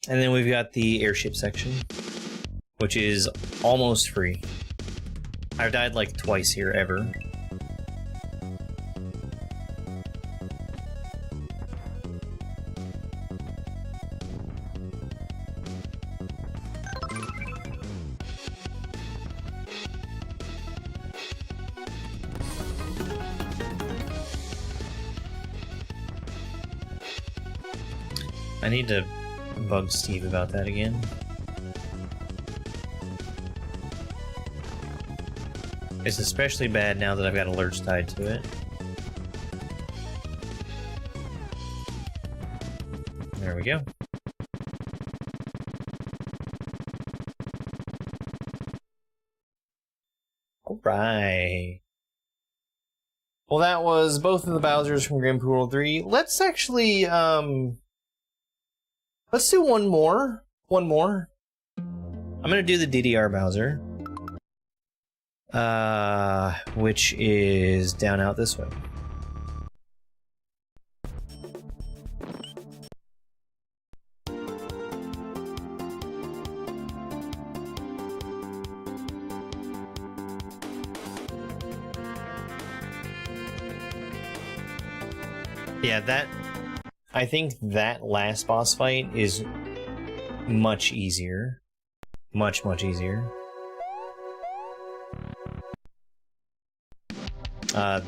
And then we've got the airship section, which is almost free. I've died, like, twice here, ever. I need to bug Steve about that again. It's especially bad now that I've got alerts tied to it. There we go. Alright. Well, that was both of the Bowsers from Grand Poo World 3. Let's actually, let's do one more. One more. I'm gonna do the DDR Bowser. Which is down out this way. Yeah, I think that last boss fight is much easier. Much, much easier.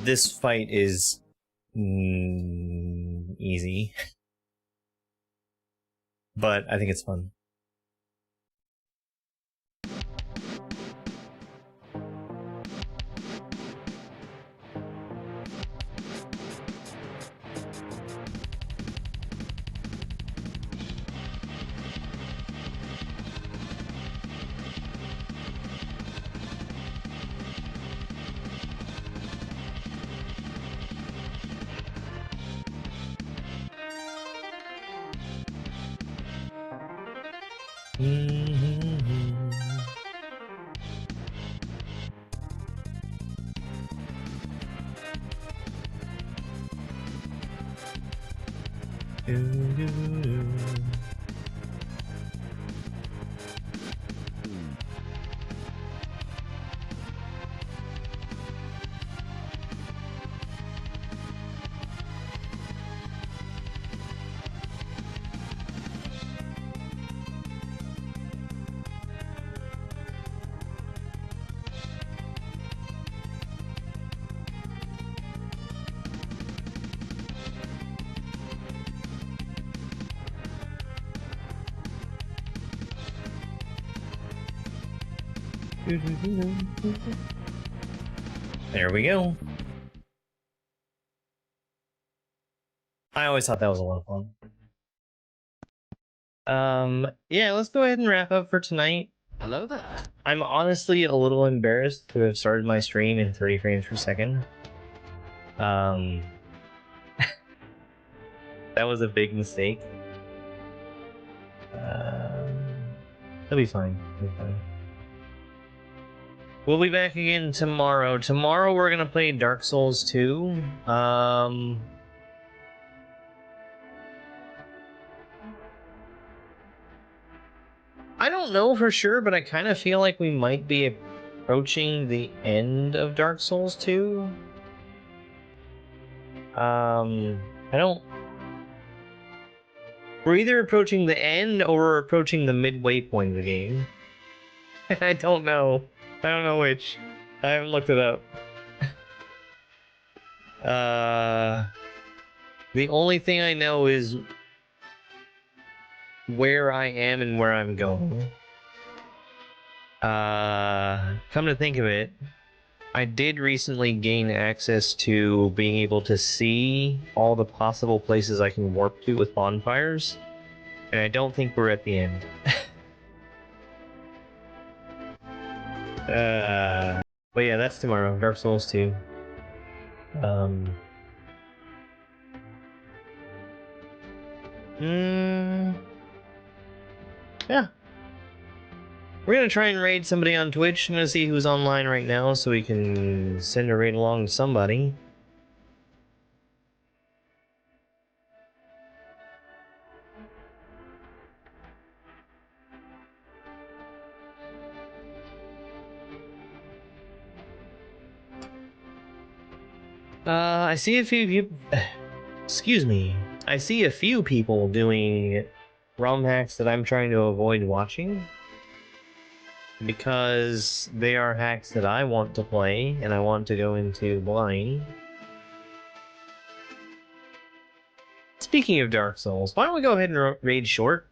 This fight is easy. But I think it's fun. There we go. I always thought that was a lot of fun. Yeah, let's go ahead and wrap up for tonight. Hello there. I'm honestly a little embarrassed to have started my stream in 30 frames per second. That was a big mistake. It'll be fine. It'll be fine. We'll be back again tomorrow. Tomorrow we're gonna play Dark Souls 2. I don't know for sure, but I kind of feel like we might be approaching the end of Dark Souls 2. I don't... We're either approaching the end or we're approaching the midway point of the game. I don't know. I don't know which. I haven't looked it up. The only thing I know is where I am and where I'm going. Come to think of it, I did recently gain access to being able to see all the possible places I can warp to with bonfires, and I don't think we're at the end. But yeah, that's tomorrow. Dark Souls 2. Yeah. We're gonna try and raid somebody on Twitch. I'm gonna see who's online right now so we can send a raid along to somebody. I see a few people... Excuse me. I see a few people doing ROM hacks that I'm trying to avoid watching. Because they are hacks that I want to play, and I want to go into blind. Speaking of Dark Souls, why don't we go ahead and raid Short?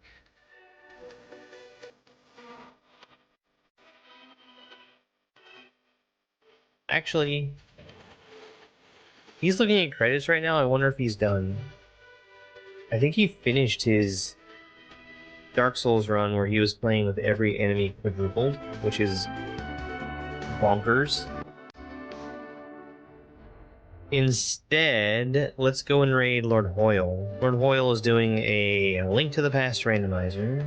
Actually... He's looking at credits right now. I wonder if he's done. I think he finished his Dark Souls run where he was playing with every enemy quadrupled, which is bonkers. Instead, let's go and raid Lord Hoyle. Lord Hoyle is doing a Link to the Past randomizer.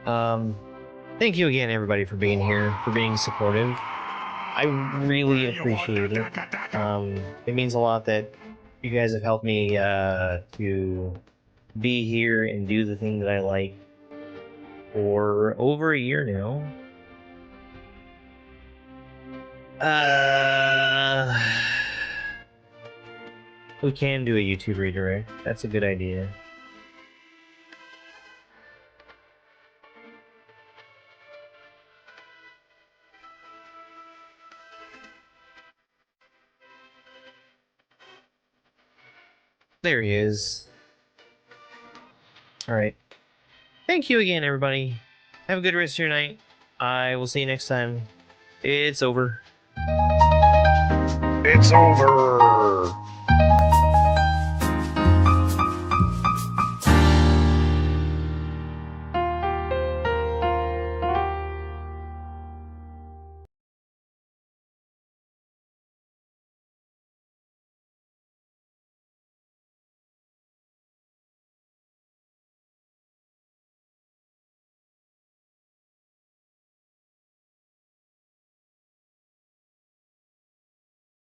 Thank you again, everybody, for being here, for being supportive. I really appreciate it. It means a lot that you guys have helped me to be here and do the thing that I like for over a year now. We can do a YouTube redirect. That's a good idea. There he is. Alright. Thank you again, everybody. Have a good rest of your night. I will see you next time. It's over. It's over.